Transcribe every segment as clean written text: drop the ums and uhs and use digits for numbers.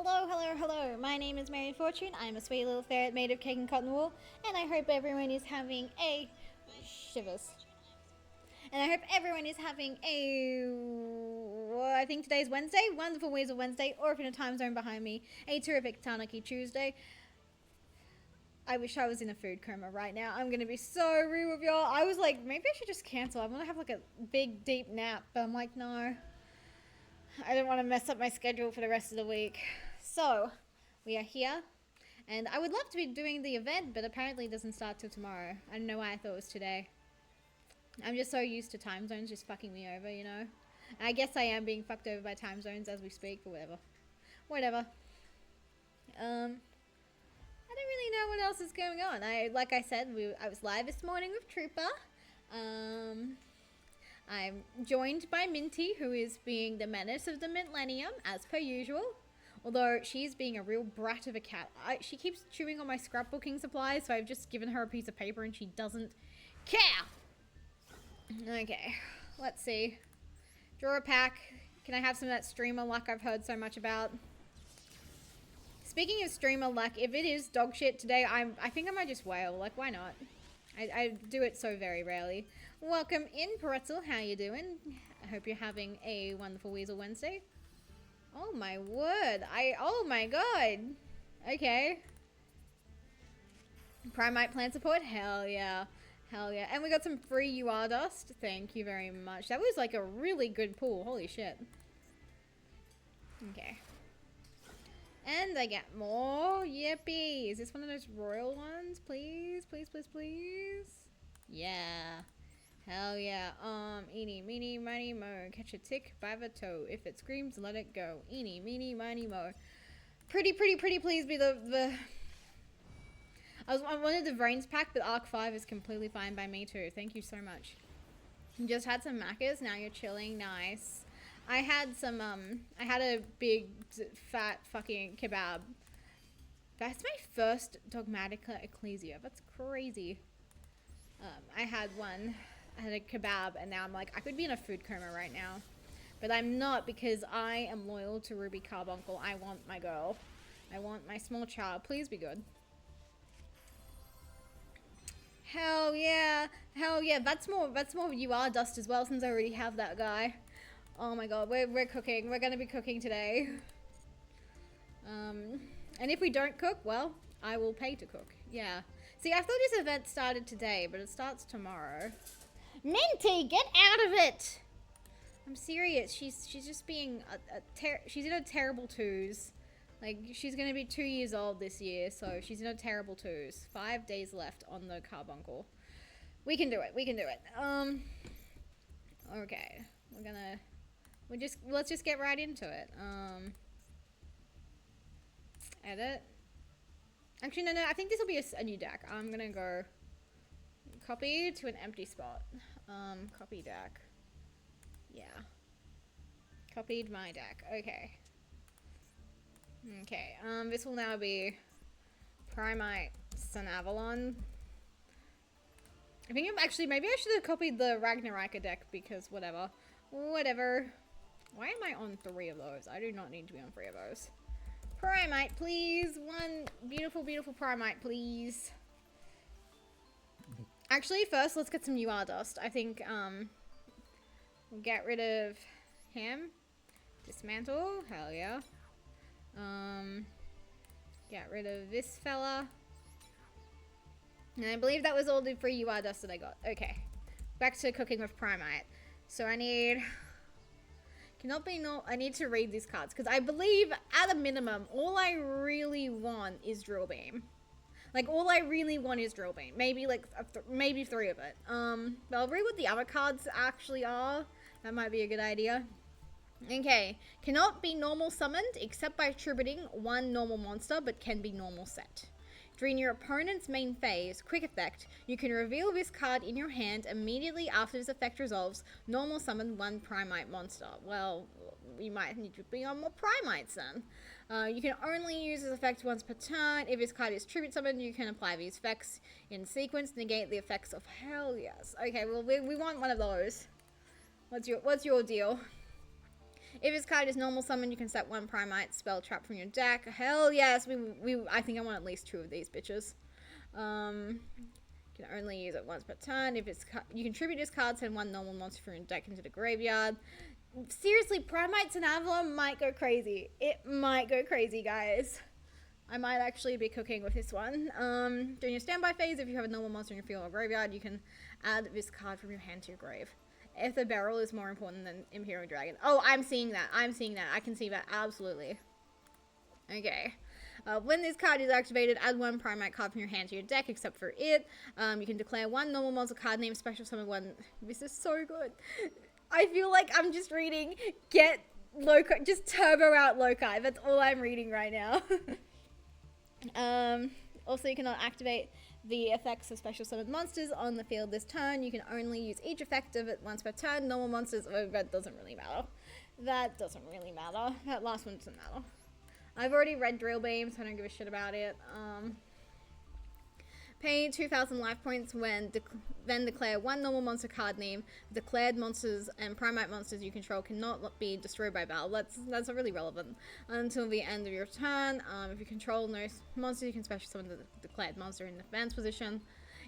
Hello, hello, hello. My name is Mary Fortune. I'm a sweet little ferret made of cake and cotton wool, and I hope everyone is having a shivers. And I hope everyone is having I think today's Wednesday, wonderful Weasel Wednesday, or if in a time zone behind me, a terrific Tanuki Tuesday. I wish I was in a food coma right now. I'm gonna be so rude with y'all. I was like, maybe I should just cancel. I want to have like a big deep nap, but I'm like, no. I don't want to mess up my schedule for the rest of the week. So, we are here. And I would love to be doing the event, but apparently it doesn't start till tomorrow. I don't know why I thought it was today. I'm just so used to time zones just fucking me over, you know? I guess I am being fucked over by time zones as we speak, but whatever. Whatever. I don't really know what else is going on. Like I said, I was live this morning with Trooper. I'm joined by Minty, who is being the menace of the millennium, as per usual. Although she's being a real brat of a cat. She keeps chewing on my scrapbooking supplies, so I've just given her a piece of paper and she doesn't care. Okay, let's see. Draw a pack. Can I have some of that streamer luck I've heard so much about? Speaking of streamer luck, if it is dog shit today, I think I might just wail. Like, why not? I do it so very rarely. Welcome in, Pretzel. How you doing? I hope you're having a wonderful Weasel Wednesday. Oh my word. Oh my god. Okay. Primite plan support? Hell yeah. Hell yeah. And we got some free UR dust. Thank you very much. That was like a really good pull. Holy shit. Okay. And I get more. Yippee. Is this one of those royal ones? Please, please, please, please. Yeah. Hell yeah. Eeny, meeny, miny, mo. Catch a tick by the toe. If it screams, let it go. Eeny, meeny, miny, mo. Pretty, please be the... I wanted the Brains pack, but Arc 5 is completely fine by me too. Thank you so much. You just had some macas, now you're chilling. Nice. I had some, I had a big, fat fucking kebab. That's my first Dogmatica Ecclesia. That's crazy. I had a kebab, and now I'm like, I could be in a food coma right now. But I'm not, because I am loyal to Ruby Carbuncle. I want my girl. I want my small child. Please be good. Hell yeah. Hell yeah. That's more UR dust as well, since I already have that guy. Oh my god, we're cooking. We're gonna be cooking today. And if we don't cook, well, I will pay to cook. Yeah. See, I thought this event started today, but it starts tomorrow. Minty, get out of it! I'm serious. She's just being she's in a terrible twos. Like, she's gonna be 2 years old this year, so she's in a terrible twos. 5 days left on the Carbuncle. We can do it. We can do it. Okay. Let's just get right into it. Edit. Actually, no, I think this will be a new deck. I'm gonna go copy to an empty spot. Copy deck. Yeah. Copied my deck. Okay. Okay, this will now be Primite Sunavalon. I think maybe I should have copied the Ragnaraka deck, because whatever. Whatever. Why am I on 3 of those? I do not need to be on 3 of those. Primite, please. One beautiful, beautiful Primite, please. Actually, first, let's get some UR dust. I think, we'll get rid of him. Dismantle. Hell yeah. Get rid of this fella. And I believe that was all the free UR dust that I got. Okay. Back to cooking with Primite. So I need... I need to read these cards, because I believe, at a minimum, all I really want is Drill Beam. Like, all I really want is Drill Beam. Maybe, like, maybe 3 of it. But I'll read what the other cards actually are. That might be a good idea. Okay. Cannot be normal summoned, except by attributing 1 normal monster, but can be normal set. During your opponent's main phase, quick effect, you can reveal this card in your hand immediately after this effect resolves. Normal summon 1 Primite monster. Well, we might need to be on more Primites then. You can only use this effect once per turn. If this card is tribute summoned, you can apply these effects in sequence, negate the effects of hell yes. Okay, well, we want one of those. What's your deal? If this card is normal summon, you can set 1 Primite spell trap from your deck. Hell yes, I think I want at least 2 of these bitches. You can only use it once per turn. If it's you can tribute this card, send 1 normal monster from your deck into the graveyard. Seriously, Primite Sunavalon might go crazy. It might go crazy, guys. I might actually be cooking with this one. During your standby phase, if you have a normal monster in your field or graveyard, you can add this card from your hand to your grave. If the barrel is more important than Imperial Dragon. Oh, I'm seeing that. I can see that. Absolutely. Okay. When this card is activated, add 1 Primite card from your hand to your deck, except for it. You can declare 1 normal monster card name, special summon 1. This is so good. I feel like I'm just reading get Loci, just turbo out Loci. That's all I'm reading right now. Also, you cannot activate the effects of special summoned monsters on the field this turn. You can only use each effect of it once per turn. Normal monsters, oh, that doesn't really matter. That doesn't really matter. That last one doesn't matter. I've already read Drill Beam, so I don't give a shit about it. Pay 2,000 life points when then declare 1 normal monster card name. Declared monsters and Primite monsters you control cannot be destroyed by battle. That's really relevant until the end of your turn. If you control no monster, you can special summon the declared monster in defense position.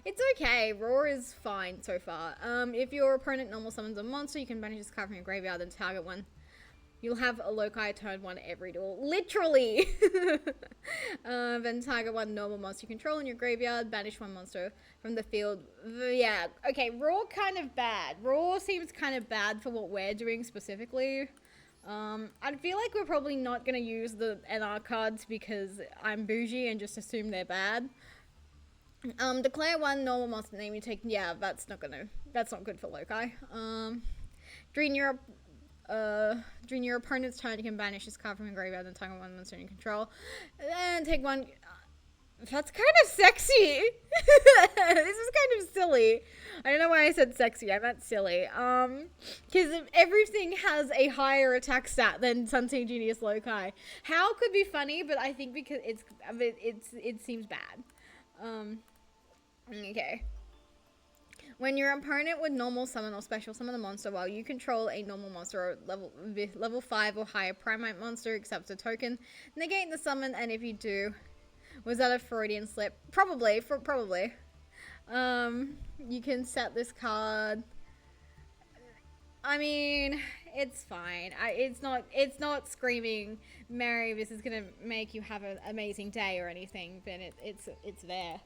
It's okay. Roar is fine so far. If your opponent normal summons a monster, you can banish this card from your graveyard and target one. You'll have a Loci turn 1 every duel. Literally! Then target 1 normal monster you control in your graveyard. Banish 1 monster from the field. Yeah, okay, Raw kind of bad. Raw seems kind of bad for what we're doing specifically. I feel like we're probably not going to use the NR cards because I'm bougie and just assume they're bad. Declare 1 normal monster name you take. Yeah, that's not good for Loci. During your opponent's turn, you can banish this card from your graveyard and target 1 monster you control. And take 1... That's kind of sexy! This is kind of silly. I don't know why I said sexy, I meant silly. Because everything has a higher attack stat than Sunset Genius Loci. How could be funny, but I think because it seems bad. Okay. When your opponent would normal summon or special summon a monster while you control a normal monster or level 5 or higher Primite monster accepts a token, negate the summon, and if you do, was that a Freudian slip? Probably. You can set this card. I mean, it's fine. It's not screaming, Mary, this is gonna make you have an amazing day or anything, but it's there.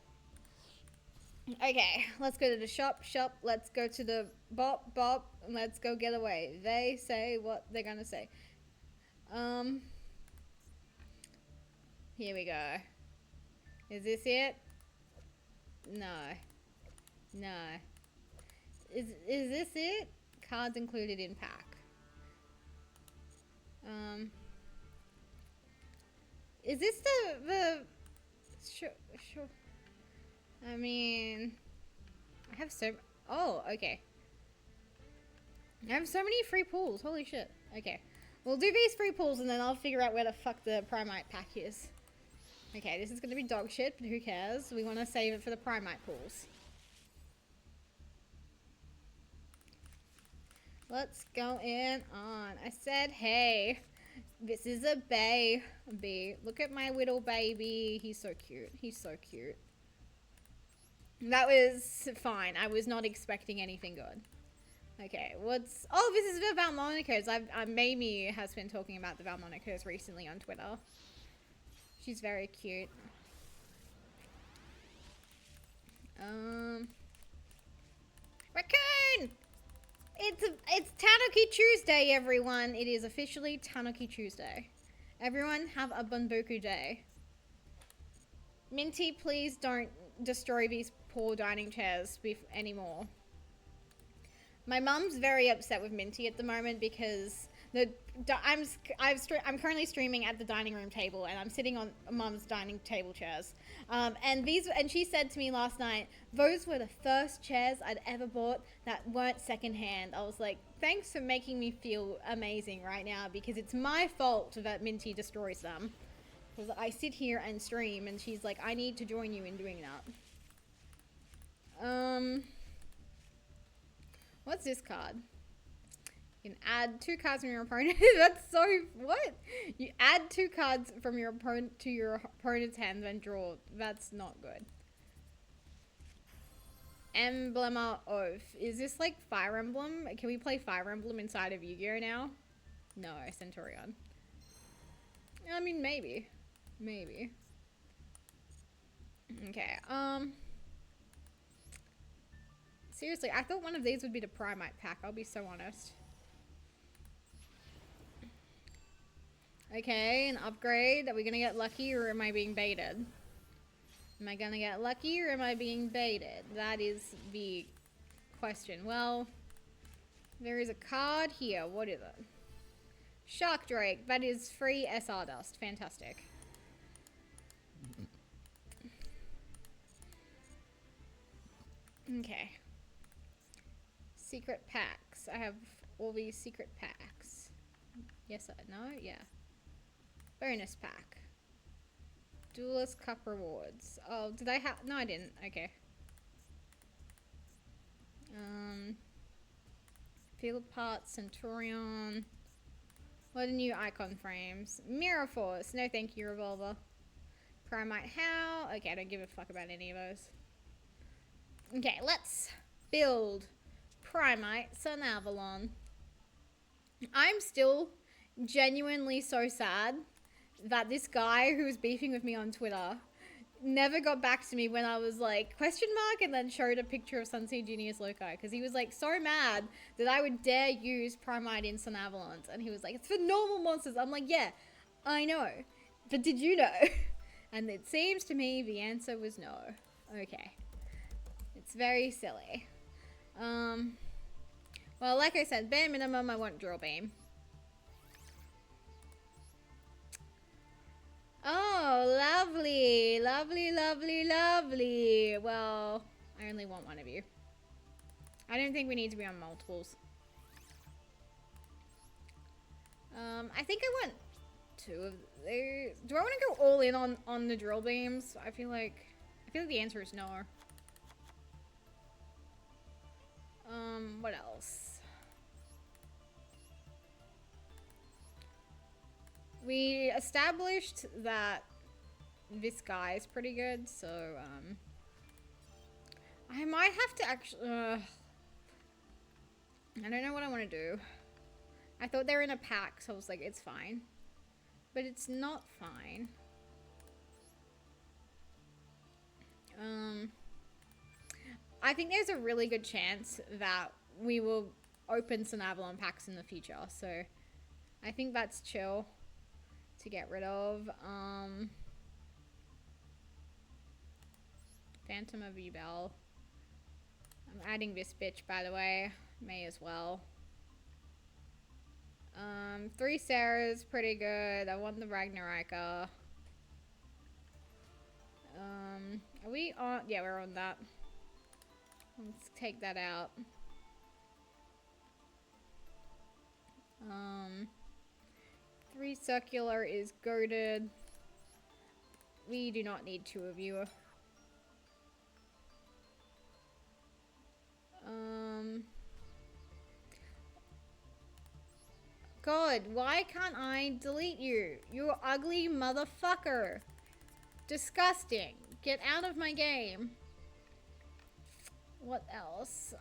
Okay, let's go to the shop, let's go to the bop, and let's go get away. They say what they're gonna say. Here we go. Is this it? No. Is this it? Cards included in pack. Is this the sure. I mean, I have oh, okay. I have so many free pools. Holy shit. Okay. We'll do these free pools and then I'll figure out where the fuck the Primite pack is. Okay, this is going to be dog shit, but who cares? We want to save it for the Primite pools. Let's go in on. I said, hey, this is a baby. Look at my little baby. He's so cute. That was fine. I was not expecting anything good. Okay, oh, this is the Valmonicas. Mamie has been talking about the Valmonicas recently on Twitter. She's very cute. Raccoon! It's Tanuki Tuesday, everyone. It is officially Tanuki Tuesday. Everyone have a Bunbuku day. Minty, please don't destroy these poor dining chairs anymore. My mum's very upset with Minty at the moment because I'm currently streaming at the dining room table and I'm sitting on mum's dining table chairs. And she said to me last night, those were the first chairs I'd ever bought that weren't secondhand. I was like, thanks for making me feel amazing right now because it's my fault that Minty destroys them. Because I sit here and stream and she's like, I need to join you in doing that. What's this card? You can add 2 cards from your opponent. That's so... What? You add 2 cards from your opponent to your opponent's hand and draw. That's not good. Emblema Oath. Is this like Fire Emblem? Can we play Fire Emblem inside of Yu-Gi-Oh now? No, Centurion. I mean, maybe. Maybe. Okay, seriously, I thought one of these would be the Primite pack, I'll be so honest. Okay, an upgrade. Are we gonna get lucky or am I being baited? Am I gonna get lucky or am I being baited? That is the question. Well, there is a card here. What is it? Shark Drake. That is free SR dust. Fantastic. Okay. Secret packs. I have all these secret packs. Yes, no? Yeah. Bonus pack. Duelist Cup rewards. Oh, did I have... No, I didn't. Okay. Field Parts, Centurion. What are new icon frames? Mirror Force. No thank you, Revolver. Primite How. Okay, I don't give a fuck about any of those. Okay, let's build Primite Sunavalon. I'm still genuinely so sad that this guy who was beefing with me on Twitter never got back to me when I was like, question mark, and then showed a picture of Sunseed Genius Loci, because he was like so mad that I would dare use Primite in Sunavalon, and he was like, it's for normal monsters. I'm like, yeah, I know, but did you know? And it seems to me the answer was no. Okay. It's very silly. Well, like I said, bare minimum, I want Drill Beam. Oh, lovely. Lovely, lovely, lovely. Well, I only want one of you. I don't think we need to be on multiples. I think I want 2 of these. Do I want to go all in on the Drill Beams? I feel like the answer is no. What else? We established that this guy is pretty good, so, I might have to actually, I don't know what I want to do. I thought they were in a pack, so I was like, it's fine. But it's not fine. I think there's a really good chance that we will open some Avalon packs in the future, so I think that's chill to get rid of. Phantom of Ebel. I'm adding this bitch, by the way. May as well. 3 Sarah's pretty good. I want the Ragnarika. Are we on? Yeah, we're on that. Let's take that out. 3 circular is goated. We do not need 2 of you. God, why can't I delete you? You ugly motherfucker. Disgusting. Get out of my game. What else?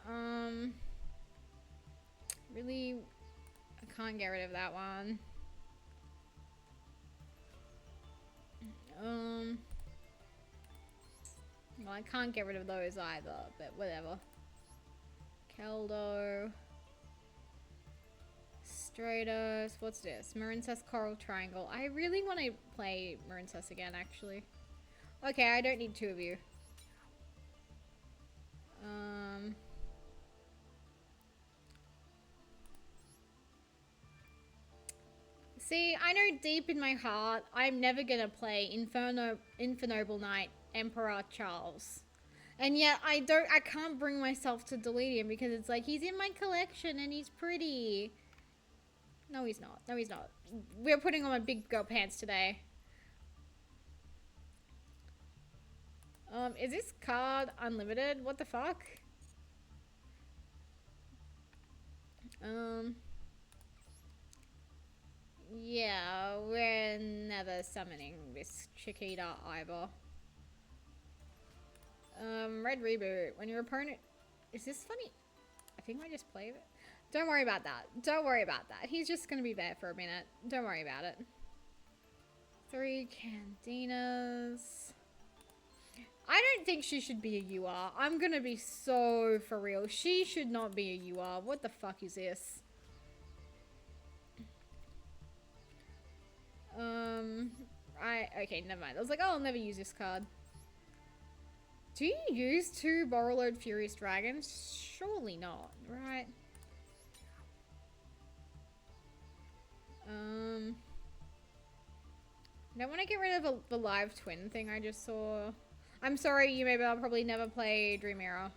Really, I can't get rid of that one. Well, I can't get rid of those either, but whatever. Keldo. Stratos. What's this? Marincess Coral Triangle. I really want to play Marincess again, actually. Okay, I don't need 2 of you. See, I know deep in my heart, I'm never gonna play Infernoble Knight Emperor Charles. And yet, I can't bring myself to delete him because it's like, he's in my collection and he's pretty. No, he's not. No, he's not. We're putting on my big girl pants today. Is this card unlimited? What the fuck? Yeah, we're never summoning this Chiquita either. Red reboot. When your opponent... Is this funny? I think I just played it. Don't worry about that. Don't worry about that. He's just gonna be there for a minute. Don't worry about it. 3 Candinas. I don't think she should be a UR. I'm gonna be so for real. She should not be a UR. What the fuck is this? Okay, never mind. I was like, oh, I'll never use this card. Do you use 2 Borrowload Furious Dragons? Surely not, right? I don't want to get rid of the live twin thing I just saw. I'm sorry, you maybe I'll probably never play Dream Era.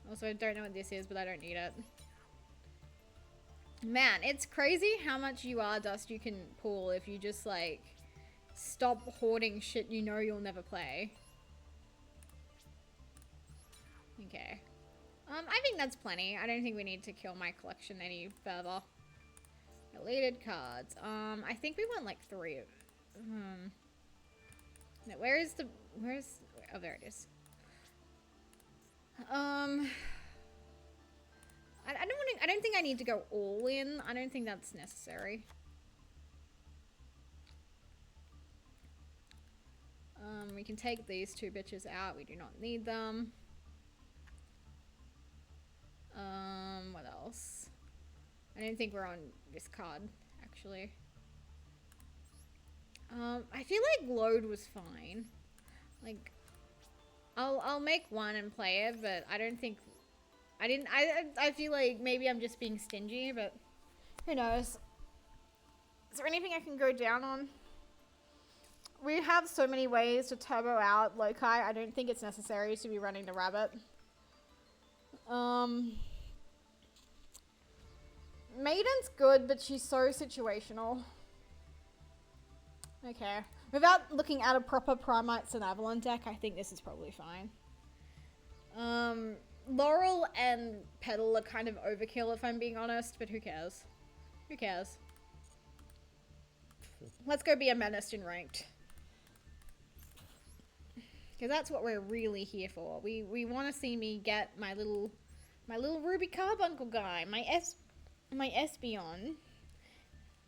Also, I don't know what this is, but I don't need it. Man, it's crazy how much UR dust you can pull if you just, like, stop hoarding shit you know you'll never play. Okay. I think that's plenty. I don't think we need to kill my collection any further. Deleted cards. I think we want, like, 3 of... No, where's... Oh, there it is. I don't think I need to go all in. I don't think that's necessary. We can take these 2 bitches out. We do not need them. What else? I don't think we're on this card, actually. I feel like load was fine. Like, I'll make 1 and play it, but I don't think... I feel like maybe I'm just being stingy, but who knows? Is there anything I can go down on? We have so many ways to turbo out Lokai. I don't think it's necessary to be running the rabbit. Maiden's good, but she's so situational. Okay. Without looking at a proper Primite Sunavalon deck, I think this is probably fine. Laurel and Petal are kind of overkill if I'm being honest, but who cares? Who cares? Let's go be a menace in ranked. Because that's what we're really here for. We want to see me get my little Ruby Carbuncle guy, my Espeon.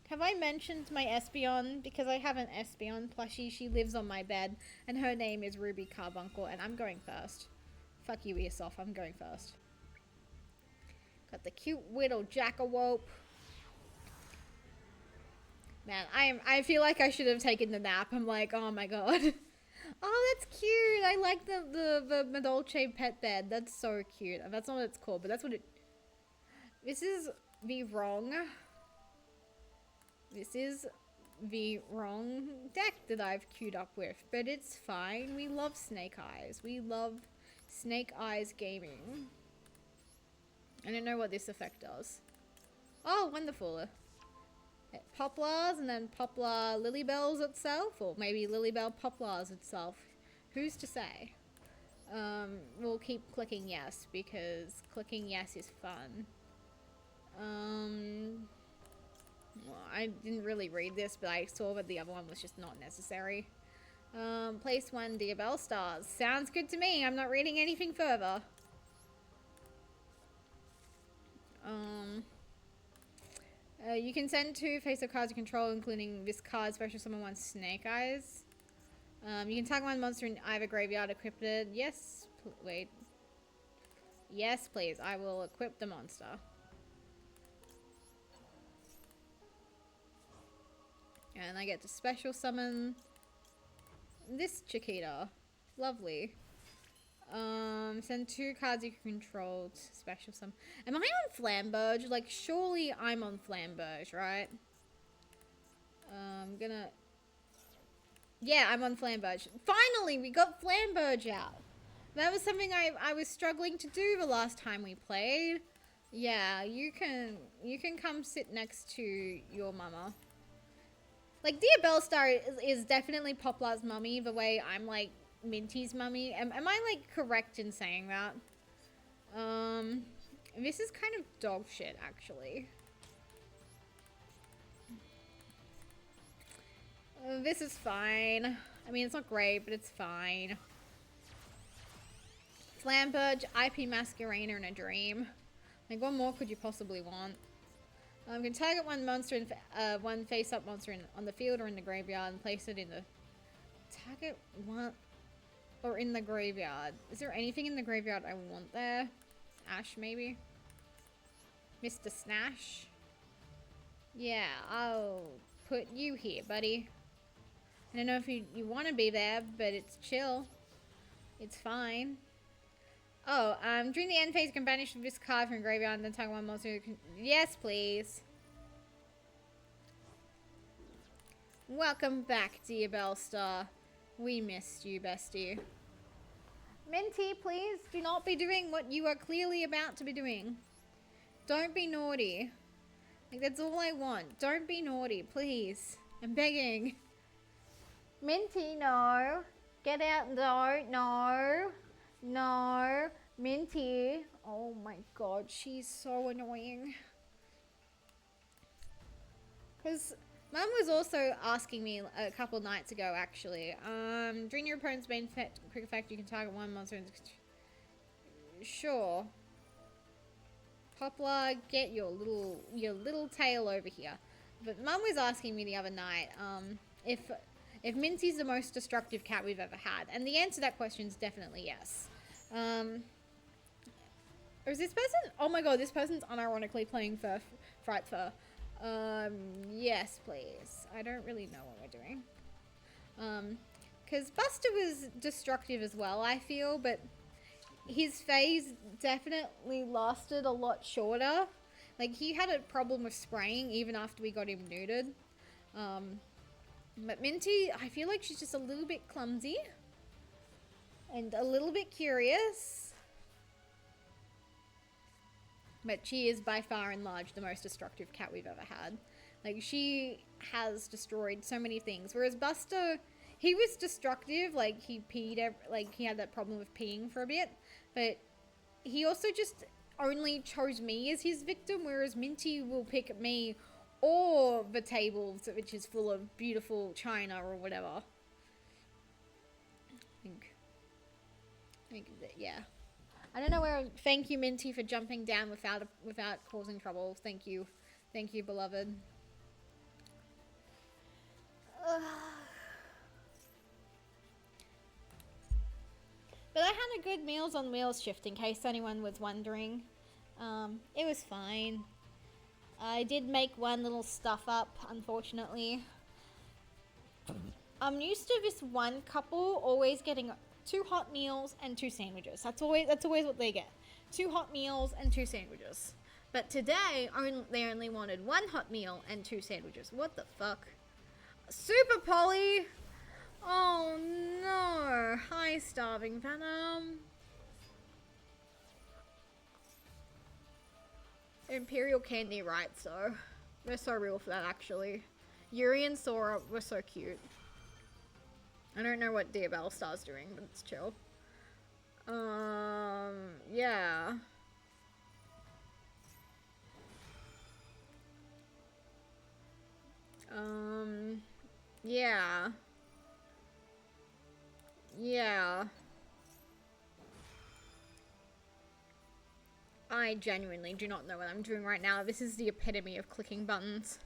Have I mentioned my Espeon? Because I have an Espeon plushie. She lives on my bed, and her name is Ruby Carbuncle, and I'm going first. Fuck you, Earsoff. I'm going first. Got the cute little Jackawope. Man, I feel like I should have taken the nap. I'm like, oh my god. Oh, that's cute. I like the Madolche pet bed. That's so cute. That's not what it's called, but that's what it... This is the wrong... This is the wrong deck that I've queued up with, but it's fine. We love Snake Eyes. We love Snake Eyes Gaming. I don't know what this effect does. Oh, wonderful. Poplars and then Poplar Lilybells itself, or maybe Lilybell Poplars itself. Who's to say? We'll keep clicking yes, because clicking yes is fun. Well, I didn't really read this, but I saw that the other one was just not necessary. Place 1 Diabell Stars. Sounds good to me. I'm not reading anything further. You can send 2 face-up cards you control, including this card, special summon 1 Snake Eyes. You can tag 1 monster in either graveyard equipped. Yes, wait. Yes, please. I will equip the monster. And I get to special summon this Chiquita. Lovely. Send 2 cards you can control to special summon. Am I on Flamberge? Like, surely I'm on Flamberge, right? I'm gonna... Yeah, I'm on Flamberge. Finally, we got Flamberge out. That was something I was struggling to do the last time we played. Yeah, you can come sit next to your mama. Like, Diabell Star is definitely Poplar's mummy, the way I'm, like, Minty's mummy. Am I, like, correct in saying that? This is kind of dog shit, actually. This is fine. I mean, it's not great, but it's fine. Slamburge, IP Masquerader, and a Dream. Like, what more could you possibly want? You can target one monster and one face-up monster on the field or in the graveyard and place it in the... Target one... Or in the graveyard. Is there anything in the graveyard I want there? Ash, maybe? Mr. Snash? Yeah, I'll put you here, buddy. I don't know if you want to be there, but it's chill. It's fine. Oh, during the end phase, you can banish this card from graveyard and then target one monster. Yes, please. Welcome back, dear Bellstar. We missed you, bestie. Minty, please do not be doing what you are clearly about to be doing. Don't be naughty. Like, that's all I want. Don't be naughty, please. I'm begging. Minty, no. Get out, no. No. Minty. Oh my god, she's so annoying. Because Mum was also asking me a couple nights ago, actually. During your opponent's main quick effect, you can target one monster and... Sure. Poplar, get your little tail over here. But Mum was asking me the other night, if Minty's the most destructive cat we've ever had. And the answer to that question is definitely yes. Or is this person... Oh my god, this person's unironically playing Fright Fur. Yes, please. I don't really know what we're doing. Because Buster was destructive as well, I feel, but his phase definitely lasted a lot shorter. Like, he had a problem with spraying even after we got him neutered. But Minty, I feel like she's just a little bit clumsy. And a little bit curious. But she is by far and large the most destructive cat we've ever had. Like, she has destroyed so many things. Whereas Buster, he was destructive. Like, he peed, like, he had that problem with peeing for a bit. But he also just only chose me as his victim. Whereas Minty will pick me or the tables, which is full of beautiful china or whatever. I think yeah. I don't know where... Thank you, Minty, for jumping down without causing trouble. Thank you. Thank you, beloved. But I had a good Meals on Wheels shift, in case anyone was wondering. It was fine. I did make one little stuff up, unfortunately. I'm used to this one couple always getting 2 hot meals and 2 sandwiches. That's always what they get. 2 hot meals and 2 sandwiches. But today, they only wanted 1 hot meal and 2 sandwiches. What the fuck? Super Polly! Oh no! Hi, Starving Venom. Imperial Candy Rights, though. They're so real for that, actually. Yuri and Sora were so cute. I don't know what Dear Bellstar's doing, but it's chill. Yeah. Yeah. Yeah. I genuinely do not know what I'm doing right now. This is the epitome of clicking buttons.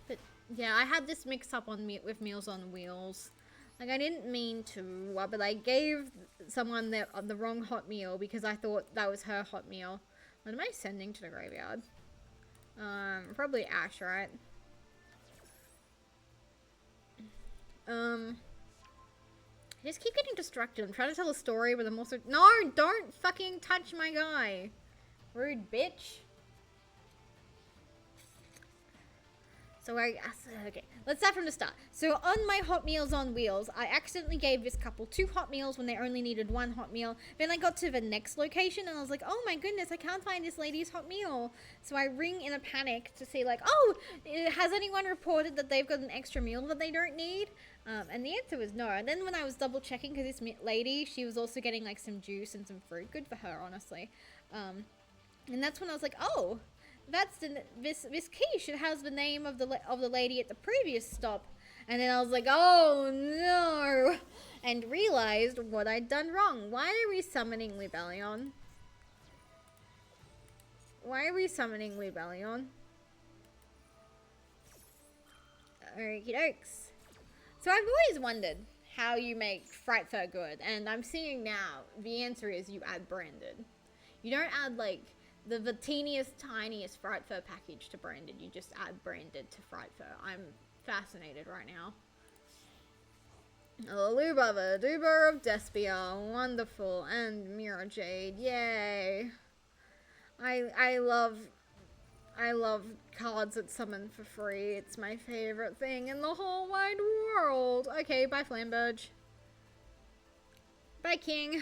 But yeah, I had this mix up with Meals on Wheels. Like, I didn't mean to, but I gave someone the wrong hot meal because I thought that was her hot meal. What am I sending to the graveyard? Probably Ash, right? I just keep getting distracted. I'm trying to tell a story, but I'm also... No, don't fucking touch my guy. Rude bitch. So okay, let's start from the start. So on my Hot Meals on Wheels, I accidentally gave this couple 2 hot meals when they only needed 1 hot meal. Then I got to the next location and I was like, oh my goodness, I can't find this lady's hot meal. So I ring in a panic to see like, oh, has anyone reported that they've got an extra meal that they don't need? And the answer was no. And then when I was double checking, because this lady, she was also getting like some juice and some fruit. Good for her, honestly. And that's when I was like, oh, That's this quiche. It has the name of the lady at the previous stop. And then I was like, oh no, and realized what I'd done wrong. Why are we summoning Libellion? Why are we summoning Libellion? Okie dokes. So I've always wondered how you make Fright Fur good, and I'm seeing now the answer is you add branded. You don't add like the teeniest, tiniest Fright Fur package to branded. You just add branded to Fright Fur. I'm fascinated right now. Luba, the Duber of Despia, wonderful, and Mirror Jade, yay! I love cards that summon for free. It's my favorite thing in the whole wide world. Okay, bye Flamberge. Bye King.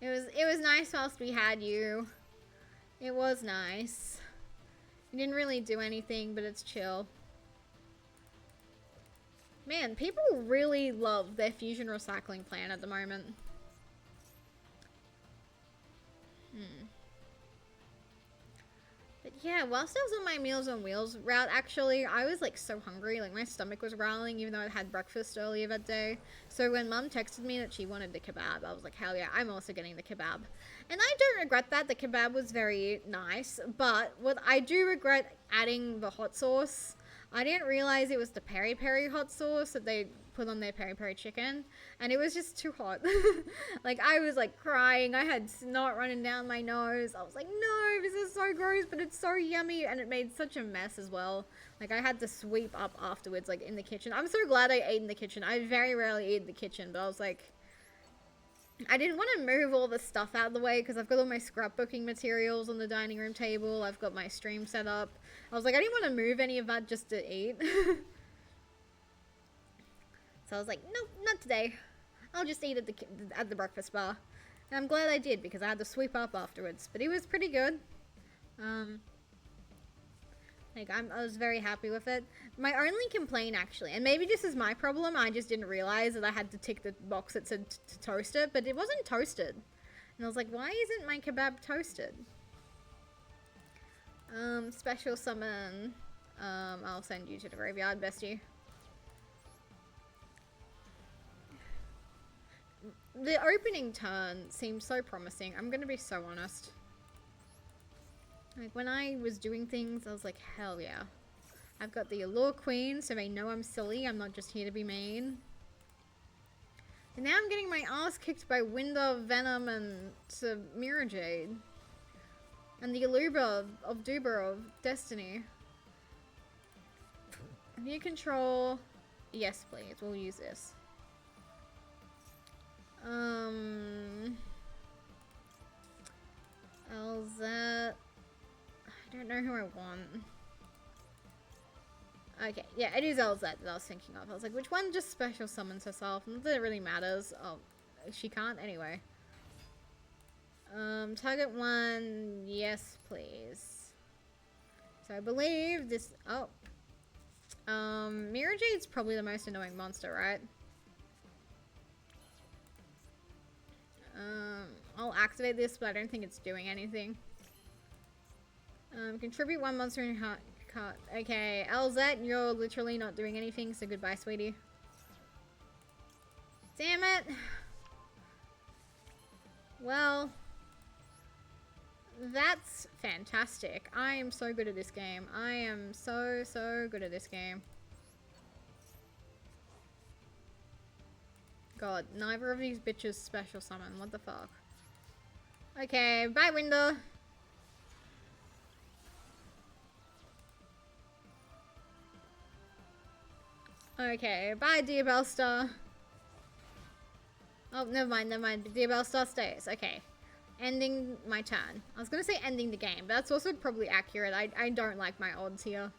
It was nice whilst we had you. It was nice. You didn't really do anything, but it's chill. Man, people really love their fusion recycling plan at the moment. But yeah, whilst I was on my Meals on Wheels route, actually, I was like so hungry. Like my stomach was growling even though I had breakfast earlier that day. So when Mum texted me that she wanted the kebab, I was like, hell yeah, I'm also getting the kebab. And I don't regret that. The kebab was very nice. But what I do regret adding the hot sauce. I didn't realize it was the peri-peri hot sauce that they put on their peri-peri chicken, and it was just too hot. Like, I was like crying, I had snot running down my nose. I was like, no, this is so gross, but it's so yummy, and it made such a mess as well. Like, I had to sweep up afterwards, like in the kitchen. I'm so glad I ate in the kitchen. I very rarely eat in the kitchen, but I was like, I didn't want to move all the stuff out of the way because I've got all my scrapbooking materials on the dining room table. I've got my stream set up. I was like, I didn't want to move any of that just to eat. So I was like, nope, not today. I'll just eat at the breakfast bar. And I'm glad I did because I had to sweep up afterwards. But it was pretty good. Like, I was very happy with it. My only complaint, actually, and maybe this is my problem, I just didn't realize that I had to tick the box that said to toast it, but it wasn't toasted. And I was like, why isn't my kebab toasted? Special summon. I'll send you to the graveyard, bestie. The opening turn seemed so promising. I'm gonna be so honest. Like, when I was doing things, I was like, hell yeah. I've got the Allure Queen, so they know I'm silly. I'm not just here to be mean. And now I'm getting my ass kicked by Winder, Venom, and Mirror Jade. And the Aluba of Duber of Destiny. New control. Yes, please. We'll use this. Elzette. I don't know who I want. Okay, yeah, it is Elzette that I was thinking of. I was like, which one just special summons herself? Not that it really matters. Oh, she can't anyway. Target one, yes, please. So I believe this. Oh, Mirror Jade's probably the most annoying monster, right? I'll activate this, but I don't think it's doing anything. Contribute one monster in your card. Okay, Elzette, you're literally not doing anything, so goodbye, sweetie. Damn it. Well, that's fantastic. I am so good at this game. I am so good at this game. God, neither of these bitches special summon. What the fuck? Okay, bye, Winder. Okay, bye, Dear Bellstar. Oh, never mind. Dear Bellstar stays. Okay. Ending my turn. I was gonna say ending the game, but that's also probably accurate. I don't like my odds here.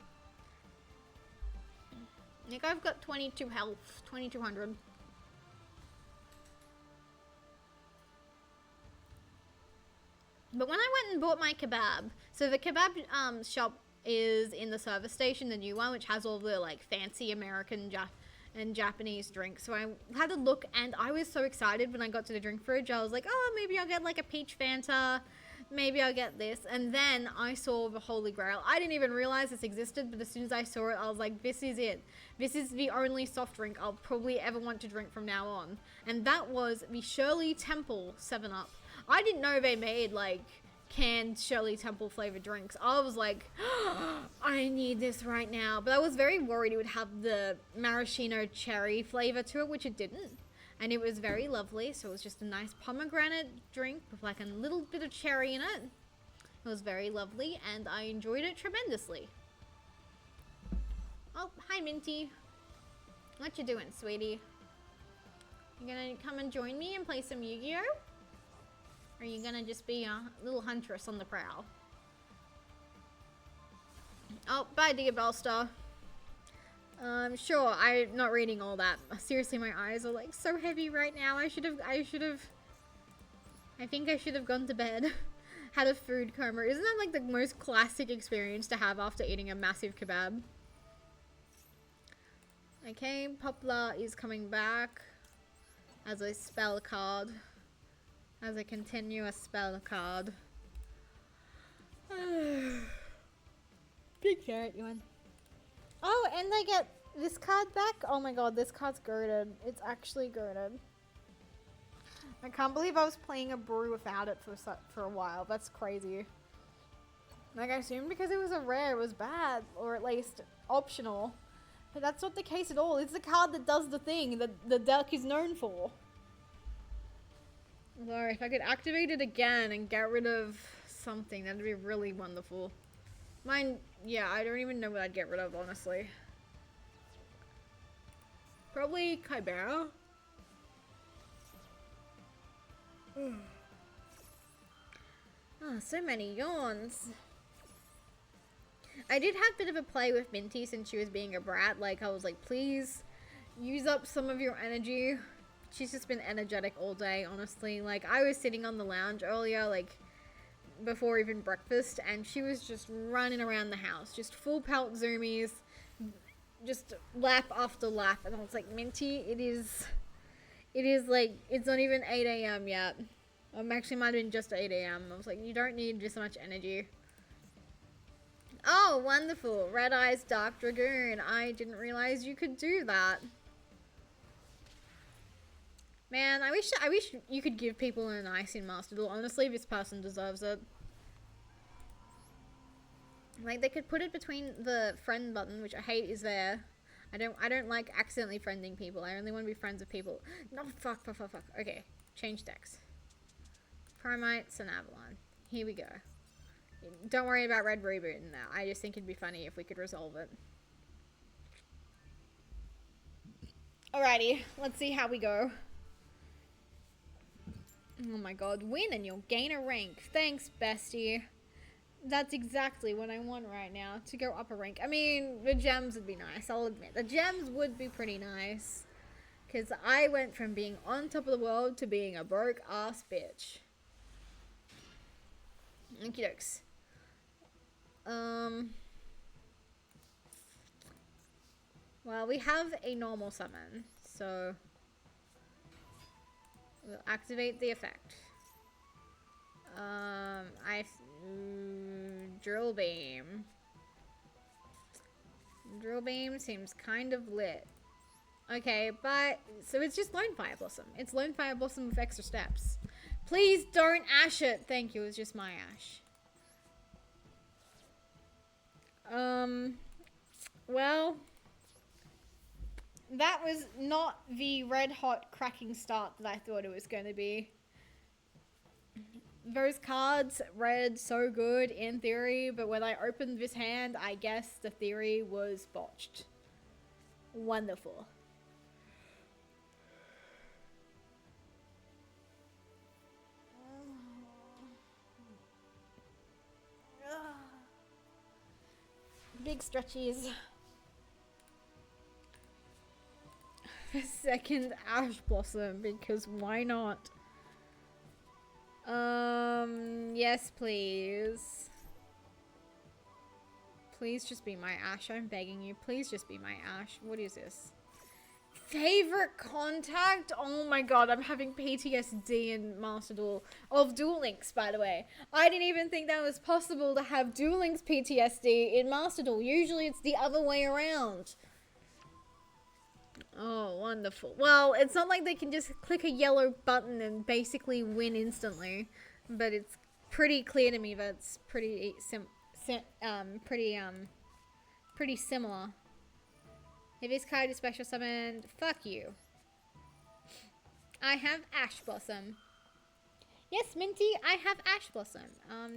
I think I've got 22 health. 2200. But when I went and bought my kebab, so the kebab shop is in the service station, the new one, which has all the like fancy American and Japanese drinks. So I had a look, and I was so excited when I got to the drink fridge. I was like, oh, maybe I'll get like a peach Fanta, maybe I'll get this. And then I saw the Holy Grail. I didn't even realize this existed, but as soon as I saw it, I was like, this is it. This is the only soft drink I'll probably ever want to drink from now on. And that was the Shirley Temple 7-Up. I didn't know they made, like, canned Shirley Temple flavored drinks. I was like, oh, I need this right now. But I was very worried it would have the maraschino cherry flavor to it, which it didn't. And it was very lovely. So it was just a nice pomegranate drink with like a little bit of cherry in it. It was very lovely and I enjoyed it tremendously. Oh, hi Minty. What you doing, sweetie? You gonna come and join me and play some Yu-Gi-Oh? Or are you gonna just be a little huntress on the prowl? Oh, bye, dear Bellstar. Sure, I'm not reading all that. Seriously, my eyes are like so heavy right now. I think I should have gone to bed. Had a food coma. Isn't that like the most classic experience to have after eating a massive kebab? Okay, Poplar is coming back as a spell card. As a continuous spell card. Big carrot, you won. Oh, and I get this card back? Oh my god, this card's girded. It's actually girded. I can't believe I was playing a brew without it for a while. That's crazy. Like, I assumed because it was a rare, it was bad. Or at least optional. But that's not the case at all. It's the card that does the thing that the deck is known for. Sorry, if I could activate it again and get rid of something, that'd be really wonderful. Mine, yeah, I don't even know what I'd get rid of, honestly. Probably Chimera. Oh, so many yawns. I did have a bit of a play with Minty since she was being a brat. Like, I was like, please use up some of your energy. She's just been energetic all day, honestly. Like, I was sitting on the lounge earlier, like, before even breakfast, and she was just running around the house. Just full pelt zoomies. Just lap after lap. And I was like, Minty, it is like, it's not even 8 a.m. yet. Actually, might have been just 8 a.m. I was like, you don't need this much energy. Oh, wonderful. Red Eyes Dark Dragoon. I didn't realize you could do that. Man, I wish you could give people an ice in Master Duel. Honestly, this person deserves it. Like, they could put it between the friend button, which I hate is there. I don't like accidentally friending people. I only want to be friends with people. No, fuck. Okay, change decks. Primite, Sunavalon. Here we go. Don't worry about Red Reboot in that. I just think it'd be funny if we could resolve it. Alrighty, let's see how we go. Oh my god, win and you'll gain a rank. Thanks, bestie. That's exactly what I want right now, to go up a rank. I mean, the gems would be nice, I'll admit. The gems would be pretty nice. Because I went from being on top of the world to being a broke-ass bitch. Okie dokes. Well, we have a normal summon, so we'll activate the effect. Drill Beam. Drill Beam seems kind of lit. Okay, but, so it's just Lone Fire Blossom. It's Lone Fire Blossom with extra steps. Please don't ash it. Thank you, it's just my ash. Well, that was not the red hot cracking start that I thought it was going to be. Those cards read so good in theory, but when I opened this hand, I guess the theory was botched. Wonderful. Big stretchies. The second Ash Blossom, because why not? Yes, please. Please just be my Ash. I'm begging you. Please just be my Ash. What is this? Favorite contact? Oh my god, I'm having PTSD in Master Duel. Of Duel Links, by the way. I didn't even think that was possible to have Duel Links PTSD in Master Duel. Usually it's the other way around. Oh, wonderful. Well, it's not like they can just click a yellow button and basically win instantly. But it's pretty clear to me that it's pretty pretty similar. If this card is special summoned, fuck you. I have Ash Blossom. Yes, Minty, I have Ash Blossom.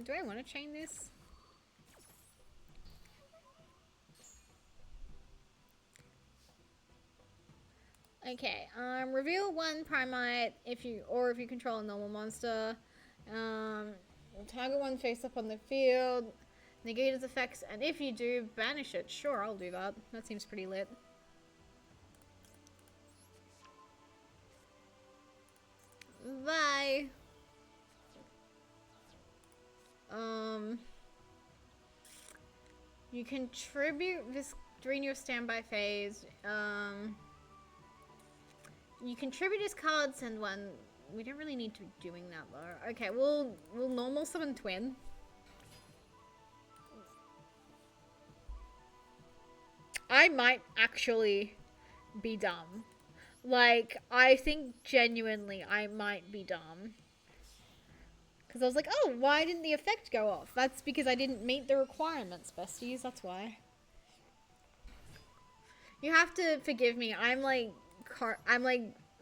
Do I want to chain this? Okay, reveal one Primite if you control a normal monster. Target one face up on the field, negate its effects, and if you do, banish it. Sure, I'll do that. That seems pretty lit. Bye. You contribute this during your standby phase. You contribute his card, send one. We don't really need to be doing that though. Okay, we'll normal summon Twin. I might actually be dumb. Like, I think genuinely I might be dumb. Because I was like, oh, why didn't the effect go off? That's because I didn't meet the requirements, besties. That's why. You have to forgive me. I'm like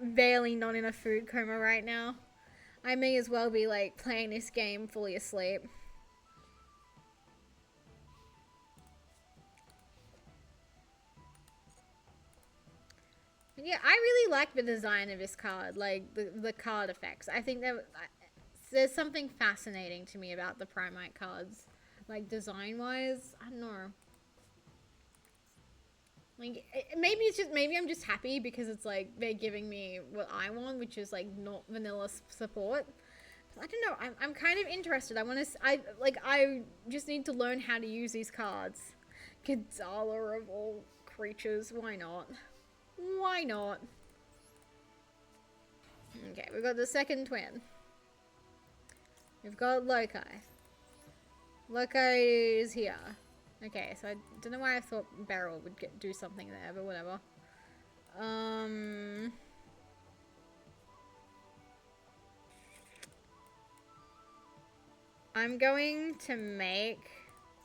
barely not in a food coma right now. I may as well be like playing this game fully asleep. Yeah, I really like the design of this card, like the card effects. I think that there's something fascinating to me about the Primite cards, like design-wise. I don't know. Like, maybe I'm just happy because it's like they're giving me what I want, which is like not vanilla support. I don't know. I'm kind of interested. I just need to learn how to use these cards. Kadala of all creatures, why not? Why not? Okay, we've got the second twin. We've got Loki. Loki is here. Okay, so I don't know why I thought Beryl would do something there, but whatever. I'm going to make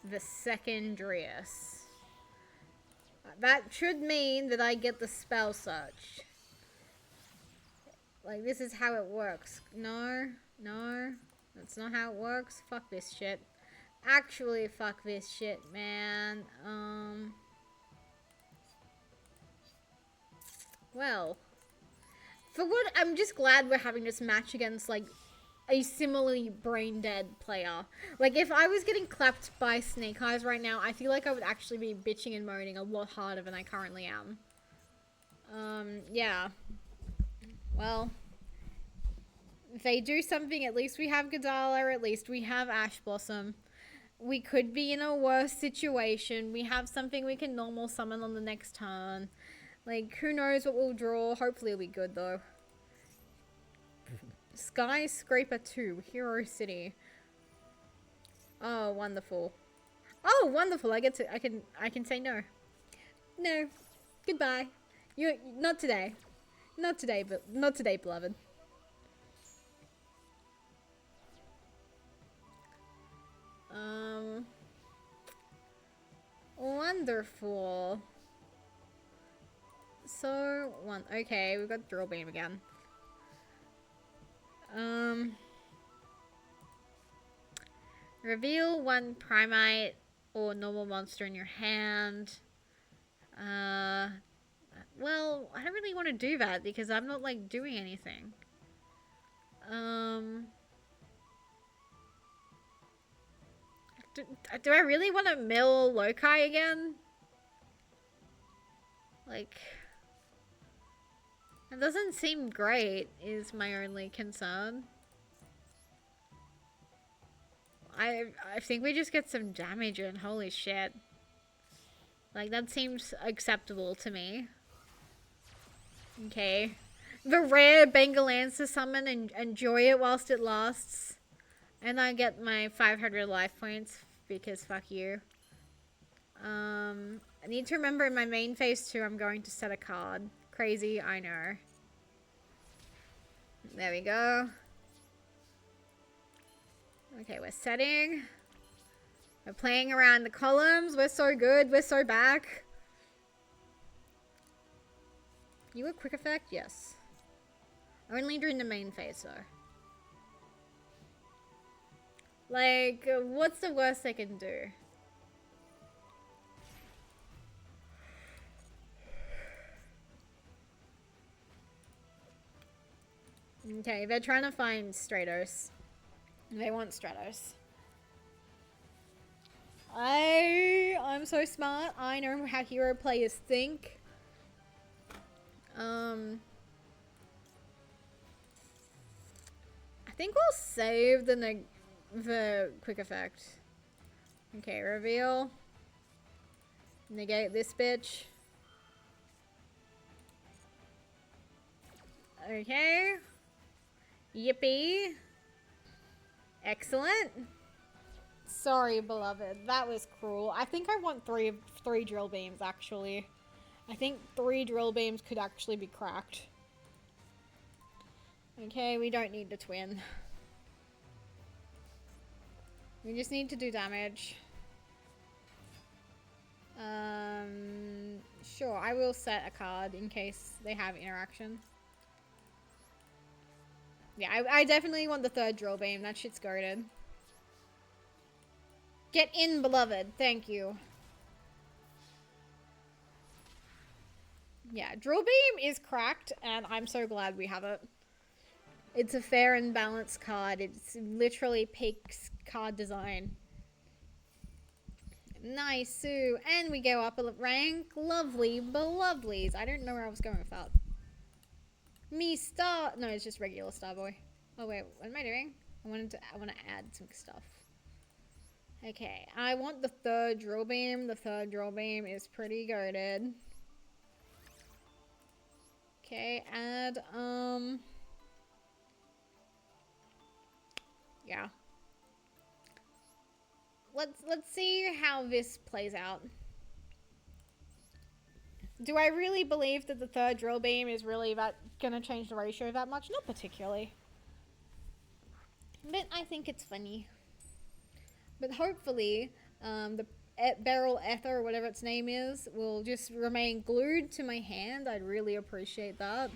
the second Drius. That should mean that I get the spell search. Like, this is how it works. No, that's not how it works. Fuck this shit. Actually, fuck this shit, man. Well, for what, I'm just glad we're having this match against, like, a similarly brain-dead player. Like, if I was getting clapped by Snake Eyes right now, I feel like I would actually be bitching and moaning a lot harder than I currently am. Yeah. Well, if they do something, at least we have Gadala, at least we have Ash Blossom. We could be in a worse situation. We have something we can normal summon on the next turn. Like, who knows what we'll draw. Hopefully it'll be good, though. Skyscraper 2, Hero City. Oh, wonderful. Oh, wonderful. I can say no. No. Goodbye. You not today. Not today, but not today, beloved. Wonderful. So, okay, we've got Drill Beam again. Reveal one Primite or normal monster in your hand. Well, I don't really want to do that because I'm not, like, doing anything. Do I really want to mill Loki again? Like, it doesn't seem great, is my only concern. I think we just get some damage in, holy shit. Like, that seems acceptable to me. Okay. The rare Bengalancer summon and enjoy it whilst it lasts. And I get my 500 life points because fuck you. I need to remember in my main phase 2 I'm going to set a card. Crazy, I know. There we go. Okay, we're setting. We're playing around the columns. We're so good. We're so back. You a quick effect? Yes. Only during the main phase though. Like, what's the worst they can do? Okay, they're trying to find Stratos. They want Stratos. I'm so smart. I know how hero players think. I think we'll save the quick effect. Okay, reveal. Negate this bitch. Okay. Yippee. Excellent. Sorry, beloved. That was cruel. I think I want three drill beams, actually. I think 3 drill beams could actually be cracked. Okay, we don't need the twin. We just need to do damage. Sure, I will set a card in case they have interaction. Yeah, I definitely want the 3rd drill beam. That shit's goated. Get in, beloved. Thank you. Yeah, drill beam is cracked, and I'm so glad we have it. It's a fair and balanced card. It's literally peak card design. Nice, Sue. And we go up a rank. Lovely, belovelies. I don't know where I was going with that. Me star. No, it's just regular Starboy. Oh wait, what am I doing? I want to add some stuff. Okay, I want the 3rd drill beam. The 3rd drill beam is pretty goated. Okay, add yeah. Let's see how this plays out. Do I really believe that the 3rd drill beam is really gonna change the ratio that much? Not particularly. But I think it's funny. But hopefully, the Beryl Ether, or whatever its name is, will just remain glued to my hand. I'd really appreciate that.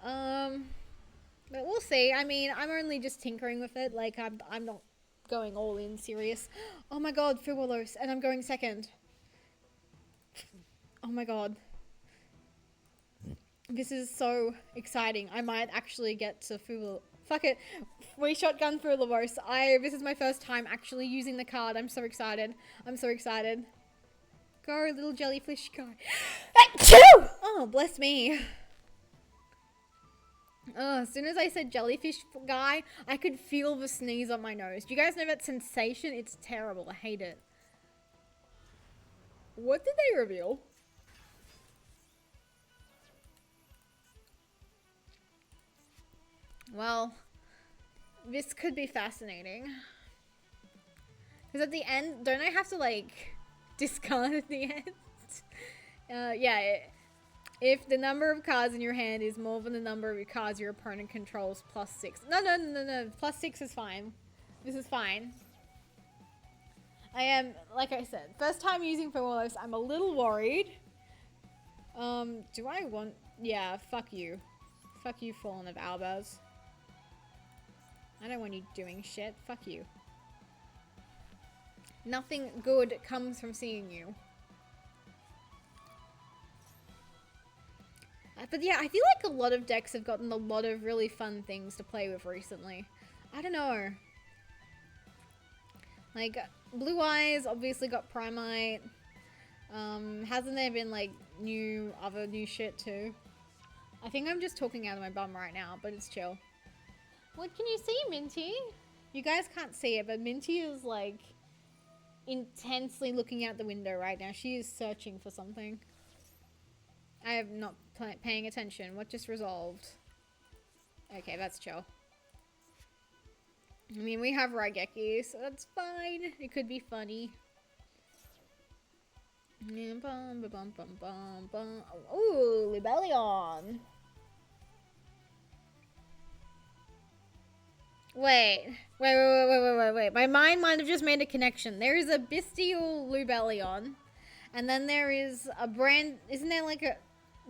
But we'll see. I mean, I'm only just tinkering with it. Like, I'm not going all in serious. Oh my god, Fuwalos, and I'm going 2nd. Oh my god. This is so exciting. I might actually get to Fuwalos. Fuck it. We shotgun Fuwalos. This is my first time actually using the card. I'm so excited. I'm so excited. Go, little jellyfish, go. Oh, bless me. Oh, as soon as I said jellyfish guy, I could feel the sneeze on my nose. Do you guys know that sensation? It's terrible. I hate it. What did they reveal? Well, this could be fascinating. Because at the end, don't I have to, like, discard at the end? Yeah. If the number of cards in your hand is more than the number of cards your opponent controls, +6. No. +6 is fine. This is fine. I am, like I said, first time using Fuwalos. I'm a little worried. Do I want... Yeah, fuck you. Fuck you, Fallen of Albaz. I don't want you doing shit. Fuck you. Nothing good comes from seeing you. But yeah, I feel like a lot of decks have gotten a lot of really fun things to play with recently. I don't know. Like, Blue Eyes obviously got Primite. Hasn't there been, like, other new shit too? I think I'm just talking out of my bum right now, but it's chill. What can you see, Minty? You guys can't see it, but Minty is, like, intensely looking out the window right now. She is searching for something. I have not paying attention. What just resolved? Okay, that's chill. I mean, we have Raigeki, so that's fine. It could be funny. Ooh, Libellion. Wait. My mind might have just made a connection. There is a bestial Libellion. And then there is a brand... Isn't there like a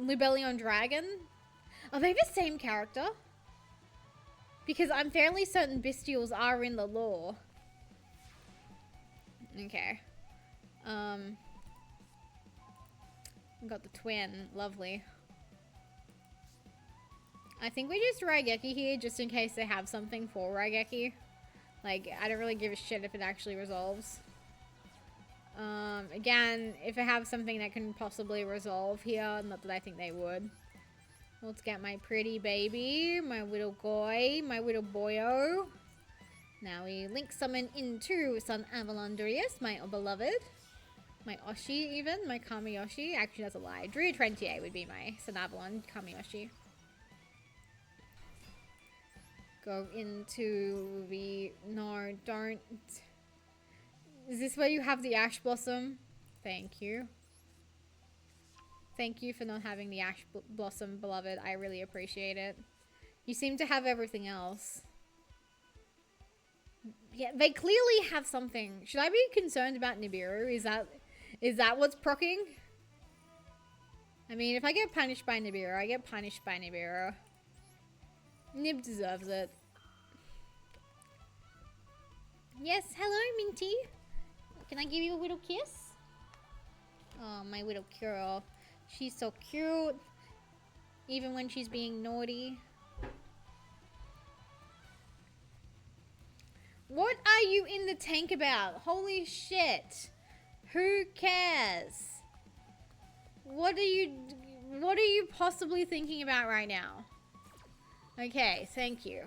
Libellion dragon? Are they the same character? Because I'm fairly certain bestials are in the lore. Okay. Got the twin. Lovely. I think we just Raigeki here just in case they have something for Raigeki. Like, I don't really give a shit if it actually resolves. Again, if I have something that can possibly resolve here, not that I think they would. Let's get my pretty baby, my little boy, my little boyo. Now we link summon into Sunavalon Durius, my beloved. My Oshi even, my Kamiyoshi. Actually, that's a lie. Druid 28 would be my Sunavalon Kamiyoshi. Go into the... No, don't. Is this where you have the Ash Blossom? Thank you. Thank you for not having the Ash Blossom, beloved. I really appreciate it. You seem to have everything else. Yeah, they clearly have something. Should I be concerned about Nibiru? Is that what's proccing? I mean, if I get punished by Nibiru, I get punished by Nibiru. Nib deserves it. Yes, hello, Minty. Can I give you a little kiss? Oh, my little girl. She's so cute. Even when she's being naughty. What are you in the tank about? Holy shit. Who cares? What are you possibly thinking about right now? Okay, thank you.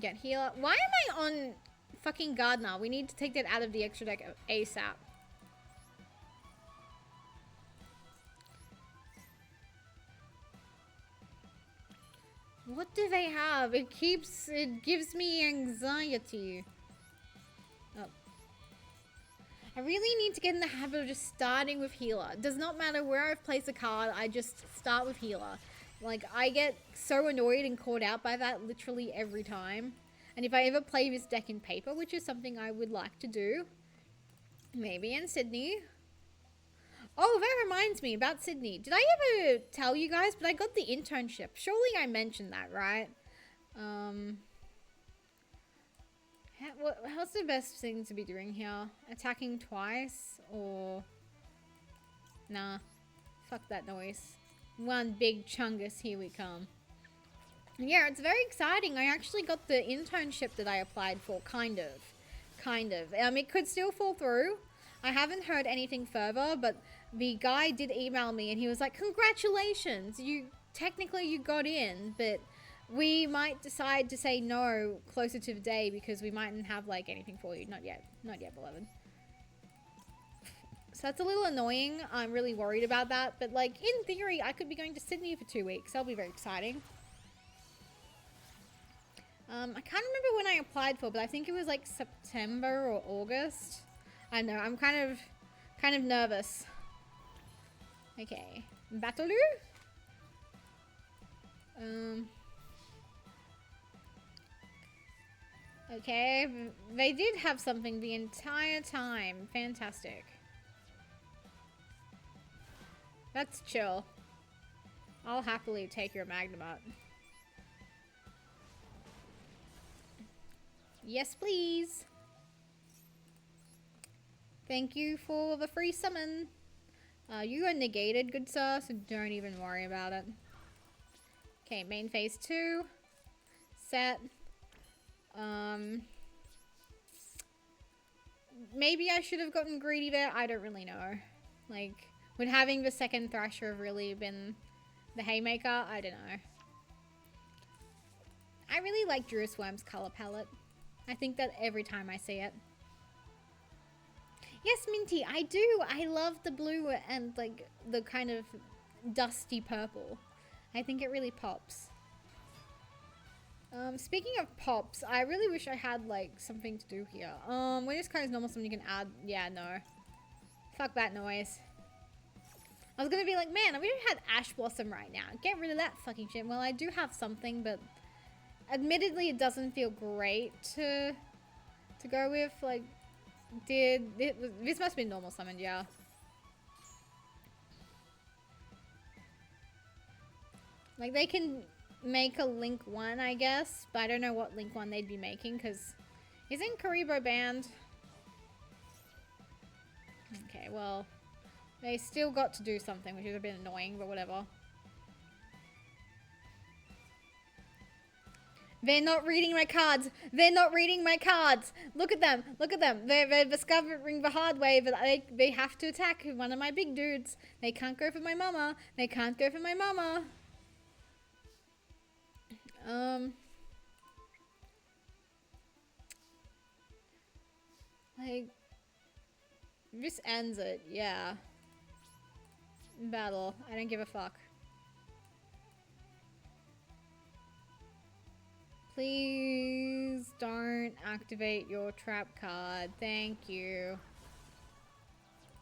Get healer. Why am I on fucking Gardener? We need to take that out of the extra deck ASAP. What do they have? It gives me anxiety. Oh. I really need to get in the habit of just starting with healer. It does not matter where I've placed a card, I just start with healer. Like, I get so annoyed and caught out by that literally every time. And if I ever play this deck in paper, which is something I would like to do, maybe in Sydney. Oh, that reminds me about Sydney. Did I ever tell you guys? But I got the internship. Surely I mentioned that, right? What's the best thing to be doing here? Attacking twice? Or... Nah. Fuck that noise. One big chungus, here we come. Yeah, it's very exciting. I actually got the internship that I applied for, kind of. It could still fall through. I haven't heard anything further, but the guy did email me and he was like, congratulations, you got in, but we might decide to say no closer to the day because we mightn't have like anything for you. Not yet, beloved. So that's a little annoying. I'm really worried about that, but like in theory, I could be going to Sydney for 2 weeks. That'll be very exciting. I can't remember when I applied for, but I think it was like September or August. I know, I'm kind of nervous. Okay, Battaloo? Okay, they did have something the entire time. Fantastic. That's chill. I'll happily take your Magnemite. Yes, please. Thank you for the free summon. You are negated, good sir, so don't even worry about it. Okay, main phase 2. Set. Maybe I should have gotten greedy there. I don't really know. Like, would having the second Thrasher have really been the haymaker? I don't know. I really like Druisworm's color palette. I think that every time I see it. Yes, Minty, I do. I love the blue and like the kind of dusty purple. I think it really pops. Speaking of pops, I really wish I had like something to do here. When this card is normal, something you can add. Yeah, no. Fuck that noise. I was gonna be like, man, I wish I had Ash Blossom right now. Get rid of that fucking shit. Well, I do have something, but admittedly, it doesn't feel great to go with. Like, this must be normal summoned, yeah. Like, they can make a Link 1, I guess, but I don't know what Link 1 they'd be making, because isn't Karibo banned? Okay, well, they still got to do something, which is a bit annoying, but whatever. They're not reading my cards. They're not reading my cards. Look at them. Look at them. They're discovering the hard way that they have to attack one of my big dudes. They can't go for my mama. They can't go for my mama. Like, this ends it. Yeah. Battle. I don't give a fuck. Please don't activate your trap card. Thank you.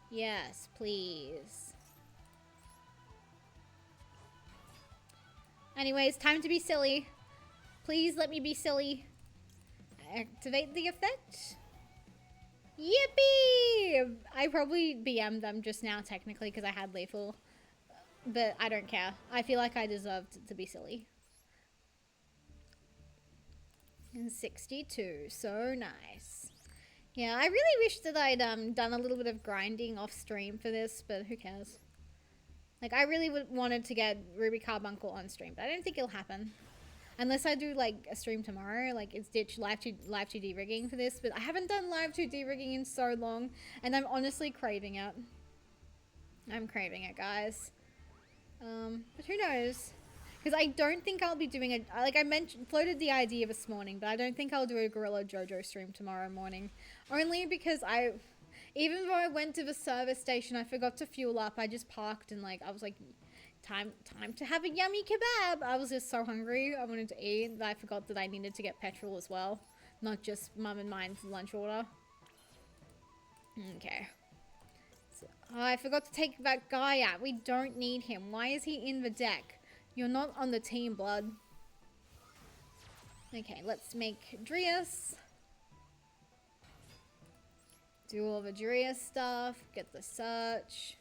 Yes, please. Anyways, time to be silly. Please let me be silly. Activate the effect. Yippee! I probably BM'd them just now, technically, because I had lethal. But I don't care. I feel like I deserved to be silly. 62, so nice. Yeah, I really wish that I'd done a little bit of grinding off stream for this, but who cares? Like, I really wanted to get Ruby Carbuncle on stream, but I don't think it'll happen. Unless I do, like, a stream tomorrow, like, it's ditch live 2D rigging for this, but I haven't done live 2D rigging in so long, and I'm honestly craving it. I'm craving it, guys. But who knows? Because I don't think I'll be doing a... Like, I floated the idea this morning, but I don't think I'll do a Gorilla Jojo stream tomorrow morning. Only because even though I went to the service station, I forgot to fuel up. I just parked and, like, I was like, time to have a yummy kebab. I was just so hungry. I wanted to eat that I forgot that I needed to get petrol as well. Not just mum and mine's lunch order. Okay. So, I forgot to take that guy out. We don't need him. Why is he in the deck? You're not on the team, blood. Okay, let's make Drius. Do all the Drius stuff. Get the search.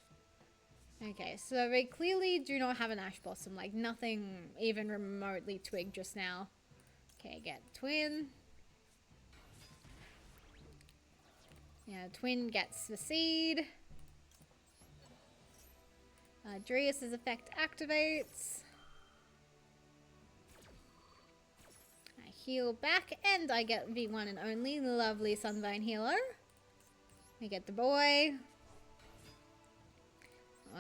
Okay, so they clearly do not have an Ash Blossom. Like, nothing even remotely twigged just now. Okay, get Twin. Yeah, Twin gets the seed. Drius' effect activates. Heal back, and I get the one and only lovely Sunvine Healer. We get the boy.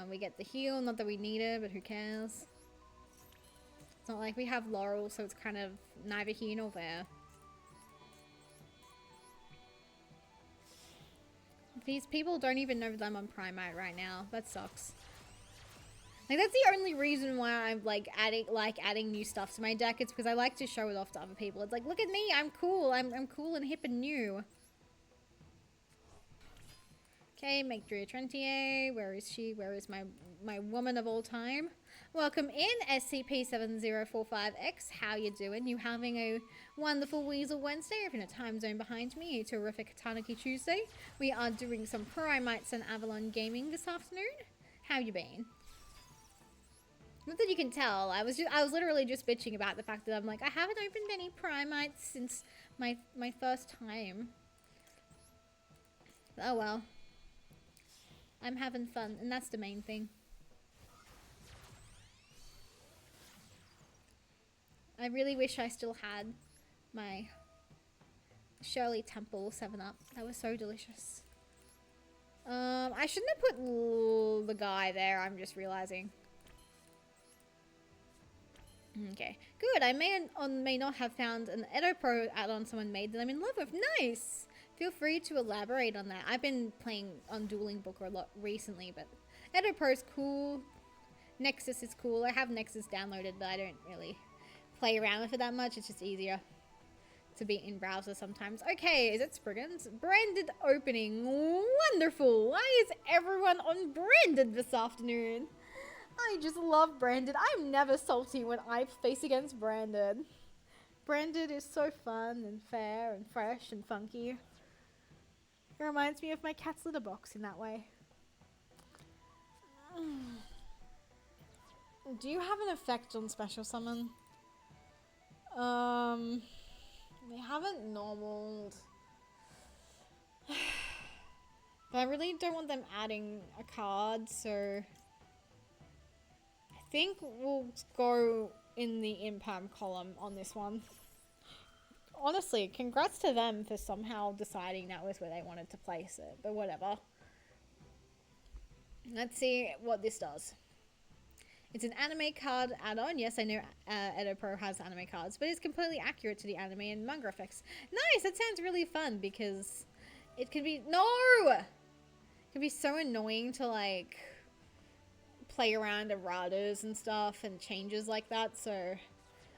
We get the heal, not that we need it, but who cares? It's not like we have Laurel, so it's kind of neither here nor there. These people don't even know that I'm on Primite right now. That sucks. Like, that's the only reason why I'm, like, adding new stuff to my deck. It's because I like to show it off to other people. It's like, look at me, I'm cool. I'm cool and hip and new. Okay, make Drea Trentier. Where is she? Where is my woman of all time? Welcome in, SCP-7045X. How you doing? You having a wonderful Weasel Wednesday? If you're in a time zone behind me, a terrific Tanuki Tuesday. We are doing some Primites and Avalon gaming this afternoon. How you been? Not that you can tell. I was literally just bitching about the fact that I'm like, I haven't opened any Primites since my first time. Oh well. I'm having fun, and that's the main thing. I really wish I still had my Shirley Temple 7-Up. That was so delicious. I shouldn't have put the guy there, I'm just realizing. Okay, good. I may or may not have found an Edo Pro add-on someone made that I'm in love with. Nice! Feel free to elaborate on that. I've been playing on Dueling Book a lot recently, but Edo Pro's cool. Nexus is cool. I have Nexus downloaded, but I don't really play around with it that much. It's just easier to be in browser sometimes. Okay, is it Spriggans? Branded opening. Wonderful. Why is everyone on branded this afternoon? I just love branded. I'm never salty when I face against branded. Branded is so fun and fair and fresh and funky. It reminds me of my cat's litter box in that way. Do you have an effect on special summon? They haven't normaled. But I really don't want them adding a card, so I think we'll go in the impam column on this one. Honestly, congrats to them for somehow deciding that was where they wanted to place it, but whatever. Let's see what this does. It's an anime card add-on. Yes, I know Edo Pro has anime cards, but it's completely accurate to the anime and manga effects. Nice! That sounds really fun because it can be... No! It can be so annoying to, like, play around erratas and stuff and changes like that, so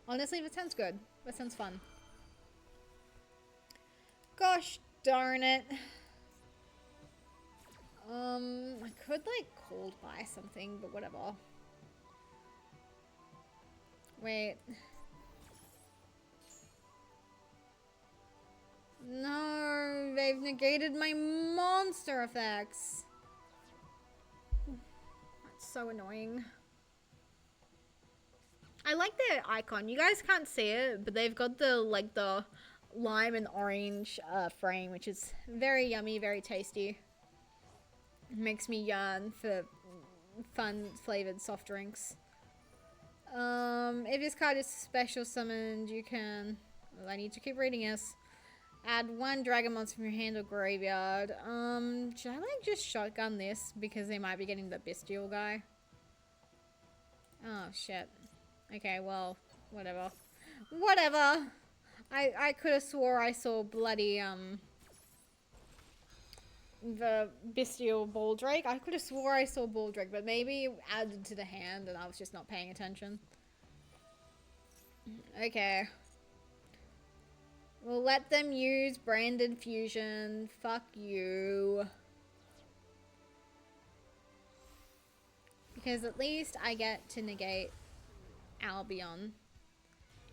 honestly, that sounds good. That sounds fun. Gosh darn it. I could, like, cold buy something, but whatever. Wait. No, they've negated my monster effects. That's so annoying. I like their icon. You guys can't see it, but they've got the, like, the lime and orange frame, which is very yummy, very tasty. It makes me yearn for fun flavored soft drinks. If this card is special summoned, you can... Well, I need to keep reading this. Add one dragon monster from your hand or graveyard. Should I, like, just shotgun this? Because they might be getting the bestial guy. Oh, shit. Okay, well, whatever. Whatever! I could have swore I saw bloody, the bestial Baldrake. I could have swore I saw Baldrake, but maybe added to the hand and I was just not paying attention. Okay. We'll let them use branded fusion. Fuck you. Because at least I get to negate Albion.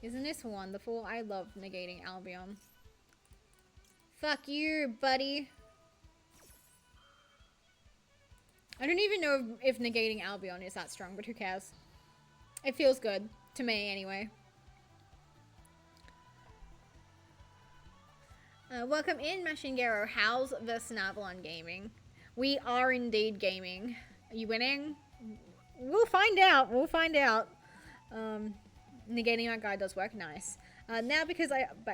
Isn't this wonderful? I love negating Albion. Fuck you, buddy. I don't even know if negating Albion is that strong, but who cares? It feels good. To me, anyway. Welcome in, Machingero. How's the Sunavalon gaming? We are indeed gaming. Are you winning? We'll find out. We'll find out. Negating that guy does work. Nice. Now because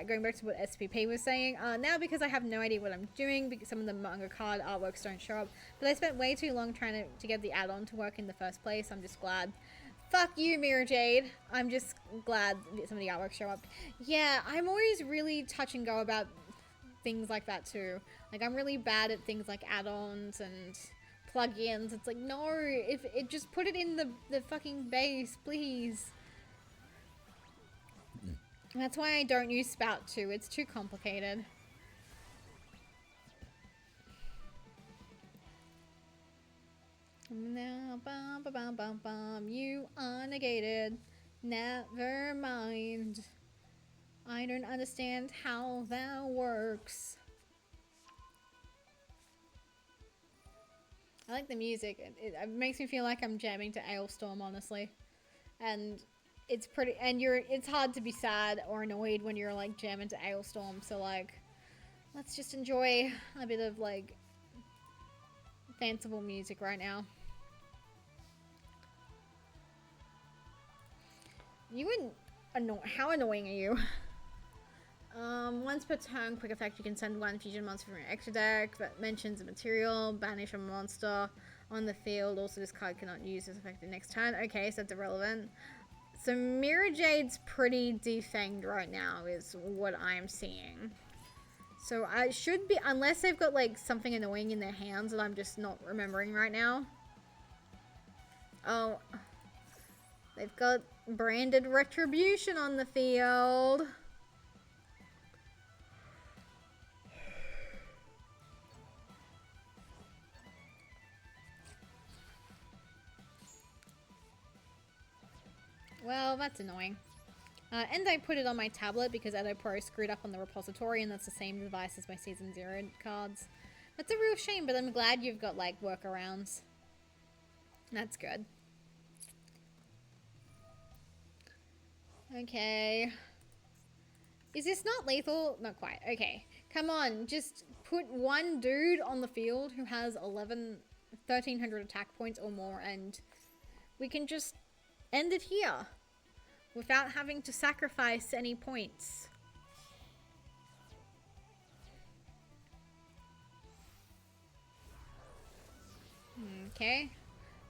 going back to what SPP was saying, now because I have no idea what I'm doing, because some of the manga card artworks don't show up, but I spent way too long trying to get the add-on to work in the first place. I'm just glad. Fuck you, Mirror Jade. I'm just glad that some of the artworks show up. Yeah, I'm always really touch and go about things like that too. Like, I'm really bad at things like add-ons and plugins. It's like, no, if it just put it in the fucking base, please. That's why I don't use Spout 2. It's too complicated. Now, bum, bum, bum, bum, bum. You are negated. Never mind. I don't understand how that works. I like the music. It makes me feel like I'm jamming to Ailstorm, honestly. And it's pretty, and it's hard to be sad or annoyed when you're like jamming to Ailstorm, so like, let's just enjoy a bit of like fanciful music right now. You wouldn't how annoying are you? Once per turn, quick effect, you can send one fusion monster from your extra deck that mentions a material, banish a monster on the field. Also, this card cannot use this effect the next turn. Okay, so that's irrelevant. So Mirror Jade's pretty defanged right now is what I'm seeing. So I should be, unless they've got like something annoying in their hands that I'm just not remembering right now. Oh, they've got branded retribution on the field. Well, that's annoying. And I put it on my tablet because Edo Pro screwed up on the repository, and that's the same device as my Season 0 cards. That's a real shame, but I'm glad you've got, like, workarounds. That's good. Okay. Is this not lethal? Not quite. Okay. Come on, just put one dude on the field who has 1,300 attack points or more, and we can just end it here. Without having to sacrifice any points. Okay.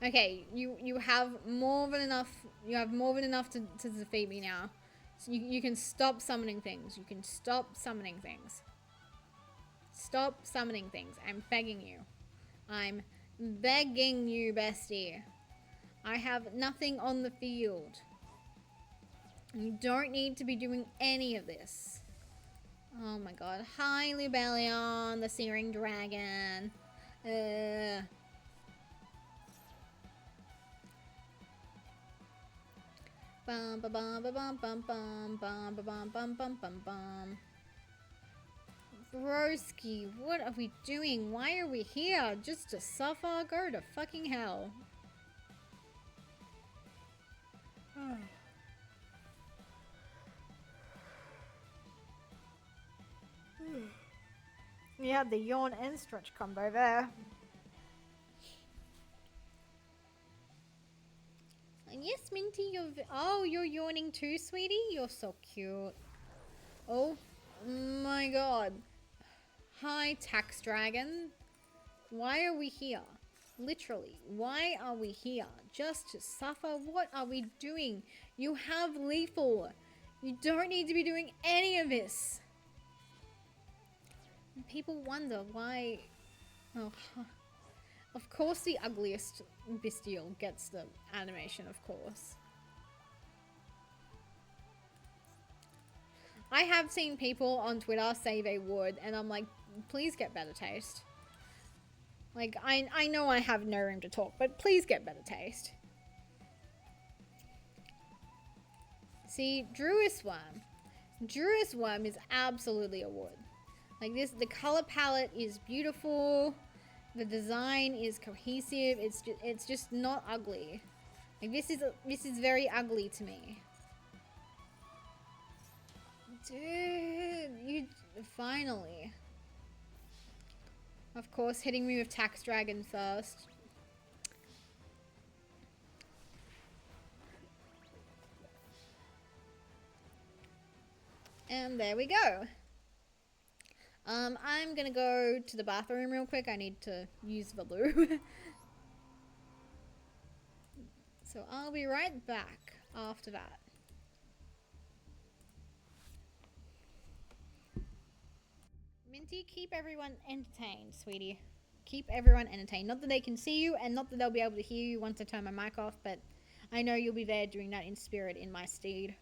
Okay, you have more than enough. You have more than enough to defeat me now. So you can stop summoning things. You can stop summoning things. Stop summoning things. I'm begging you. I'm begging you, bestie. I have nothing on the field. You don't need to be doing any of this. Oh my god. Hi, Lubellion, the Searing Dragon. Bum ba bum ba bum bum bum bum ba bum bum bum bum bum. Broski, what are we doing? Why are we here? Just to suffer? Go to fucking hell. You had the yawn and stretch combo there. And yes, Minty, you're yawning too, sweetie. You're so cute. Oh my god. Hi, Tax Dragon. Why are we here? Literally, why are we here? Just to suffer? What are we doing? You have lethal. You don't need to be doing any of this. And people wonder why... Oh, of course the ugliest bestial gets the animation, of course. I have seen people on Twitter say they would, and I'm like, please get better taste. Like, I know I have no room to talk, but please get better taste. See, Druis Worm. Druis Worm is absolutely a wood. Like this, the color palette is beautiful. The design is cohesive. It's just not ugly. Like this is very ugly to me. Dude, you finally. Of course, hitting me with Tax Dragon first. And there we go. I'm gonna go to the bathroom real quick. I need to use the loo. So I'll be right back after that. Minty, keep everyone entertained, sweetie. Keep everyone entertained. Not that they can see you, and not that they'll be able to hear you once I turn my mic off, but I know you'll be there doing that in spirit in my steed.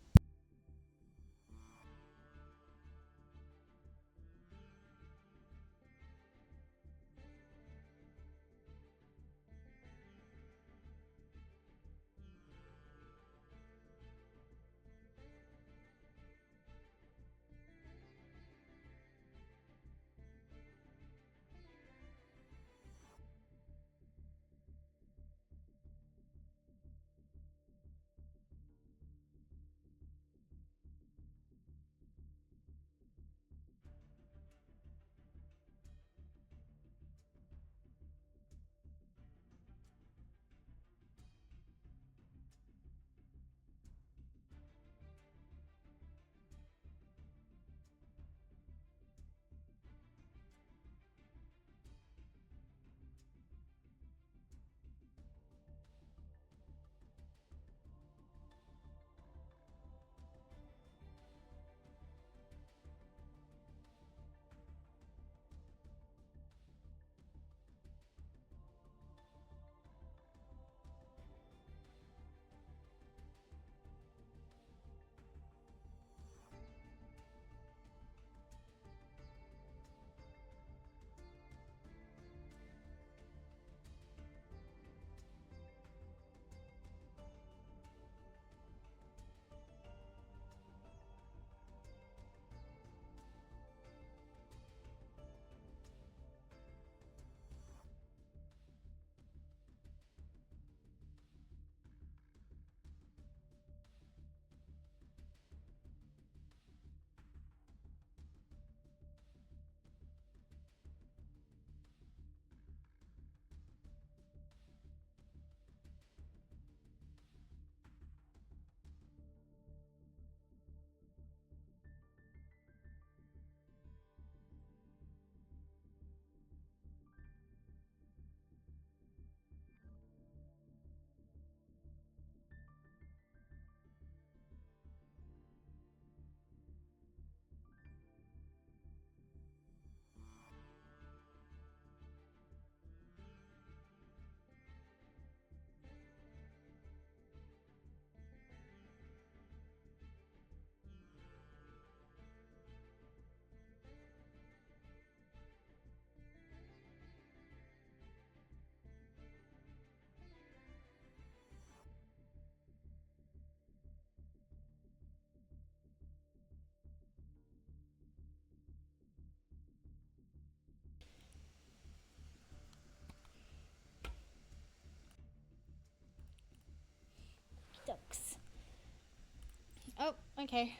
Okay.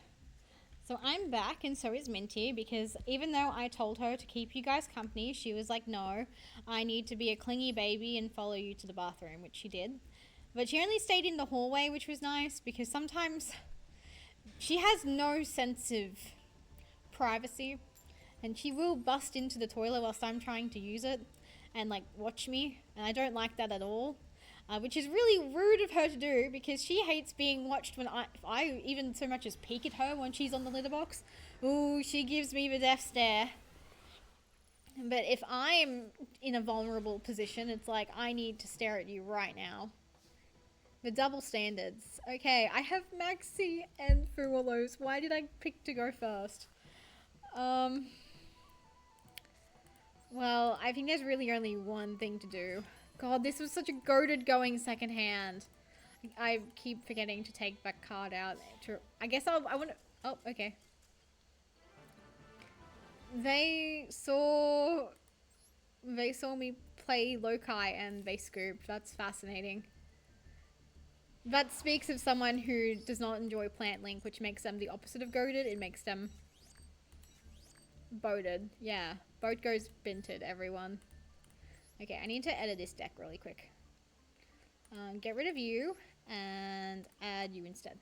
So I'm back, and so is Minty, because even though I told her to keep you guys company, she was like, no, I need to be a clingy baby and follow you to the bathroom, which she did. But she only stayed in the hallway, which was nice, because sometimes she has no sense of privacy, and she will bust into the toilet whilst I'm trying to use it and like watch me, and I don't like that at all. Which is really rude of her to do, because she hates being watched when I even so much as peek at her when she's on the litter box. Ooh, she gives me the death stare. But if I'm in a vulnerable position, it's like I need to stare at you right now. The double standards. Okay, I have Maxi and Fuwalos. Why did I pick to go first? Well, I think there's really only one thing to do. God, this was such a goated going second hand. I keep forgetting to take that card out. I guess I want to... Oh, okay. They saw me play Lokai and they scooped. That's fascinating. That speaks of someone who does not enjoy Plant Link, which makes them the opposite of goated. It makes them boated. Yeah. Boat goes binted, everyone. Okay, I need to edit this deck really quick. Get rid of you and add you instead.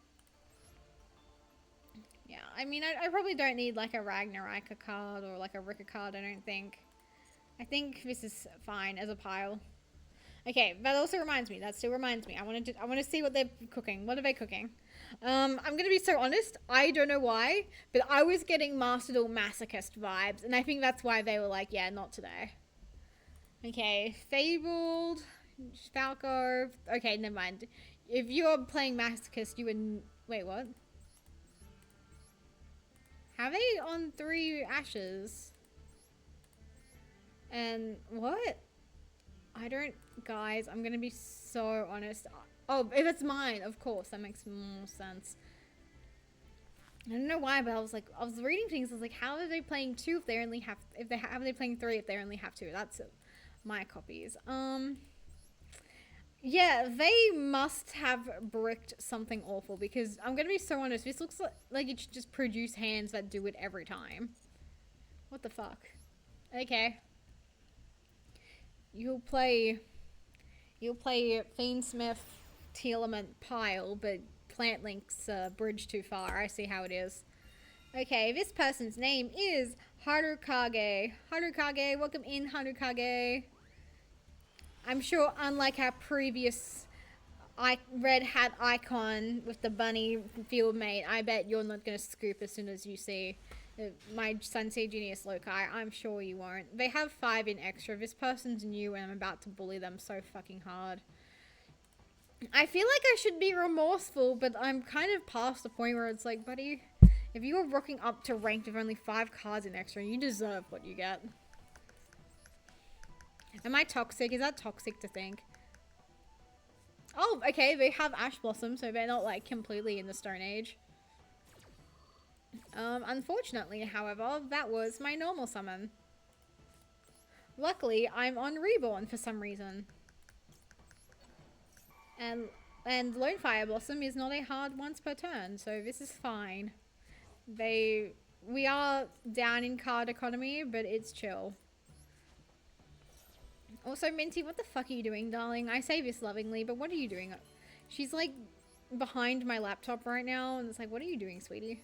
Yeah, I mean, I probably don't need like a Ragnaraka card or like a Rika card, I don't think. I think this is fine as a pile. Okay, that also reminds me. That still reminds me. I want to see what they're cooking. What are they cooking? I'm going to be so honest. I don't know why, but I was getting Master Duel Masochist vibes, and I think that's why they were like, yeah, not today. Okay, Fabled, Falco. Okay, never mind. If you're playing Masochist, you would... Wait, what? Have they on 3 ashes? And what? I don't... Guys, I'm gonna be so honest. Oh, if it's mine, of course. That makes more sense. I don't know why, but I was like... I was reading things. I was like, how are they playing 2 if they only have... How are they playing 3 if they only have 2? That's my copies. Yeah, they must have bricked something awful, because I'm gonna be so honest, this looks like it should just produce hands that do it every time. What the fuck? Okay. You'll play Fiendsmith, T-Element, Pile, but Plant Link's bridge too far. I see how it is. Okay, this person's name is Harukage. Harukage, welcome in, Harukage. I'm sure, unlike our previous red hat icon with the bunny field mate, I bet you're not going to scoop as soon as you see my Sensei Genius Loci. I'm sure you won't. They have 5 in extra. This person's new and I'm about to bully them so fucking hard. I feel like I should be remorseful, but I'm kind of past the point where it's like, buddy, if you're rocking up to ranked with only 5 cards in extra, you deserve what you get. Am I toxic? Is that toxic to think? Oh, okay, they have Ash Blossom, so they're not like completely in the Stone Age. Unfortunately, however, that was my normal summon. Luckily, I'm on Reborn for some reason. And Lone Fire Blossom is not a hard once per turn, so this is fine. We are down in card economy, but it's chill. Also, Minty, what the fuck are you doing, darling? I say this lovingly, but what are you doing? She's like behind my laptop right now, and it's like, what are you doing, sweetie?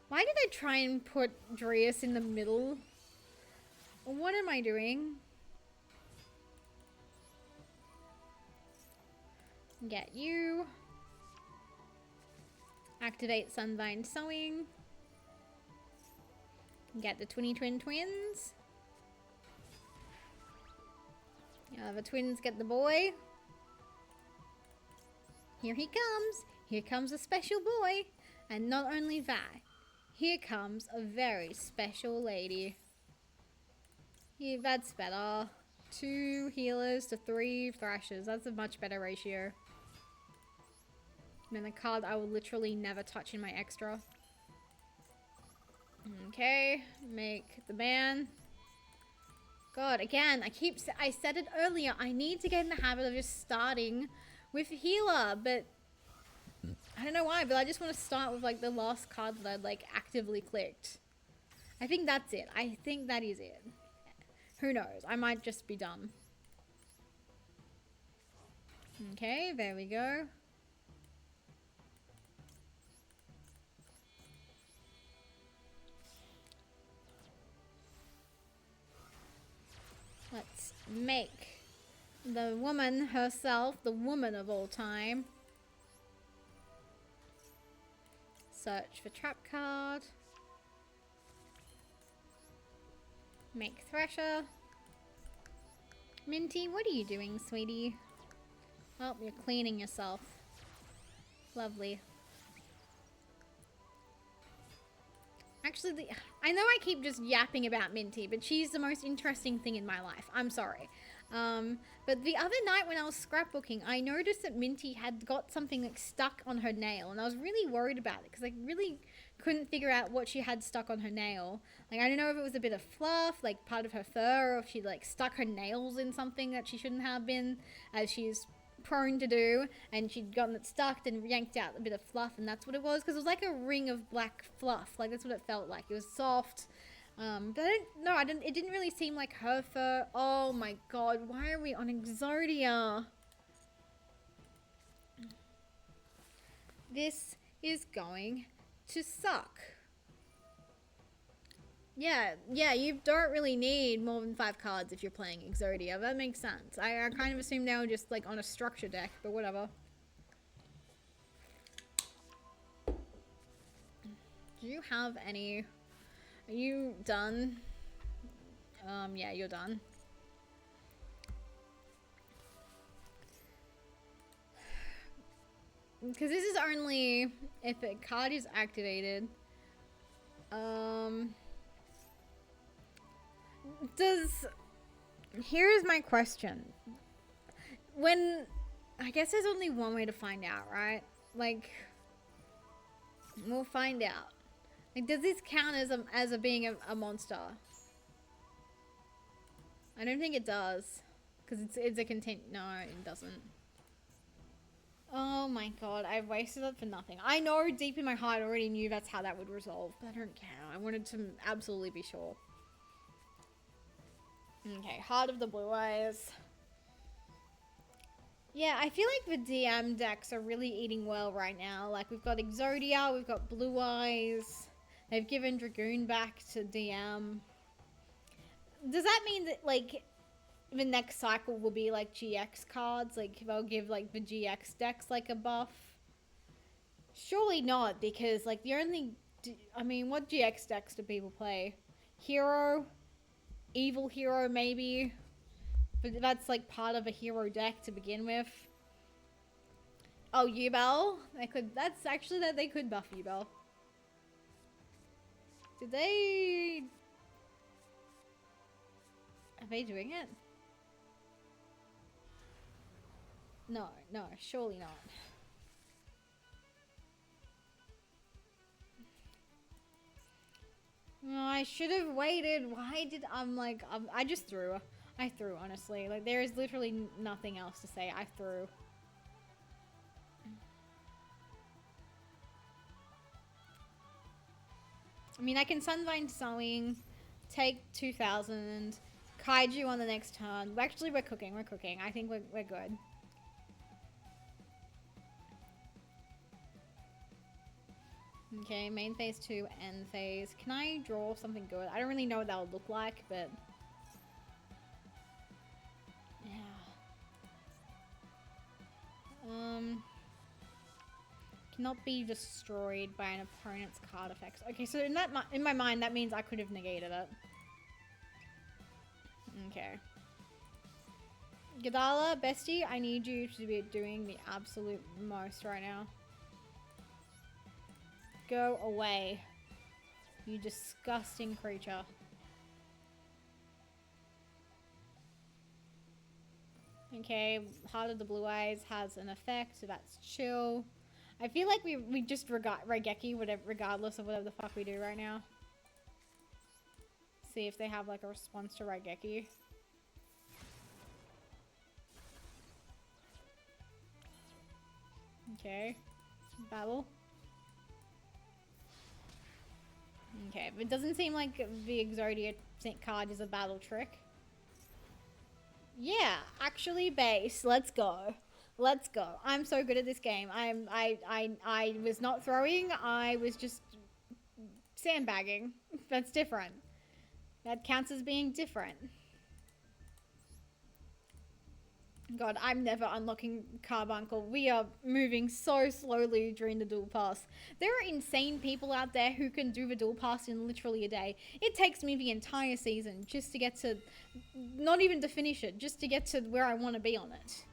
Why did I try and put Dreas in the middle? What am I doing? Get you. Activate Sunvine Sewing. Get the Twin Twins. The twins get the boy. Here he comes. Here comes a special boy. And not only that, here comes a very special lady. Yeah, that's better. 2 healers to 3 thrashers. That's a much better ratio. And then a card I will literally never touch in my extra. Okay, make the ban. God, again, I said it earlier, I need to get in the habit of just starting with healer, but I don't know why, but I just want to start with like the last card that I'd like actively clicked. I think that's it. I think that is it. Who knows? I might just be dumb. Okay, there we go. Let's make the woman herself, the woman of all time. Search for trap card. Make Thresher. Minty, what are you doing, sweetie? Oh, you're cleaning yourself. Lovely. Actually, I know I keep just yapping about Minty, but she's the most interesting thing in my life. I'm sorry. But the other night when I was scrapbooking, I noticed that Minty had got something like stuck on her nail, and I was really worried about it because I really couldn't figure out what she had stuck on her nail. Like, I don't know if it was a bit of fluff, like part of her fur, or if she like stuck her nails in something that she shouldn't have been, as she's prone to do, and she'd gotten it stuck and yanked out a bit of fluff, and that's what it was, because it was like a ring of black fluff. Like, that's what it felt like. It was soft. But it didn't really seem like her fur. Oh my god, why are we on Exodia? This is going to suck. Yeah, you don't really need more than 5 cards if you're playing Exodia. That makes sense. I kind of assumed they were just like on a structure deck, but whatever. Do you have any... Are you done? Yeah, you're done. Because this is only if a card is activated. Here's my question. I guess there's only one way to find out, right? Like, we'll find out. Like, does this count as being a monster? I don't think it does, because it's a content. No, it doesn't. Oh my god, I've wasted it for nothing. I know deep in my heart I already knew that's how that would resolve, but I don't care. I wanted to absolutely be sure. Okay, Heart of the Blue Eyes. Yeah, I feel like the DM decks are really eating well right now. Like, we've got Exodia, we've got Blue Eyes. They've given Dragoon back to DM. Does that mean that, like, the next cycle will be, like, GX cards? Like, they'll give, like, the GX decks, like, a buff? Surely not, because, like, the only... I mean, what GX decks do people play? Hero? Evil Hero, maybe? But that's, like, part of a hero deck to begin with. Oh, Yubel? That's actually that they could buff Yubel. Did they... Are they doing it? No, surely not. No, I should have waited. Why did I just threw. I threw, honestly. Like, there is literally nothing else to say. I threw. I mean, I can Sunvine Sewing, take 2,000, Kaiju on the next turn. Actually, we're cooking. I think we're good. Okay, main phase 2, end phase. Can I draw something good? I don't really know what that would look like, but... Yeah. Cannot be destroyed by an opponent's card effects. Okay, so in my mind, that means I could have negated it. Okay. Gadala, bestie, I need you to be doing the absolute most right now. Go away, you disgusting creature. Okay, Heart of the Blue Eyes has an effect, so that's chill. I feel like we just Raigeki regardless of whatever the fuck we do right now. See if they have like a response to Raigeki. Okay. Battle. Okay, but it doesn't seem like the Exodia card is a battle trick. Yeah, actually base. Let's go. Let's go. I'm so good at this game. I was not throwing, I was just sandbagging. That's different. That counts as being different. God, I'm never unlocking Carbuncle. We are moving so slowly during the Duel Pass. There are insane people out there who can do the Duel Pass in literally a day. It takes me the entire season just to get to, not even to finish it, just to get to where I want to be on it.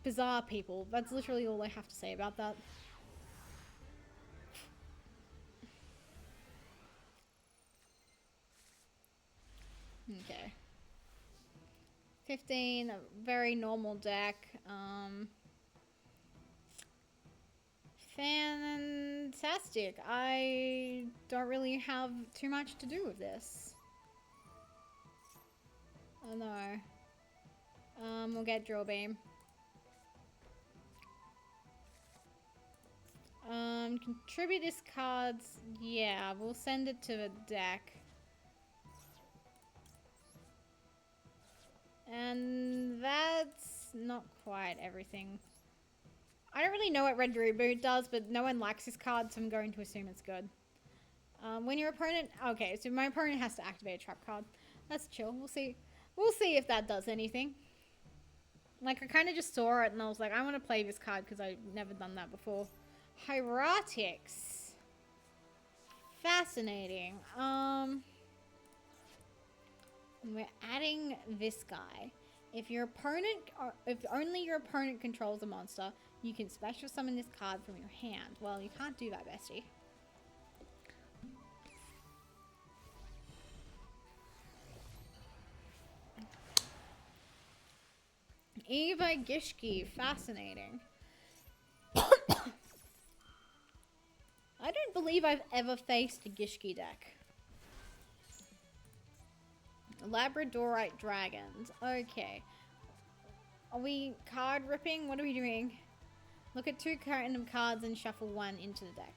Bizarre people. That's literally all I have to say about that. Okay. 15, a very normal deck. Fantastic. I don't really have too much to do with this. Oh no. We'll get Drill Beam. Contribute this cards. Yeah, we'll send it to the deck. And that's not quite everything. I don't really know what Red Reboot does, but no one likes this card, so I'm going to assume it's good. When your opponent... Okay, so my opponent has to activate a trap card. That's chill. We'll see. We'll see if that does anything. Like, I kind of just saw it, and I was like, I want to play this card, because I've never done that before. Hieratics. Fascinating. We're adding this guy. If only your opponent controls a monster, you can special summon this card from your hand. Well, you can't do that, bestie. Eva Gishki, fascinating. I don't believe I've ever faced a Gishki deck. Labradorite dragons. Okay. Are we card ripping? What are we doing? Look at 2 random cards and shuffle 1 into the deck.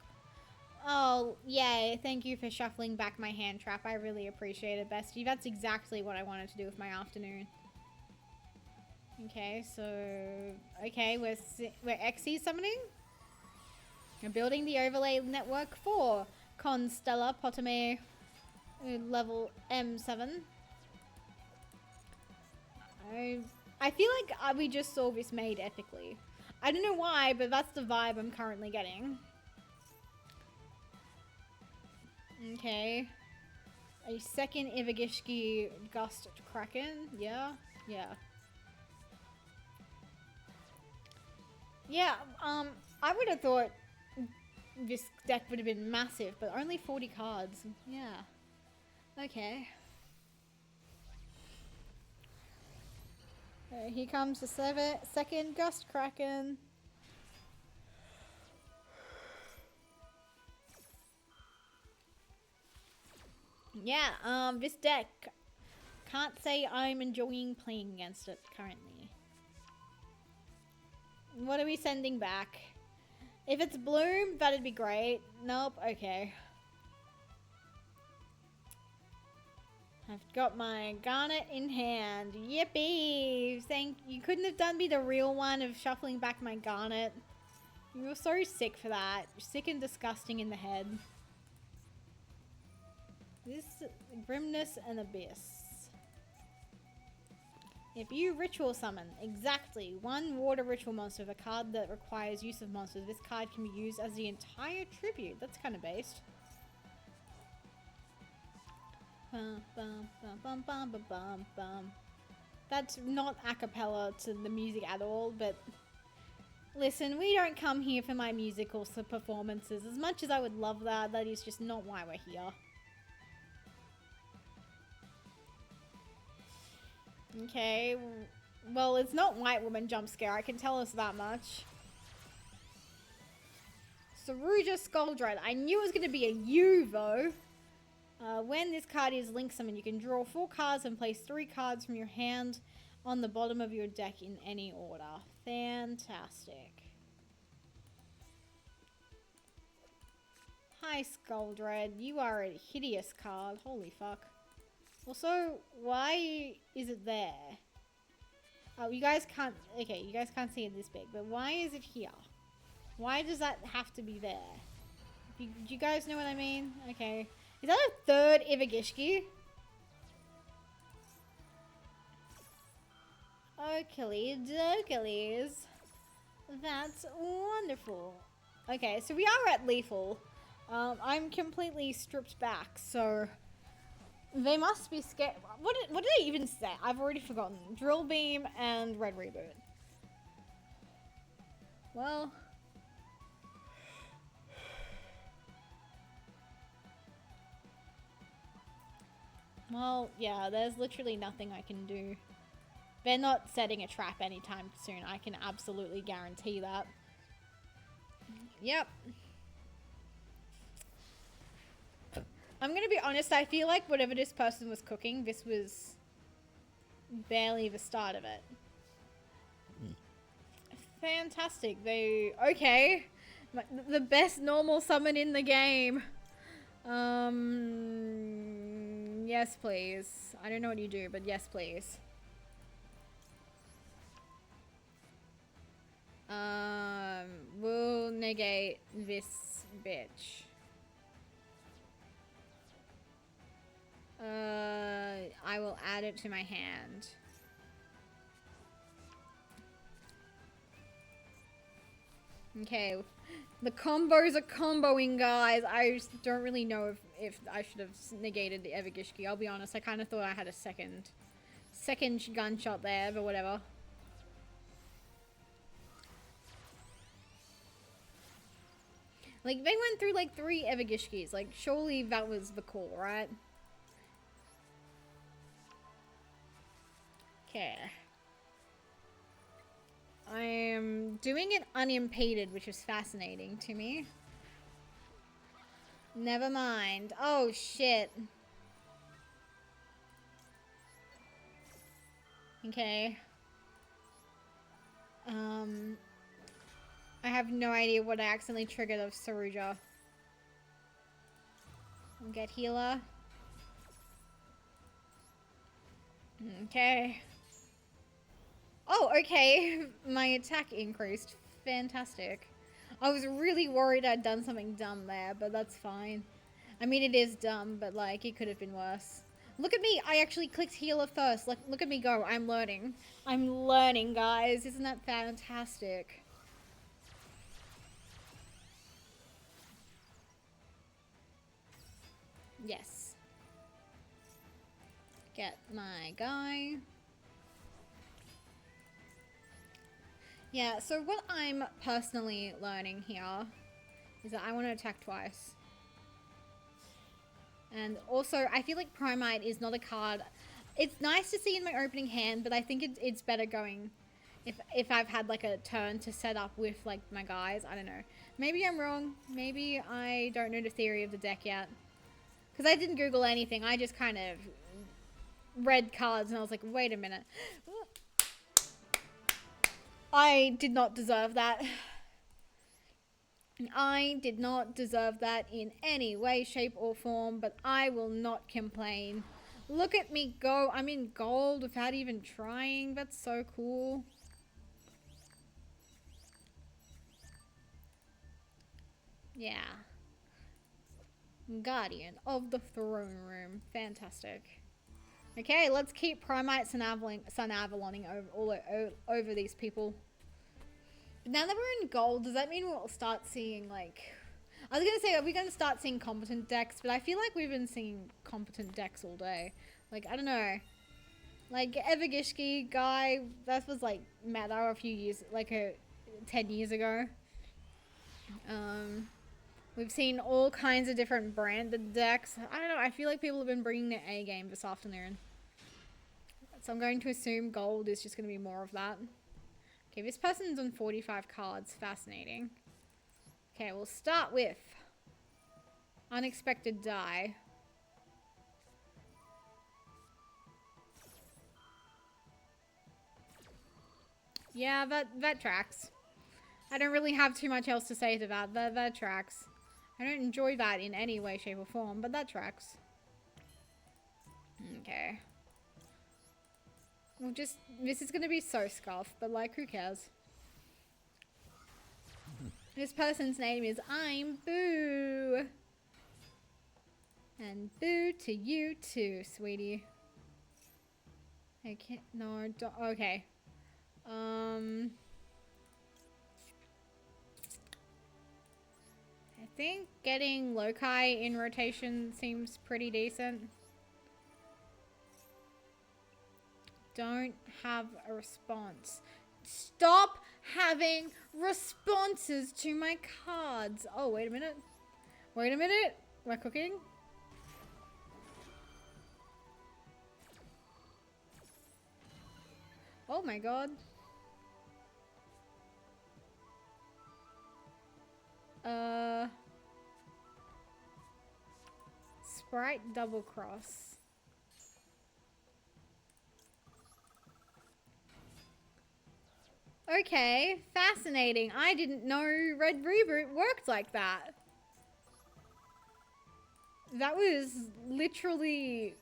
Oh, yay. Thank you for shuffling back my hand trap. I really appreciate it, bestie. That's exactly what I wanted to do with my afternoon. Okay, so... Okay, we're XE summoning. We're building the overlay network for Constella Potame level M7. I feel like we just saw this made epically. I don't know why, but that's the vibe I'm currently getting. Okay. A second Ivagishki Gust Kraken. Yeah. Yeah. Yeah, I would have thought this deck would have been massive, but only 40 cards. Yeah. Okay. Here comes the second Gust Kraken. Yeah, this deck, can't say I'm enjoying playing against it currently. What are we sending back? If it's Bloom, that'd be great. Nope, okay. I've got my Garnet in hand. Yippee! You couldn't have done me the real one of shuffling back my Garnet. You were so sick for that. You're sick and disgusting in the head. This Grimness and Abyss. If you ritual summon exactly 1 water ritual monster with a card that requires use of monsters, this card can be used as the entire tribute. That's kind of based. Bum, bum, bum, bum, bum, bum, bum, bum. That's not a cappella to the music at all, but listen, we don't come here for my musical performances. As much as I would love that, that is just not why we're here. Okay, well, it's not White Woman jump scare, I can tell us that much. Saruja Skuldread, I knew it was going to be a U though. When this card is link summon, you can draw 4 cards and place 3 cards from your hand on the bottom of your deck in any order. Fantastic. Hi, Skuldred. You are a hideous card. Holy fuck. Also, why is it there? Oh, you guys can't... Okay, you guys can't see it this big, but why is it here? Why does that have to be there? Do you guys know what I mean? Okay. Is that a third Ivagishki? Okilies. That's wonderful. Okay, so we are at lethal. I'm completely stripped back, so... They must be scared. What did I even say? I've already forgotten. Drill Beam and Red Reboot. Well... Well, yeah, there's literally nothing I can do. They're not setting a trap anytime soon. I can absolutely guarantee that. Yep. I'm gonna be honest, I feel like whatever this person was cooking, this was barely the start of it. Fantastic. Okay. The best normal summon in the game. Yes, please. I don't know what you do, but yes, please. We'll negate this bitch. I will add it to my hand. Okay. The combos are comboing, guys. I just don't really know if I should have negated the Evergishki. I'll be honest, I kind of thought I had a second gunshot there, but whatever. Like, they went through like 3 Evergishkis. Like, surely that was the call, right? Okay. I am doing it unimpeded, which is fascinating to me. Never mind. Oh, shit. Okay. I have no idea what I accidentally triggered of Saruja. Get healer. Okay. Oh, okay. My attack increased. Fantastic. I was really worried I'd done something dumb there, but that's fine. I mean, it is dumb, but like, it could have been worse. Look at me. I actually clicked healer first. Look at me go. I'm learning. I'm learning, guys. Isn't that fantastic? Yes. Get my guy. Yeah, so what I'm personally learning here is that I want to attack twice. And also, I feel like Primite is not a card. It's nice to see in my opening hand, but I think it's better going if I've had like a turn to set up with like my guys. I don't know. Maybe I'm wrong. Maybe I don't know the theory of the deck yet. Because I didn't Google anything. I just kind of read cards and I was like, wait a minute. I did not deserve that. I did not deserve that in any way, shape, or form, but I will not complain. Look at me go. I'm in gold without even trying. That's so cool. Yeah. Guardian of the Throne Room. Fantastic. Okay, let's keep Primite Sunavaloning over these people. But now that we're in gold, does that mean we'll start seeing, like... I was going to say, are we going to start seeing competent decks? But I feel like we've been seeing competent decks all day. Like, I don't know. Like, Evergishki guy, that was, like, meta a few years... Like, 10 years ago. We've seen all kinds of different branded decks. I don't know, I feel like people have been bringing their A game this afternoon. So I'm going to assume gold is just going to be more of that. Okay, this person's on 45 cards. Fascinating. Okay, we'll start with Unexpected Die. Yeah, that tracks. I don't really have too much else to say to that. That tracks. I don't enjoy that in any way, shape, or form, but that tracks. Okay. We'll just... This is gonna be so scuffed, but like, who cares? This person's name is I'm Boo. And boo to you too, sweetie. I can't... No, don't... Okay. I think getting Loci in rotation seems pretty decent. Don't have a response. Stop having responses to my cards. Oh, wait a minute. Wait a minute. We're cooking. Oh my god. Sprite double cross. Okay, fascinating. I didn't know Red Reboot worked like that. That was literally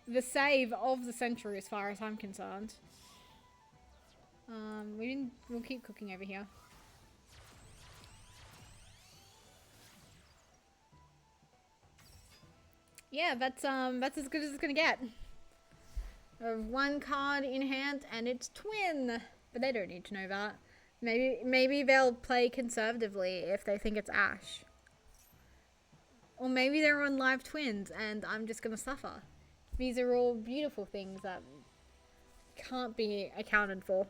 the save of the century as far as I'm concerned. We'll keep cooking over here. Yeah, that's as good as it's gonna get. One card in hand and it's twin. But they don't need to know that. Maybe they'll play conservatively if they think it's Ash. Or maybe they're on live twins and I'm just gonna suffer. These are all beautiful things that can't be accounted for.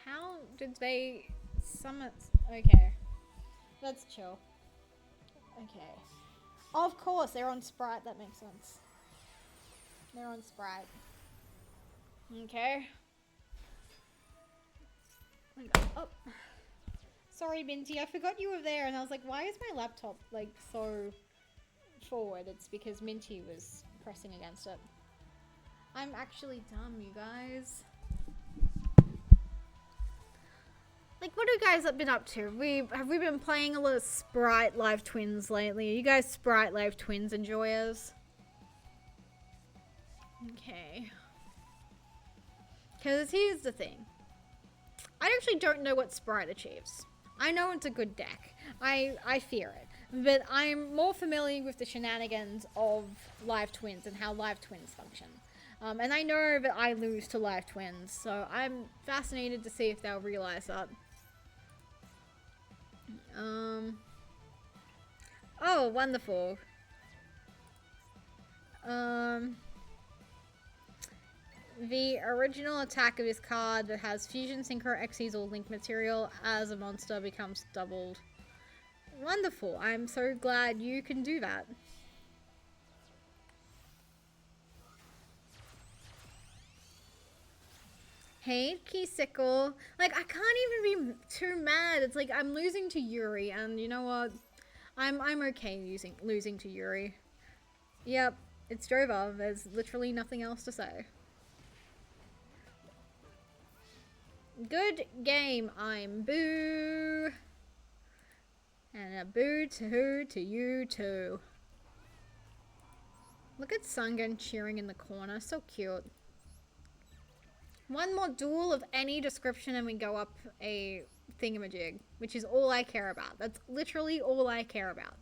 How did they summon? Okay. Let's chill. Okay. Of course, they're on Sprite. That makes sense. They're on Sprite. Okay. Oh. Sorry, Minty. I forgot you were there, and I was like, why is my laptop, like, so forward? It's because Minty was pressing against it. I'm actually dumb, you guys. Like, what have you guys been up to? Have we been playing a lot of Sprite Live Twins lately? Are you guys Sprite Live Twins enjoyers? Okay. Because here's the thing. I actually don't know what Sprite achieves. I know it's a good deck. I fear it. But I'm more familiar with the shenanigans of Live Twins and how Live Twins function. And I know that I lose to Live Twins, so I'm fascinated to see if they'll realize that. Oh, wonderful. The original attack of this card that has Fusion, Synchro, Xyz, or Link material as a monster becomes doubled. Wonderful. I'm so glad you can do that. Hate Keysickle. Like, I can't even be too mad. It's like I'm losing to Yuri, and you know what? I'm okay losing to Yuri. Yep, it's Jova. There's literally nothing else to say. Good game, I'm Boo. And a boo to you too. Look at Sungun cheering in the corner, so cute. One more duel of any description and we go up a thingamajig, which is all I care about. That's literally all I care about.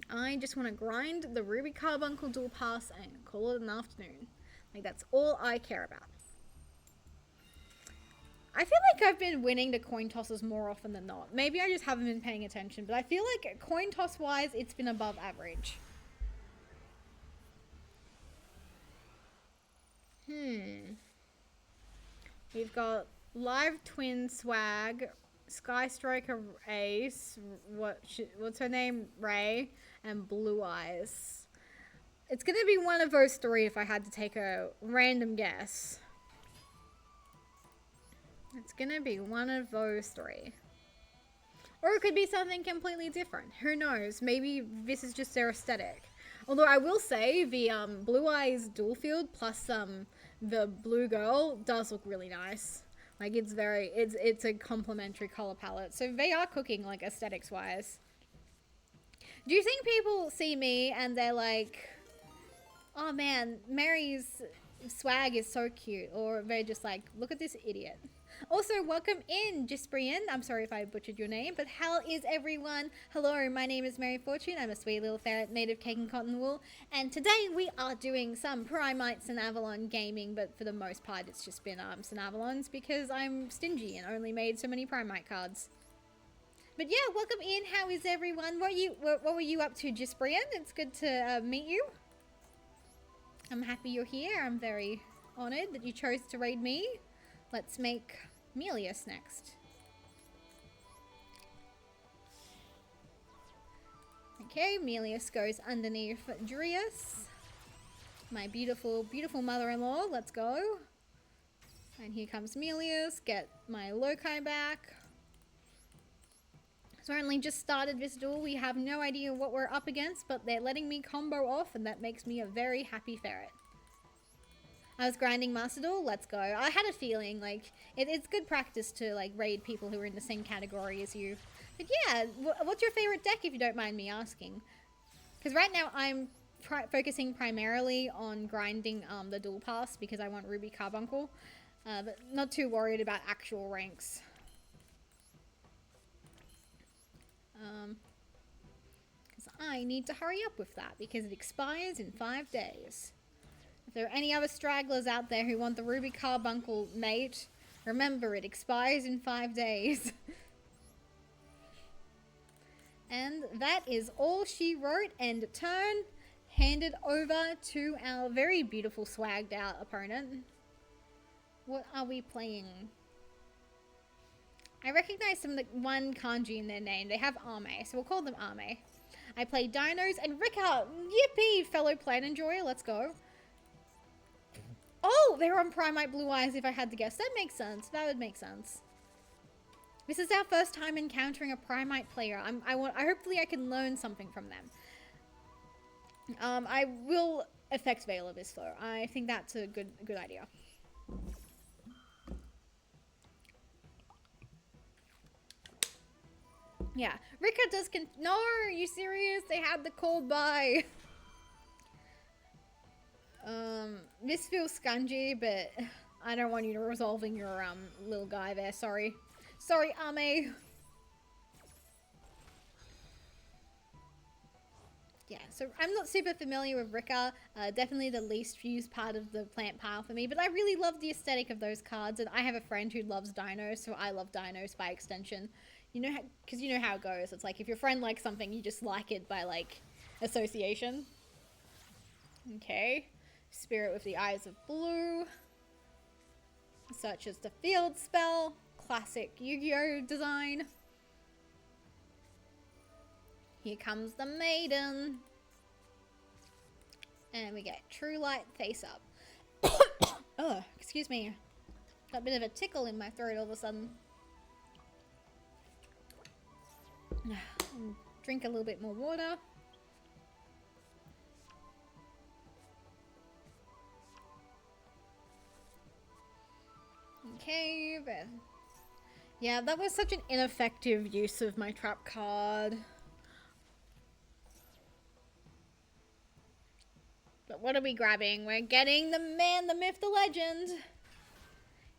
I just want to grind the Ruby Carbuncle dual pass and call it an afternoon. Like, that's all I care about. I feel like I've been winning the coin tosses more often than not. Maybe I just haven't been paying attention, but I feel like coin toss wise, it's been above average. We've got Live Twin Swag, Sky Striker Ace, what's her name? Ray, and Blue Eyes. It's gonna be one of those three if I had to take a random guess. It's gonna be one of those three. Or it could be something completely different. Who knows? Maybe this is just their aesthetic. Although I will say the Blue Eyes dual field plus the blue girl does look really nice. Like it's a complementary color palette. So they are cooking like aesthetics wise. Do you think people see me and they're like, oh man, Mary's swag is so cute, or they're just like, look at this idiot? Also, welcome in, Gisbrian. I'm sorry if I butchered your name, but how is everyone? Hello, my name is Mary Fortune. I'm a sweet little ferret, native cake and cotton wool. And today we are doing some Primite Sunavalon gaming, but for the most part it's just been Sunavalons because I'm stingy and only made so many Primite cards. But yeah, welcome in. How is everyone? What were you up to, Gisbrian? It's good to meet you. I'm happy you're here. I'm very honored that you chose to raid me. Let's make Melius next. Okay, Melius goes underneath Drius. My beautiful, beautiful mother-in-law. Let's go. And here comes Melius. Get my Loci back. So I only just started this duel. We have no idea what we're up against, but they're letting me combo off, and that makes me a very happy ferret. I was grinding Master Duel. Let's go. I had a feeling, like, it's good practice to, like, raid people who are in the same category as you. But yeah, what's your favorite deck, if you don't mind me asking? Because right now I'm focusing primarily on grinding the Duel Pass because I want Ruby Carbuncle, but not too worried about actual ranks. Because I need to hurry up with that because it expires in 5 days. If there are any other stragglers out there who want the Ruby Carbuncle mate, remember it expires in 5 days. And that is all she wrote, and turn handed over to our very beautiful swagged out opponent. What are we playing? I recognize one kanji in their name. They have Ame, so we'll call them Ame. I play Dinos and Rika. Yippee, fellow Plan Enjoyer. Let's go. Oh, they're on Primite Blue Eyes if I had to guess. That makes sense. That would make sense. This is our first time encountering a Primite player. Hopefully I can learn something from them. I will Effect Veiler this though. I think that's a good idea. Yeah, Rika does no, are you serious? They had the cold buy. This feels scungy, but I don't want you to resolving your little guy there. Sorry, Ame. Yeah, so I'm not super familiar with Rika. Definitely the least used part of the plant pile for me, but I really love the aesthetic of those cards, and I have a friend who loves dinos, so I love dinos by extension. You know, because you know how it goes. It's like if your friend likes something, you just like it by, like, association. Okay. Spirit with the Eyes of Blue. Such as the Field Spell. Classic Yu-Gi-Oh! Design. Here comes the Maiden. And we get True Light face up. Oh, excuse me. Got a bit of a tickle in my throat all of a sudden. Drink a little bit more water. Okay, but yeah, that was such an ineffective use of my trap card. But what are we grabbing? We're getting the man, the myth, the legend.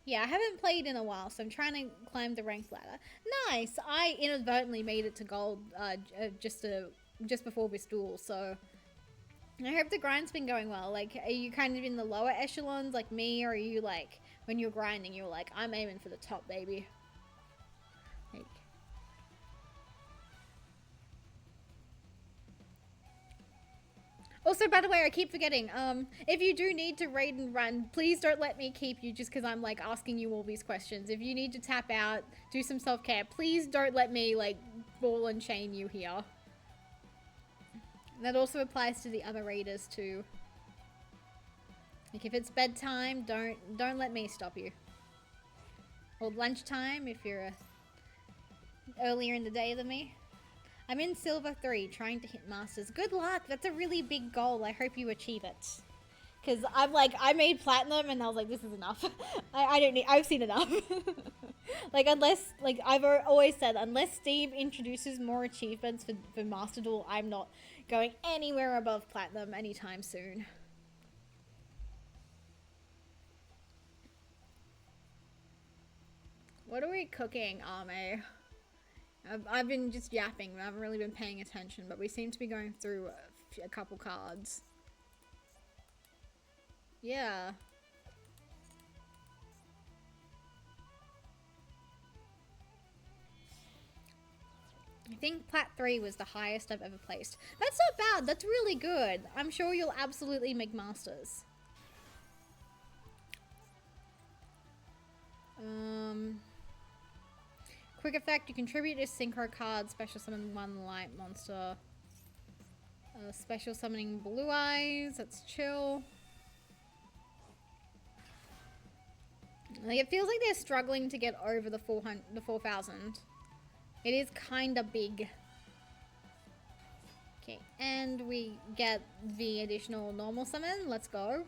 Yeah, I haven't played in a while, so I'm trying to climb the ranked ladder. Nice! I inadvertently made it to gold just before this duel, so I hope the grind's been going well. Like, are you kind of in the lower echelons like me, or are you like, when you're grinding, you're like, I'm aiming for the top, baby? Like, also, by the way, I keep forgetting, if you do need to raid and run, please don't let me keep you just because I'm, like, asking you all these questions. If you need to tap out, do some self-care, please don't let me, like, ball and chain you here. That also applies to the other raiders, too. Like, if it's bedtime, don't let me stop you. Or lunchtime, if you're earlier in the day than me. I'm in Silver 3, trying to hit Masters. Good luck! That's a really big goal. I hope you achieve it. Because I'm like, I made Platinum and I was like, this is enough. I don't need, I've seen enough. Like, unless, like, I've always said, unless Steam introduces more achievements for Master Duel, I'm not going anywhere above Platinum anytime soon. What are we cooking, Ame? I've been just yapping. I haven't really been paying attention, but we seem to be going through a couple cards. Yeah. I think Plat 3 was the highest I've ever placed. That's not bad. That's really good. I'm sure you'll absolutely make Masters. Quick effect, you contribute a synchro card, special summon one light monster. Special summoning blue eyes, that's chill. Like, it feels like they're struggling to get over the 4,000. It is kinda big. Okay, and we get the additional normal summon, let's go.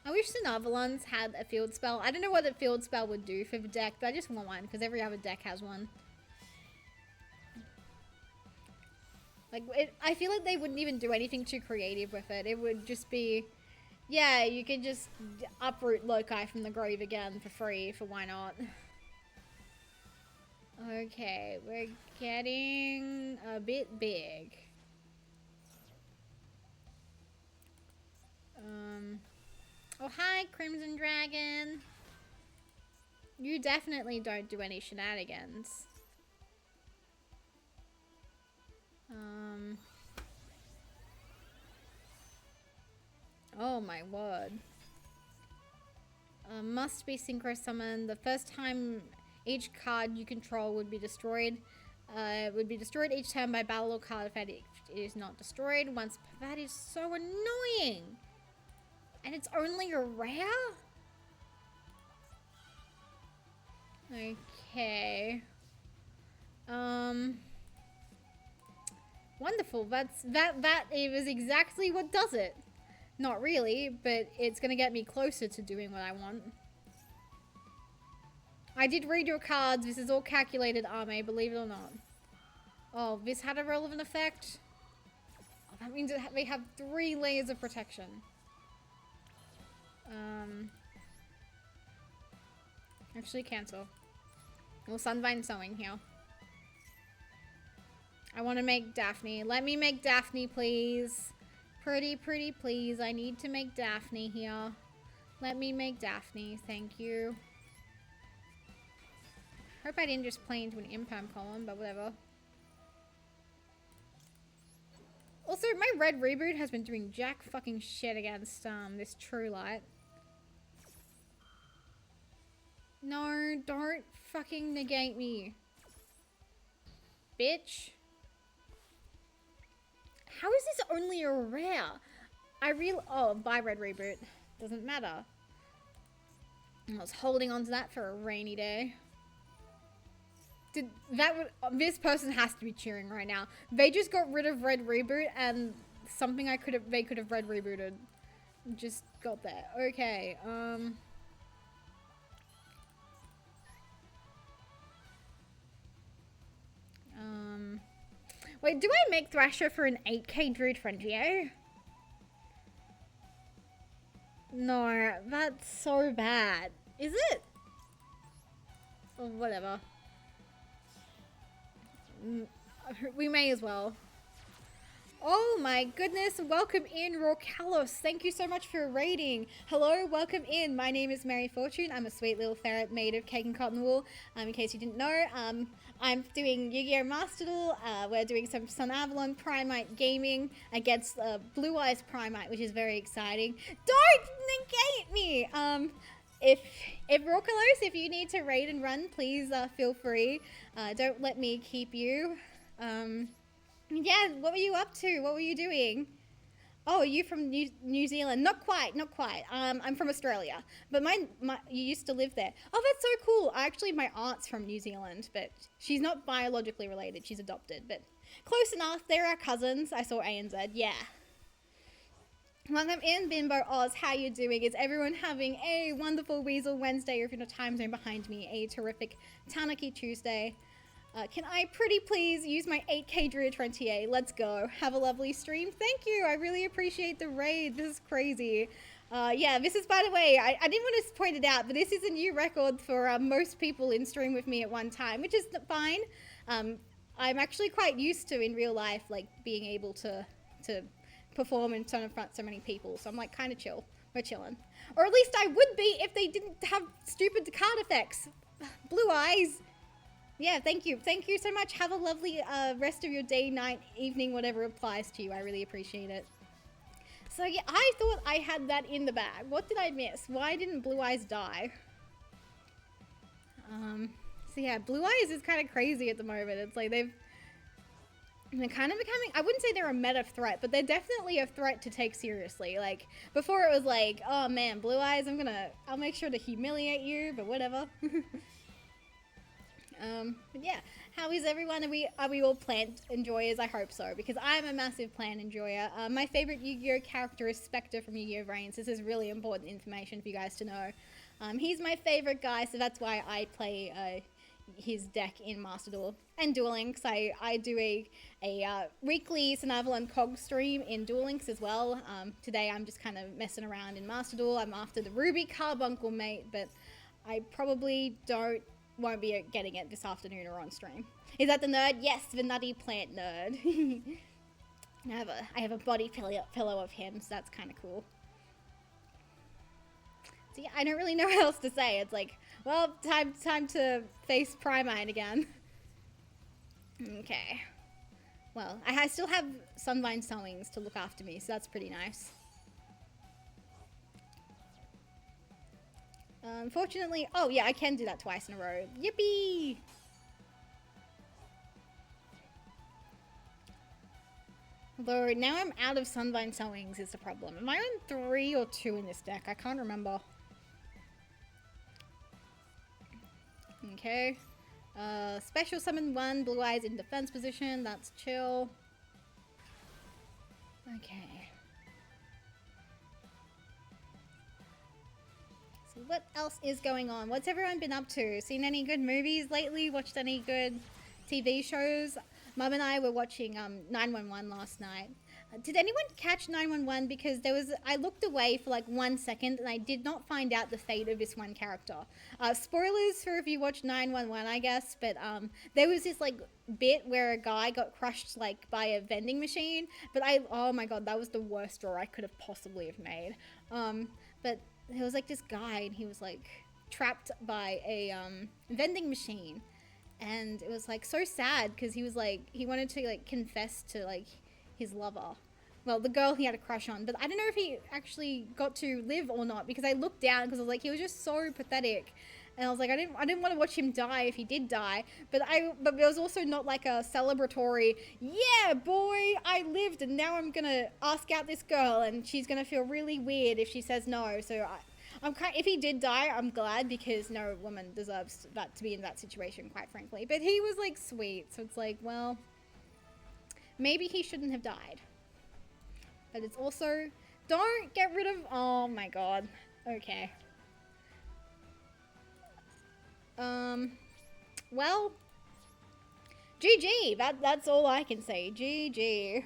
I wish Sunavalons had a field spell. I don't know what the field spell would do for the deck, but I just want one because every other deck has one. Like, I feel like they wouldn't even do anything too creative with it. It would just be, yeah, you could just uproot Loci from the grave again for free, for why not? Okay, we're getting a bit big. Oh, hi, Crimson Dragon. You definitely don't do any shenanigans. Oh my word. Must be synchro summoned. The first time each card you control would be destroyed. Would be destroyed each turn by battle or card effect. It is not destroyed. Once that is so annoying. And it's only a rare? Okay. Wonderful. That was exactly what does it. Not really, but it's gonna get me closer to doing what I want. I did read your cards. This is all calculated, Ame, believe it or not. Oh, this had a relevant effect? Oh, that means they have 3 layers of protection. Actually cancel. Well, Sunvine sewing here. I want to make Daphne. Let me make Daphne, please. Pretty, please. I need to make Daphne here. Let me make Daphne. Thank you. Hope I didn't just play into an imperm column, but whatever. Also, my red reboot has been doing jack fucking shit against this True Light. No, don't fucking negate me. Bitch. How is this only a rare? Oh, buy red reboot. Doesn't matter. I was holding on to that for a rainy day. This person has to be cheering right now. They just got rid of red reboot and something they could have red rebooted. Just got there. Okay, wait, do I make Thrasher for an 8k Druid Frenchio? No, that's so bad. Is it? Or whatever. We may as well. Oh my goodness, welcome in Rorcalos. Thank you so much for raiding. Hello, welcome in. My name is Mary Fortune. I'm a sweet little ferret made of cake and cotton wool. In case you didn't know, I'm doing Yu-Gi-Oh! Master Duel. We're doing some Sunavalon Primite gaming against Blue Eyes Primite, which is very exciting. Don't negate me! If Rorcalos, if you need to raid and run, please feel free. Don't let me keep you. Yeah, what were you up to? What were you doing? Oh, are you from New Zealand? Not quite, not quite. I'm from Australia, but you used to live there. Oh, that's so cool. Actually, my aunt's from New Zealand, but she's not biologically related. She's adopted, but close enough. They're our cousins. I saw ANZ. Yeah. Welcome in, Bimbo Oz. How you doing? Is everyone having a wonderful Weasel Wednesday, or if you're in a time zone behind me, a terrific Tanuki Tuesday? Can I pretty please use my 8k Druid 20A? Let's go. Have a lovely stream. Thank you. I really appreciate the raid. This is crazy. Yeah, this is, by the way, I didn't want to point it out, but this is a new record for most people in stream with me at one time, which is fine. I'm actually quite used to, in real life, like, being able to perform in front of so many people. So I'm, like, kind of chill. We're chilling. Or at least I would be if they didn't have stupid card effects. Blue eyes. Yeah, thank you. Thank you so much. Have a lovely rest of your day, night, evening, whatever applies to you. I really appreciate it. So yeah, I thought I had that in the bag. What did I miss? Why didn't Blue Eyes die? So yeah, Blue Eyes is kind of crazy at the moment. It's like they're kind of becoming, I wouldn't say they're a meta threat, but they're definitely a threat to take seriously. Like, before it was like, oh man, Blue Eyes, I'll make sure to humiliate you, but whatever. But yeah, how is everyone? Are we all plant enjoyers? I hope so, because I'm a massive plant enjoyer. My favorite Yu-Gi-Oh character is Spectre from Yu-Gi-Oh! Reigns. This is really important information for you guys to know. He's my favorite guy, so that's why I play his deck in Master Duel and Duel Links. I do a weekly Sunavalon COG stream in Duel Links as well. Today I'm just kind of messing around in Master Duel. I'm after the Ruby Carbuncle mate, but I probably won't be getting it this afternoon or on stream. Is that the nerd? Yes, the nutty plant nerd. I have a body pillow of him, so that's kind of cool. So yeah, I don't really know what else to say. It's like, well, time to face Primite again. Okay. Well, I still have Sunvine Sewings to look after me, so that's pretty nice. Unfortunately, oh yeah, I can do that twice in a row. Yippee! Although now I'm out of Sunvine Sewings is the problem. Am I on 3 or 2 in this deck? I can't remember. Okay. Special summon 1, Blue Eyes in defense position. That's chill. Okay. So what else is going on? What's everyone been up to? Seen any good movies lately? Watched any good TV shows? Mum and I were watching 911 last night. Did anyone catch 911? Because I looked away for like 1 second and I did not find out the fate of this one character. Spoilers for if you watch 911, I guess, but there was this like bit where a guy got crushed like by a vending machine, but oh my god, that was the worst draw I could have possibly have made. But there was like this guy and he was like trapped by a vending machine, and it was like so sad because he was like, he wanted to like confess to like his lover, well, the girl he had a crush on, but I don't know if he actually got to live or not, because I looked down because I was like, he was just so pathetic, and I was like, I didn't want to watch him die if he did die, but there was also not like a celebratory, yeah boy, I lived and now I'm gonna ask out this girl and she's gonna feel really weird if she says no. So if he did die, I'm glad, because no woman deserves that to be in that situation, quite frankly. But he was like sweet, so it's like, well, maybe he shouldn't have died. But it's also, don't get rid of, oh my god. Okay. Well, GG. That's all I can say. GG.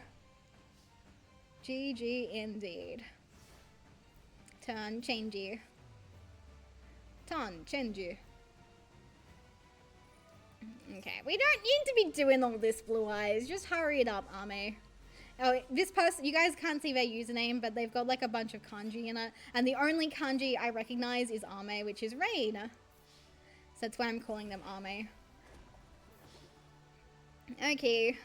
GG indeed. Turn changey. Turn changey. Okay, we don't need to be doing all this, Blue Eyes. Just hurry it up, Ame. Oh, this person, you guys can't see their username, but they've got like a bunch of kanji in it. And the only kanji I recognize is Ame, which is rain. So that's why I'm calling them Ame. Okay.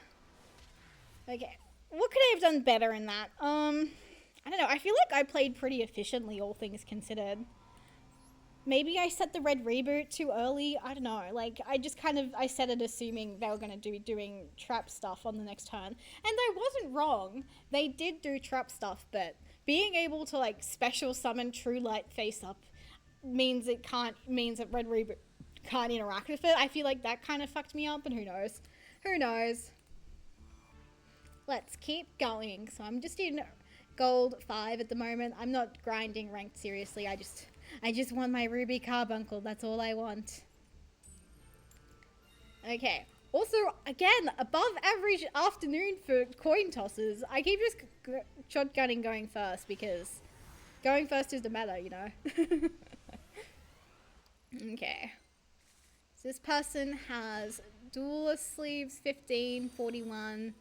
Okay. What could I have done better in that? I don't know. I feel like I played pretty efficiently, all things considered. maybe I set the red reboot too early. I don't know. Like, I set it assuming they were going to be doing trap stuff on the next turn. And I wasn't wrong. They did do trap stuff, but being able to, like, special summon True Light face up means that red reboot can't interact with it. I feel like that kind of fucked me up, and who knows? Who knows? Let's keep going. So I'm just in gold 5 at the moment. I'm not grinding ranked seriously. I just want my ruby carbuncle. That's all I want. Okay. Also, again, above average afternoon for coin tosses. I keep just shotgunning going first because going first is the meta, you know? Okay. So this person has dual sleeves 15, 41.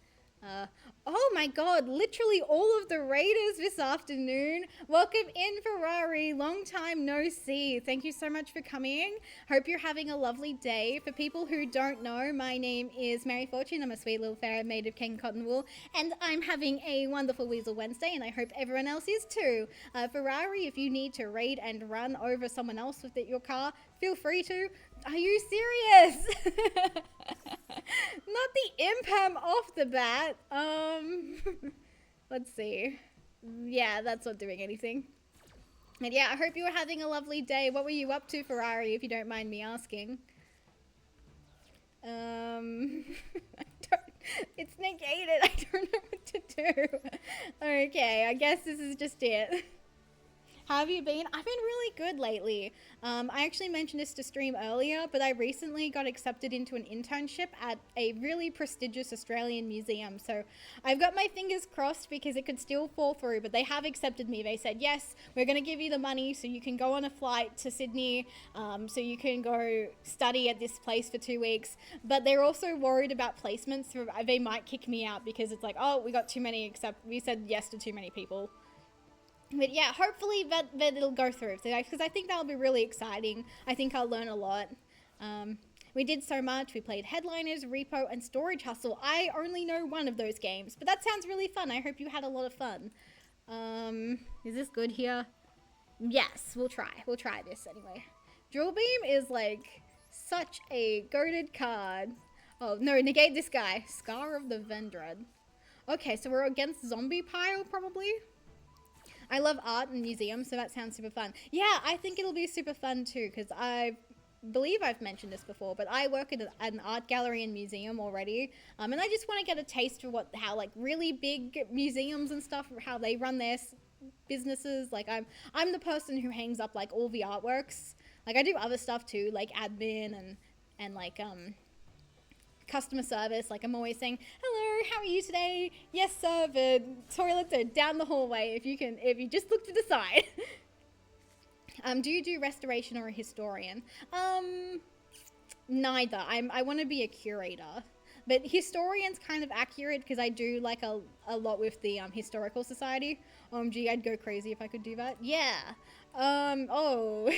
Oh my god, literally all of the raiders this afternoon. Welcome in, Ferrari. Long time no see. Thank you so much for coming. Hope you're having a lovely day. For people who don't know, my name is Mary Fortune. I'm a sweet little fairy made of King Cotton Wool, and I'm having a wonderful Weasel Wednesday, and I hope everyone else is too. Ferrari, if you need to raid and run over someone else with your car, feel free to. Are you serious? Not the impam off the bat. Let's see. Yeah, that's not doing anything. And yeah, I hope you were having a lovely day. What were you up to, Ferrari, if you don't mind me asking? It's negated. I don't know what to do. Okay, I guess this is just it. How have you been? I've been really good lately. I actually mentioned this to stream earlier, but I recently got accepted into an internship at a really prestigious Australian museum. So I've got my fingers crossed because it could still fall through, but they have accepted me. They said, yes, we're going to give you the money so you can go on a flight to Sydney, so you can go study at this place for 2 weeks. But they're also worried about placements. So they might kick me out because it's like, oh, we got too many, we said yes to too many people. But yeah, hopefully that it'll go through, because I think that'll be really exciting. I think I'll learn a lot. We did so much. We played Headliners, Repo, and Storage Hustle. I only know one of those games, but that sounds really fun. I hope you had a lot of fun. Is this good here? Yes, we'll try. We'll try this anyway. Drill Beam is like such a goated card. Oh, no, negate this guy. Scar of the Vendread. Okay, so we're against Zombie Pile, probably. I love art and museums, so that sounds super fun. Yeah, I think it'll be super fun too, because I believe I've mentioned this before, but I work at an art gallery and museum already, and I just want to get a taste for how like really big museums and stuff, how they run their businesses. Like I'm the person who hangs up like all the artworks. Like I do other stuff too, like admin and like customer service. Like I'm always saying, hello, how are you today? Yes sir, the toilets are down the hallway if you just look to the side. Do you do restoration or a historian? Neither. I want to be a curator, but historian's kind of accurate because I do like a lot with the historical society. Gee, I'd go crazy if I could do that. Yeah. Oh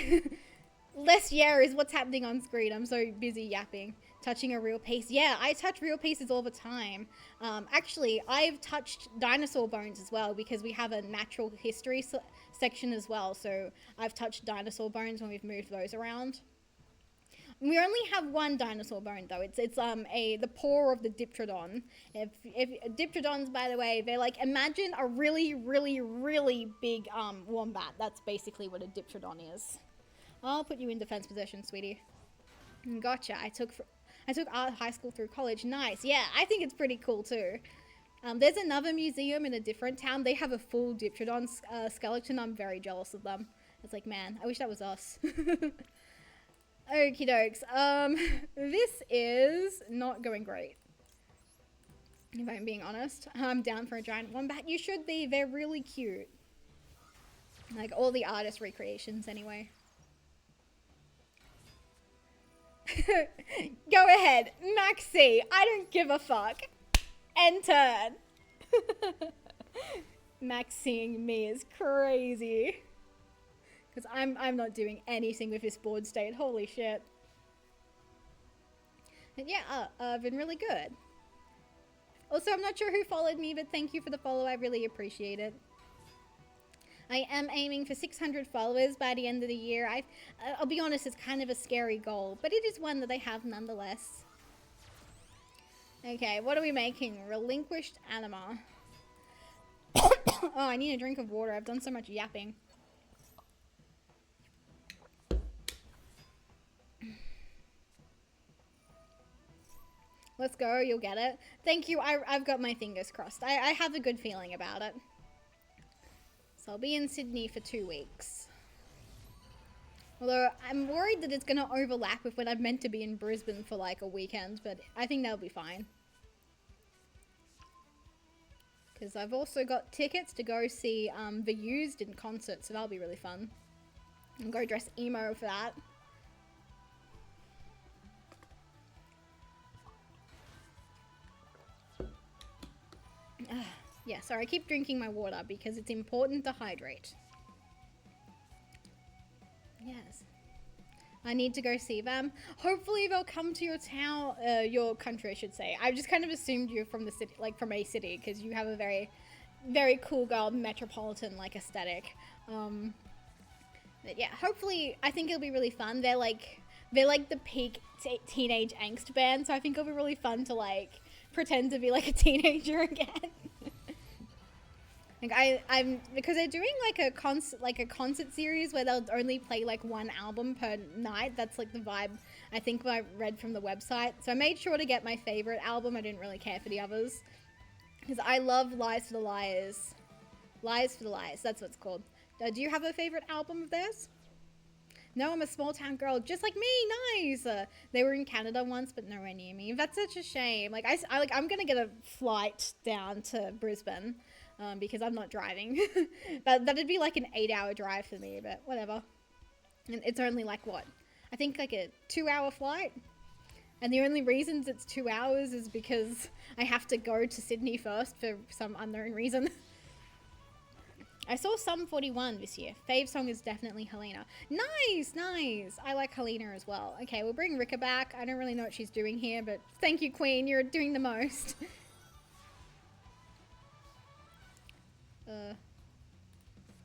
less yeah is what's happening on screen. I'm so busy yapping. Touching a real piece. Yeah, I touch real pieces all the time. Actually, I've touched dinosaur bones as well because we have a natural history section as well. So I've touched dinosaur bones when we've moved those around. We only have one dinosaur bone though. It's the paw of the Diptrodon. If Diptrodons, by the way, they're like, imagine a really, really, really big wombat. That's basically what a Diptrodon is. I'll put you in defense position, sweetie. Gotcha. I took art high school through college. Nice. Yeah, I think it's pretty cool too. There's another museum in a different town. They have a full Diptrodon skeleton. I'm very jealous of them. It's like, man, I wish that was us. Okie dokes. This is not going great, if I'm being honest. I'm down for a giant wombat. You should be. They're really cute. Like all the artist recreations anyway. Go ahead, Maxi. I don't give a fuck. End turn. Maxing me is crazy. Because I'm not doing anything with this board state. Holy shit. And yeah, I've been really good. Also, I'm not sure who followed me, but thank you for the follow. I really appreciate it. I am aiming for 600 followers by the end of the year. I'll be honest, it's kind of a scary goal, but it is one that I have nonetheless. Okay, what are we making? Relinquished anima. Oh, I need a drink of water. I've done so much yapping. Let's go, you'll get it. Thank you, I've got my fingers crossed. I have a good feeling about it. So I'll be in Sydney for 2 weeks. Although I'm worried that it's going to overlap with when I'm meant to be in Brisbane for like a weekend, but I think that'll be fine. Because I've also got tickets to go see The Used in concert, so that'll be really fun. And go dress emo for that. Yeah, sorry, I keep drinking my water because it's important to hydrate. Yes. I need to go see them. Hopefully they'll come to your town, your country, I should say. I just kind of assumed you're from the city, like from a city, because you have a very, very cool girl metropolitan like aesthetic. But yeah, hopefully, I think it'll be really fun. They're like the peak teenage angst band, so I think it'll be really fun to like pretend to be like a teenager again. Like I'm because they're doing like a concert series where they'll only play like one album per night. That's like the vibe I think I read from the website. So I made sure to get my favorite album. I didn't really care for the others because I love Lies for the Liars. Lies for the Liars. That's what it's called. Do you have a favorite album of theirs? No, I'm a small town girl, just like me. Nice. They were in Canada once, but nowhere near me. That's such a shame. Like I'm gonna get a flight down to Brisbane. Because I'm not driving. That'd be like an 8-hour drive for me, but whatever. And it's only like what? I think like a 2-hour flight. And the only reasons it's 2 hours is because I have to go to Sydney first for some unknown reason. I saw Sum 41 this year. Fave song is definitely Helena. Nice, nice. I like Helena as well. Okay, we'll bring Rika back. I don't really know what she's doing here, but thank you, Queen. You're doing the most.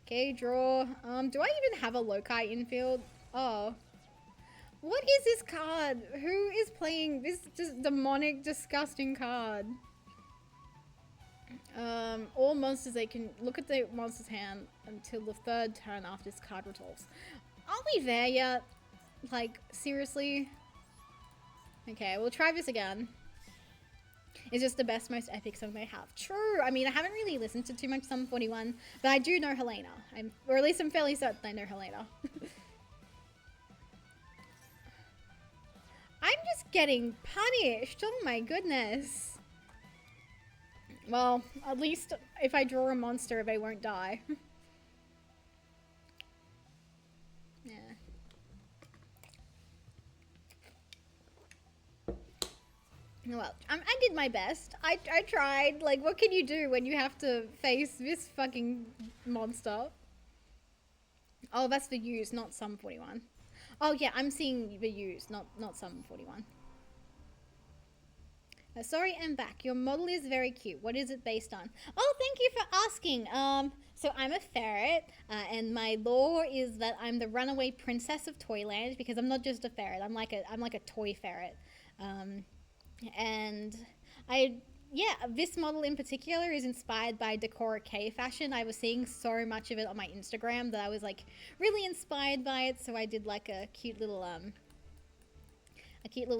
Okay, draw. Do I even have a Loci infield? Oh. What is this card? Who is playing this just demonic, disgusting card? All monsters, they can look at the monster's hand until the 3rd turn after this card resolves. Are we there yet? Like, seriously? Okay, we'll try this again. It's just the best, most epic song they have. True. I mean, I haven't really listened to too much Sum 41, but I do know Helena. Or at least I'm fairly certain I know Helena. I'm just getting punished. Oh my goodness. Well, at least if I draw a monster, they won't die. Yeah. Well, I did my best. I tried. Like, what can you do when you have to face this fucking monster? Oh, that's the Used, not Sum 41. Oh, yeah, I'm seeing the Used, not Sum 41. Sorry, I'm back. Your model is very cute. What is it based on? Oh, thank you for asking. So I'm a ferret, and my lore is that I'm the runaway princess of Toyland because I'm not just a ferret. I'm like a toy ferret. And this model in particular is inspired by Decora K fashion. I was seeing so much of it on my Instagram that I was like really inspired by it. So I did like a cute little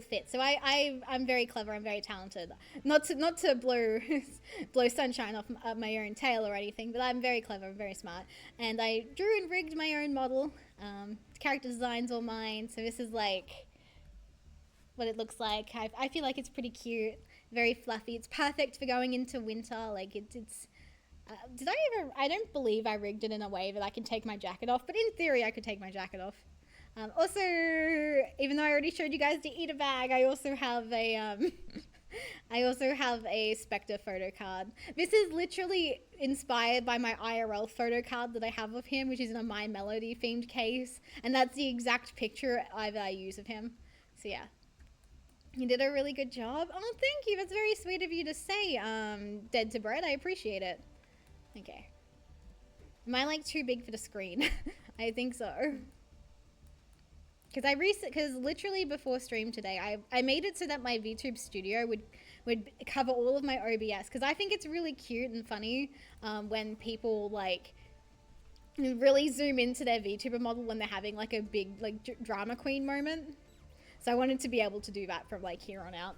fit. So I'm very clever. I'm very talented. Not to blow sunshine off my own tail or anything, but I'm very clever. I'm very smart. And I drew and rigged my own model. Character design's all mine. So this is like what it looks like. I feel like it's pretty cute, very fluffy. It's perfect for going into winter. Like it's I don't believe I rigged it in a way that I can take my jacket off, but in theory I could take my jacket off. Also, even though I already showed you guys the eater bag, I also have a Spectre photo card. This is literally inspired by my IRL photo card that I have of him, which is in a My Melody themed case, and that's the exact picture I use of him. So yeah. You did a really good job. Oh, thank you. That's very sweet of you to say, Dead to Bread. I appreciate it. Okay. Am I like too big for the screen? I think so. Because literally before stream today, I made it so that my VTube studio would cover all of my OBS, because I think it's really cute and funny when people like really zoom into their VTuber model when they're having like a big like drama queen moment. So I wanted to be able to do that from like here on out.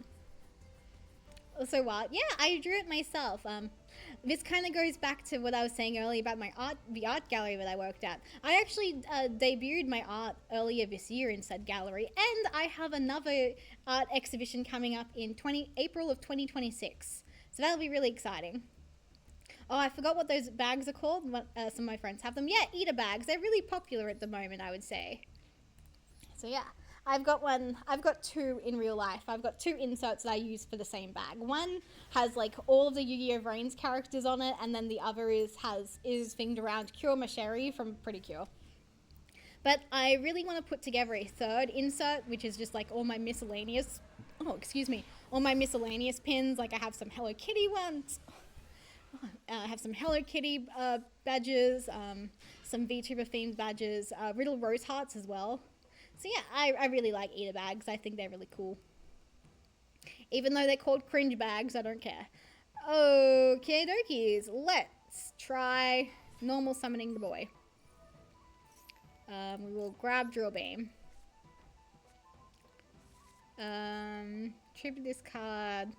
So what? Yeah, I drew it myself. This kind of goes back to what I was saying earlier about the art gallery that I worked at. I actually debuted my art earlier this year in said gallery, and I have another art exhibition coming up in April of 2026. So that'll be really exciting. Oh, I forgot what those bags are called. Some of my friends have them. Yeah, eater bags. They're really popular at the moment, I would say. So yeah. I've got two in real life. I've got two inserts that I use for the same bag. One has like all of the Yu-Gi-Oh! Vrains characters on it, and then the other is themed around Cure Masheri from Pretty Cure. But I really want to put together a third insert, which is just like all my miscellaneous, all my miscellaneous pins. Like I have some Hello Kitty ones. I have some Hello Kitty badges, some VTuber themed badges, Riddle Rose Hearts as well. So yeah, I really like eater bags. I think they're really cool. Even though they're called cringe bags, I don't care. Okay, dokies. Let's try normal summoning the boy. We will grab Drill Beam. Tribute this card.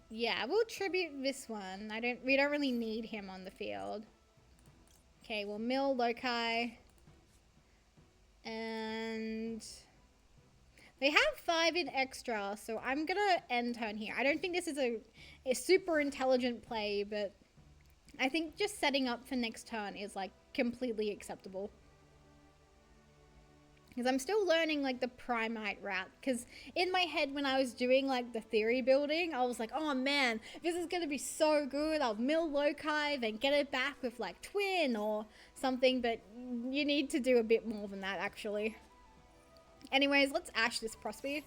Yeah, we'll tribute this one. We don't really need him on the field. Okay, we'll mill Lokai. And they have 5 in extra, so I'm gonna end turn here. I don't think this is a super intelligent play, but I think just setting up for next turn is like completely acceptable. Because I'm still learning like the Primite route. Because in my head when I was doing like the theory building, I was like, oh man, this is going to be so good. I'll mill Lokai, then get it back with like Twin or something. But you need to do a bit more than that actually. Anyways, let's Ash this Prosby.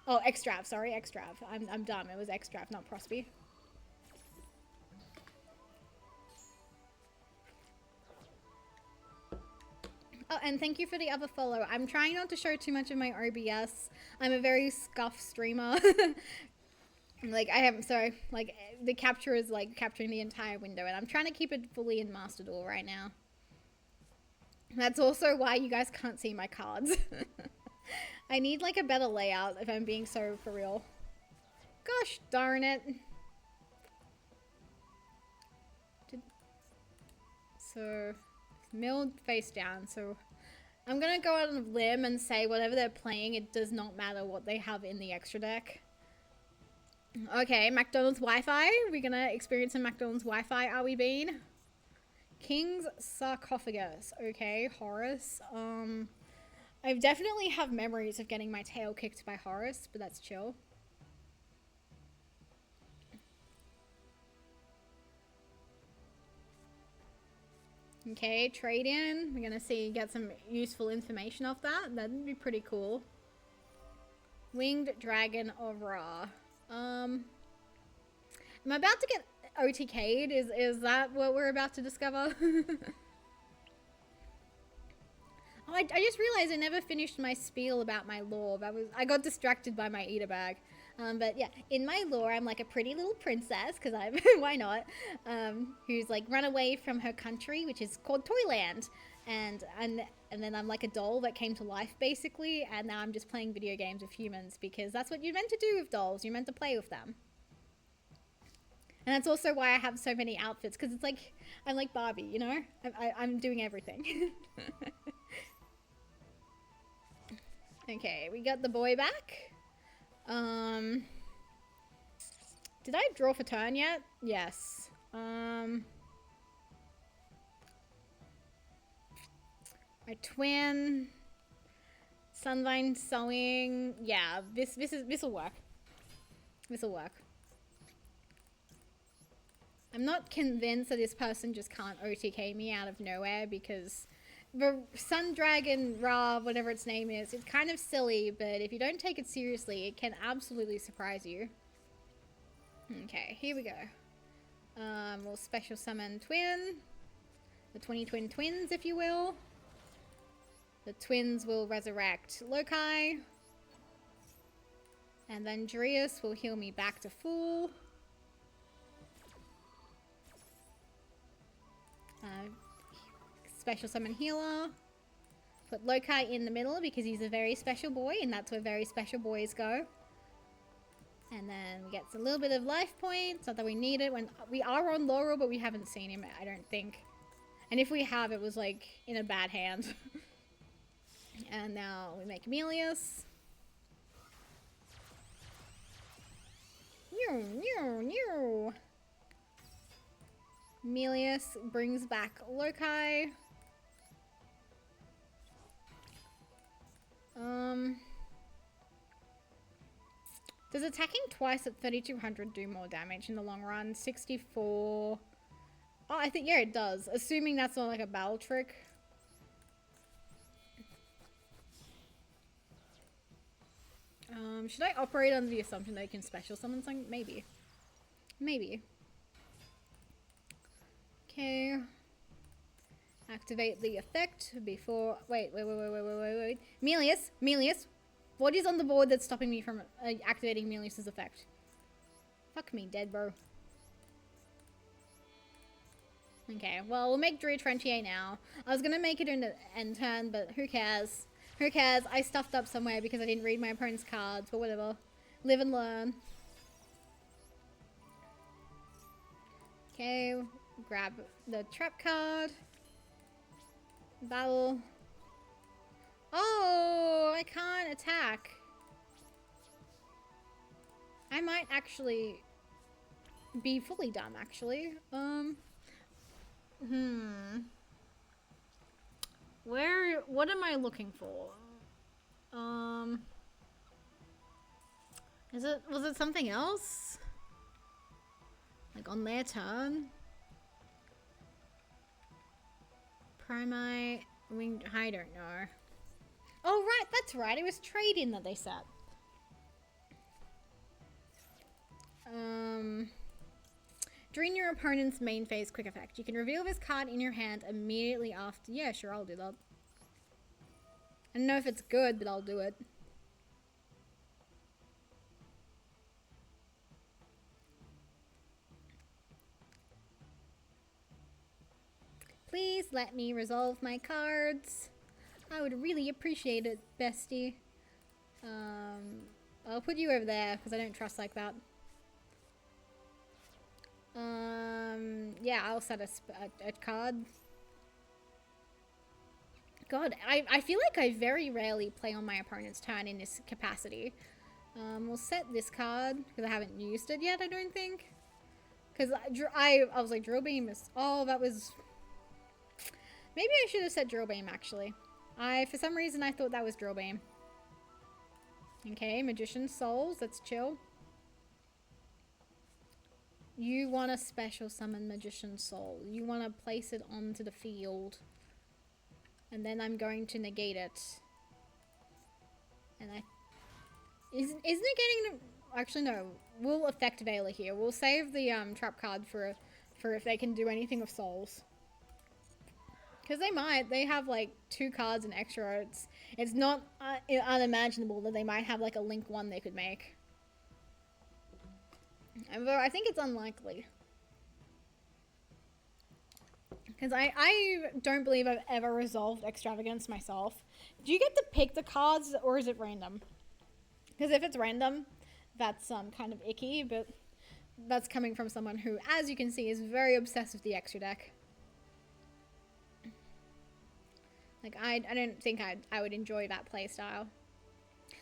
Oh, Extrav, sorry, Extrav. I'm dumb. It was Extrav, not Prosby. Oh, and thank you for the other follow. I'm trying not to show too much of my OBS. I'm a very scuffed streamer. Like, the capture is, like, capturing the entire window, and I'm trying to keep it fully in Master Duel right now. That's also why you guys can't see my cards. I need, like, a better layout, if I'm being so for real. Gosh darn it. So... milled face down, so I'm gonna go out on a limb and say whatever they're playing, it does not matter what they have in the extra deck. Okay, McDonald's Wi-Fi. We're gonna experience some McDonald's Wi-Fi, are we being? King's Sarcophagus. Okay, Horus. I definitely have memories of getting my tail kicked by Horus, but that's chill. Okay, trade in. We're gonna get some useful information off that. That'd be pretty cool. Winged Dragon of Ra. I'm about to get OTK'd. Is that what we're about to discover? Oh, I just realized I never finished my spiel about my lore. I got distracted by my eater bag. But yeah, in my lore, I'm like a pretty little princess, because I'm, why not, who's like run away from her country, which is called Toyland. And then I'm like a doll that came to life, basically, and now I'm just playing video games with humans, because that's what you're meant to do with dolls. You're meant to play with them. And that's also why I have so many outfits, because it's like, I'm like Barbie, you know? I'm doing everything. Okay, we got the boy back. Did I draw for turn yet? Yes. My twin. Sunvine sewing. Yeah, this'll work. This'll work. I'm not convinced that this person just can't OTK me out of nowhere, because the Sun Dragon Ra, whatever its name is, it's kind of silly, but if you don't take it seriously, it can absolutely surprise you. Okay, here we go. We'll special summon Twin. The 20 twin twins, if you will. The twins will resurrect Loki. And then Darius will heal me back to full. Special summon healer. Put Loki in the middle because he's a very special boy, and that's where very special boys go. And then we get a little bit of life points, not that we need it when we are on Laurel, but we haven't seen him, I don't think. And if we have, it was like in a bad hand. And now we make Melius. Melius brings back Loki. Does attacking twice at 3200 do more damage in the long run? 64. Oh, I think, yeah, it does. Assuming that's not like a battle trick. Should I operate under the assumption that I can special summon something? Maybe. Maybe. Okay. Activate the effect before... Wait. Melius. What is on the board that's stopping me from activating Melius's effect? Fuck me, dead bro. Okay, well, we'll make Druid 28 now. I was gonna make it in the end turn, but who cares? Who cares? I stuffed up somewhere because I didn't read my opponent's cards, but whatever. Live and learn. Okay, grab the trap card. Battle. Oh, I can't attack. I might actually be fully dumb, actually. What am I looking for? Was it something else? Like on their turn? Primite, I don't know. Oh right, that's right, it was trade-in that they set. During your opponent's main phase quick effect, you can reveal this card in your hand immediately after. Yeah, sure, I'll do that. I don't know if it's good, but I'll do it. Please let me resolve my cards. I would really appreciate it, bestie. I'll put you over there because I don't trust like that. Yeah, I'll set a card. God, I feel like I very rarely play on my opponent's turn in this capacity. We'll set this card because I haven't used it yet, I don't think. Because I was like, Drill Beam is... Oh, that was... Maybe I should have set Drill Beam, actually. For some reason, I thought that was Drill Beam. Okay, Magician Souls, let's chill. You want to special summon Magician Soul. You want to place it onto the field. And then I'm going to negate it. And isn't it getting... Actually, no. We'll affect Veiler here. We'll save the trap card for if they can do anything with souls. Because they might. They have like 2 cards and extra. It's not unimaginable that they might have like a Link 1 they could make. Although I think it's unlikely. Because I don't believe I've ever resolved Extravagance myself. Do you get to pick the cards or is it random? Because if it's random, that's kind of icky, but that's coming from someone who, as you can see, is very obsessed with the extra deck. Like, I don't think I would enjoy that playstyle.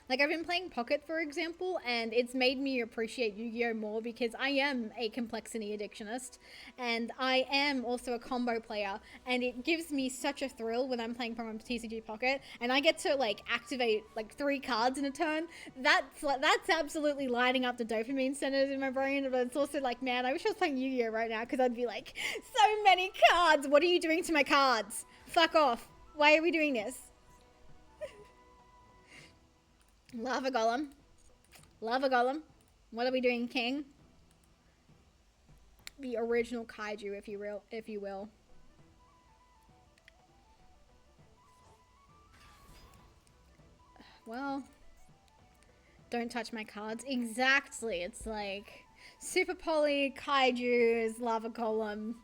Like, I've been playing Pocket, for example, and it's made me appreciate Yu-Gi-Oh! More because I am a complexity addictionist, and I am also a combo player, and it gives me such a thrill when I'm playing from TCG Pocket, and I get to, like, activate, like, 3 cards in a turn. That's absolutely lighting up the dopamine centers in my brain, but it's also like, man, I wish I was playing Yu-Gi-Oh! Right now, because I'd be like, so many cards! What are you doing to my cards? Fuck off. Why are we doing this? Lava Golem. Lava Golem. What are we doing, King? the original kaiju, if you will. Well, don't touch my cards. Exactly. It's like Super Poly, Kaiju's, Lava Golem.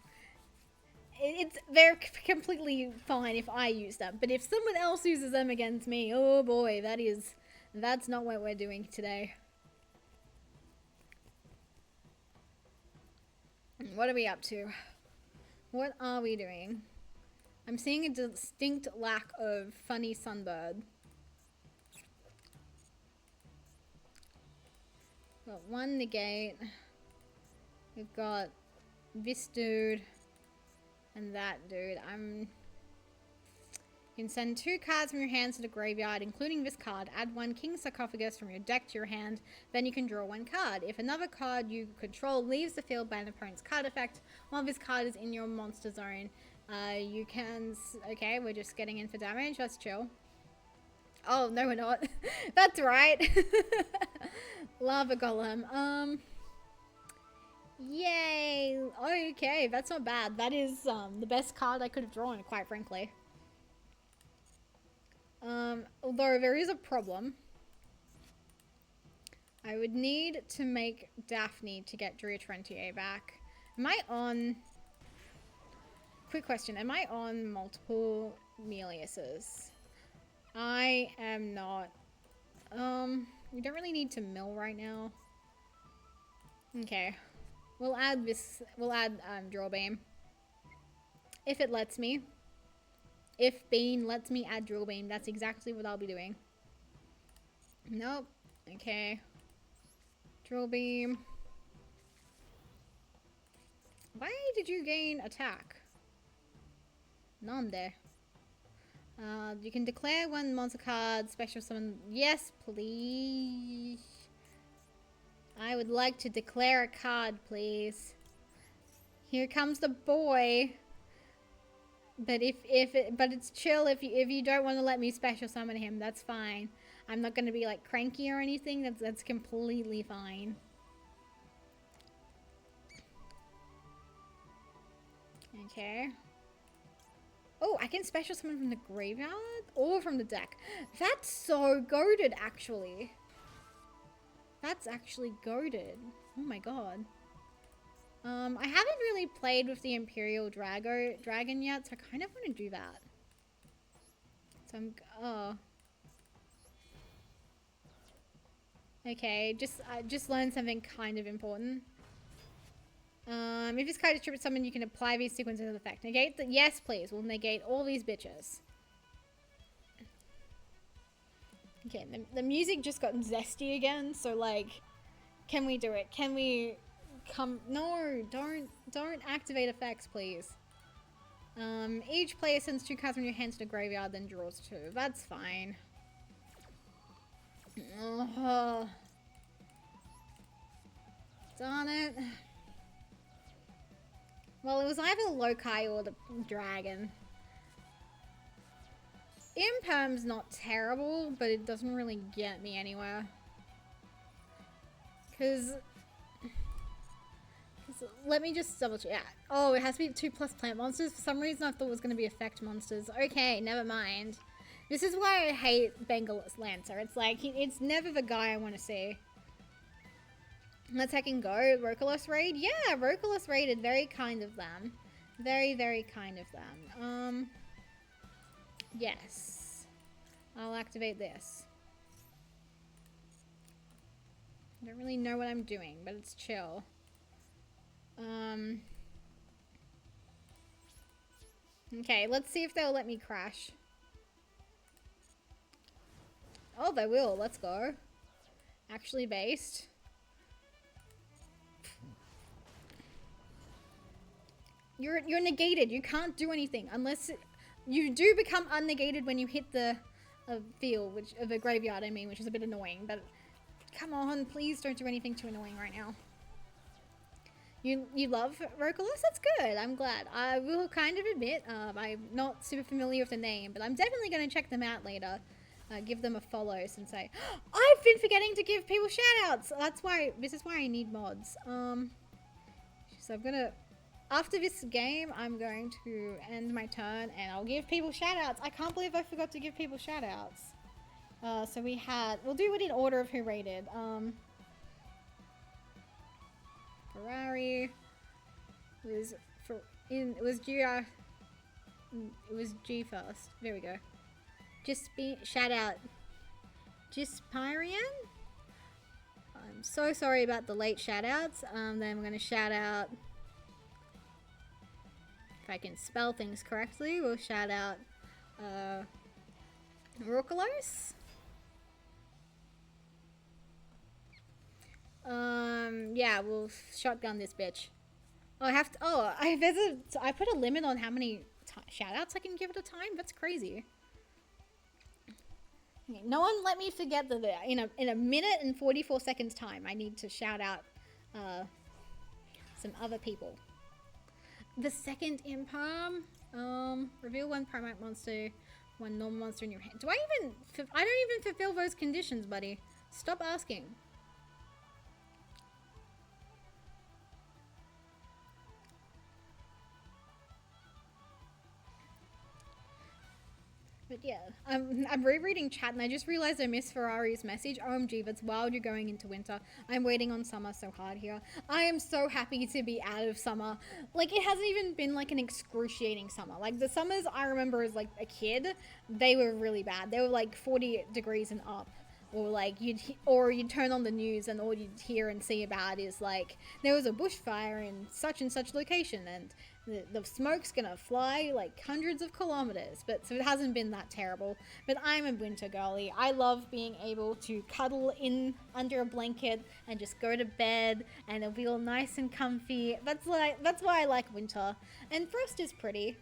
They're completely fine if I use them, but if someone else uses them against me, oh boy, that's not what we're doing today. What are we up to? What are we doing? I'm seeing a distinct lack of funny Sunbird. Got one negate. We've got this dude and that dude. You can send 2 cards from your hands to the graveyard, including this card. Add 1 King Sarcophagus from your deck to your hand. Then you can draw 1 card. If another card you control leaves the field by an opponent's card effect, while this card is in your monster zone, you can... Okay, we're just getting in for damage. That's chill. Oh, no we're not. That's right. Lava Golem. Yay. Okay, that's not bad. That is the best card I could have drawn, quite frankly. Although there is a problem. I would need to make Daphne to get Drea Trentier back. Am I on... Quick question. Am I on multiple Meliuses? I am not. We don't really need to mill right now. Okay. We'll add this... We'll add Draw Beam. If it lets me. If Bean lets me add Drill Beam, that's exactly what I'll be doing. Nope. Okay. Drill Beam. Why did you gain attack? None there. You can declare 1 monster card, special summon. Yes, please. I would like to declare a card, please. Here comes the boy. But but it's chill if you don't want to let me special summon him, that's fine. I'm not going to be like cranky or anything. That's completely fine. Okay. Oh, I can special summon from the graveyard or from the deck. That's so goated, actually. That's actually goated. Oh my god. I haven't really played with the Imperial Dragon yet, so I kind of want to do that. So oh. Okay, just learned something kind of important. If this card is triple summoned, you can apply these sequences of effect. Negate the... Yes, please. We'll negate all these bitches. Okay, the music just got zesty again, so like... Can we do it? Can we... Come, no, don't activate effects, please. Each player sends 2 cards from your hand to the graveyard, then draws 2. That's fine. Oh. Darn it. Well, it was either Lokai or the dragon. Imperm's not terrible, but it doesn't really get me anywhere. Because... Let me just double check. Yeah. Oh, it has to be 2+ plant monsters. For some reason I thought it was going to be effect monsters. Okay, never mind. This is why I hate Bengal Lancer. It's like, it's never the guy I want to see. Let's heck and go. Rokolos raid? Yeah, Rokolos raided. Very kind of them. Very, very kind of them. Yes. I'll activate this. I don't really know what I'm doing, but it's chill. Okay, let's see if they'll let me crash. Oh, they will. Let's go. Actually based. You're negated. You can't do anything unless you do become unnegated when you hit the field, the graveyard, I mean, which is a bit annoying. But come on, please don't do anything too annoying right now. You love Rokolos? That's good. I'm glad. I will kind of admit, I'm not super familiar with the name, but I'm definitely going to check them out later. Give them a follow since I've been forgetting to give people shoutouts. This is why I need mods. So I'm gonna, after this game, I'm going to end my turn and I'll give people shout outs. I can't believe I forgot to give people shout outs. So we had, we'll do it in order of who rated. Ferrari was it was G first. There we go. Just be shout out Gispirian. I'm so sorry about the late shout outs. Then I'm gonna shout out, if I can spell things correctly, we'll shout out Rokalos. Yeah, we'll shotgun this bitch. Oh, I have to. Oh, I put a limit on how many shoutouts I can give at a time. That's crazy. Okay, no one let me forget that in a minute and 44 seconds time, I need to shout out some other people. The second imperm. Reveal one Primite monster, one normal monster in your hand. I don't even fulfill those conditions, buddy. Stop asking. But yeah, I'm rereading chat and I just realized I missed Ferrari's message. OMG, that's wild, you're going into winter. I'm waiting on summer so hard here. I am so happy to be out of summer. Like, it hasn't even been like an excruciating summer. Like, the summers I remember as like a kid, they were really bad. They were like 40 degrees and up. Or like you'd turn on the news and all you'd hear and see about is like there was a bushfire in such and such location and the smoke's gonna fly like hundreds of kilometers. But so it hasn't been that terrible. But I'm a winter girly. I love being able to cuddle in under a blanket and just go to bed and it'll be all nice and comfy. That's why I like winter. And frost is pretty.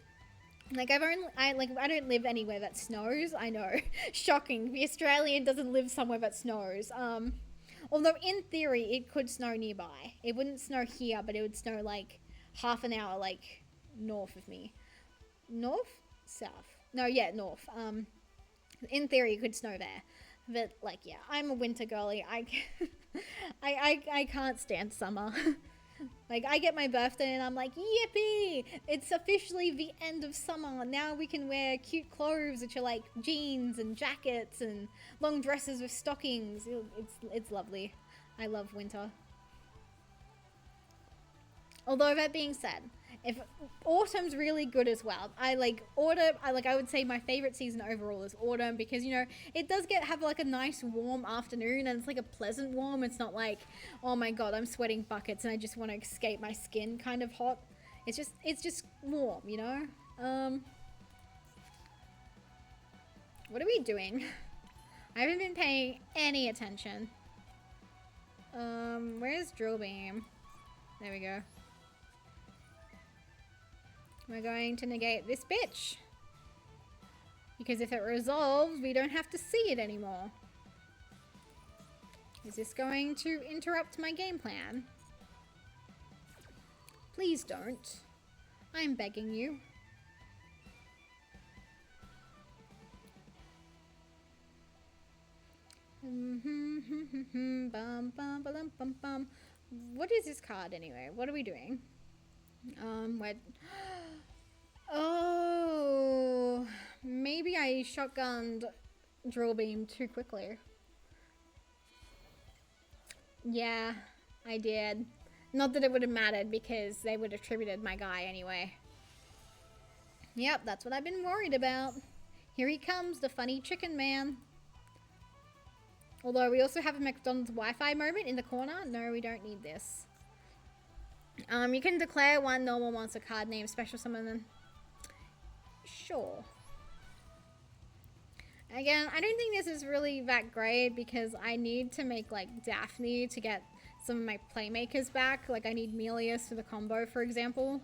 Like I don't live anywhere that snows. I know, shocking. The Australian doesn't live somewhere that snows. Although in theory it could snow nearby. It wouldn't snow here, but it would snow like half an hour like north of me. North? South? No, yeah, north. In theory it could snow there. But like, yeah, I'm a winter girly. I can't stand summer. Like, I get my birthday and I'm like, yippee! It's officially the end of summer. Now we can wear cute clothes, which are like jeans and jackets and long dresses with stockings. It's lovely. I love winter. Although that being said, if autumn's really good as well. I would say my favorite season overall is autumn because, you know, it does have like a nice warm afternoon and it's like a pleasant warm. It's not like, oh my god, I'm sweating buckets and I just want to escape my skin kind of hot. It's just warm, you know? What are we doing? I haven't been paying any attention. Where's Drill Beam? There we go. We're going to negate this bitch. Because if it resolves, we don't have to see it anymore. Is this going to interrupt my game plan? Please don't. I'm begging you. What is this card anyway? What are we doing? Oh, maybe I shotgunned Drill Beam too quickly. Yeah, I did. Not that it would have mattered because they would have attributed my guy anyway. Yep, that's what I've been worried about. Here he comes, the funny chicken man. Although we also have a McDonald's Wi-Fi moment in the corner. No, we don't need this. You can declare one normal monster card name, special summon. Sure. Again, I don't think this is really that great because I need to make like Daphne to get some of my playmakers back. Like I need Melius for the combo, for example.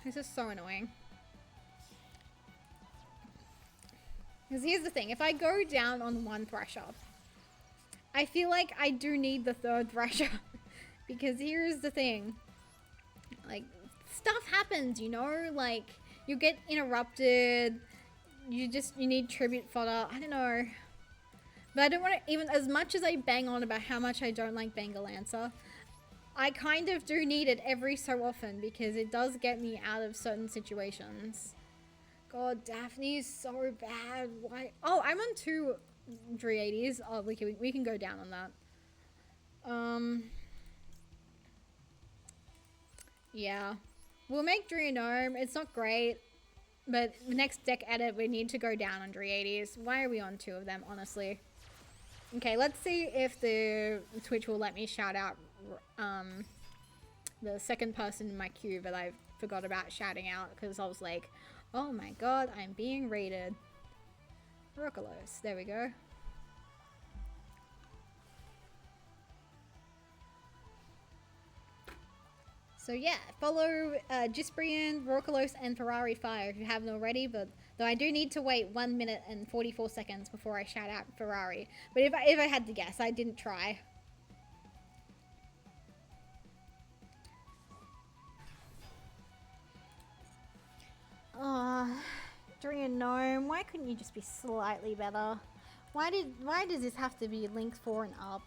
This is so annoying. Because here's the thing, if I go down on one Thresher, I feel like I do need the third Thresher. Because here's the thing. Like, stuff happens, you know? Like, you get interrupted. You need tribute fodder. I don't know. But I don't want to, even as much as I bang on about how much I don't like Bangalancer, I kind of do need it every so often because it does get me out of certain situations. God, Daphne is so bad. Why? Oh, I'm on 2 380s. Oh, we can go down on that. Yeah. We'll make Dreonome. It's not great. But the next deck edit, we need to go down on 380s. Why are we on 2 of them, honestly? Okay, let's see if the Twitch will let me shout out the second person in my queue that I forgot about shouting out because I was like, oh my god, I'm being raided. Rokalos, there we go. So yeah, follow Gisbrian, Rokalos, and Ferrari Fire if you haven't already, but though I do need to wait 1 minute and 44 seconds before I shout out Ferrari. But if I had to guess, I didn't try. Dream Gnome, why couldn't you just be slightly better? Why does this have to be linked 4 and up?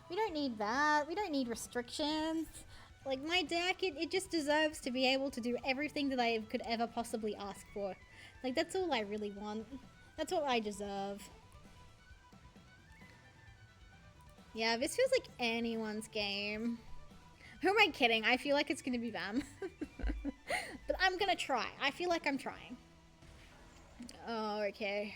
We don't need that. We don't need restrictions. Like, my deck, it just deserves to be able to do everything that I could ever possibly ask for. Like, that's all I really want. That's what I deserve. Yeah, this feels like anyone's game. Who am I kidding? I feel like it's gonna be them. But I'm gonna try. I feel like I'm trying. Oh, okay.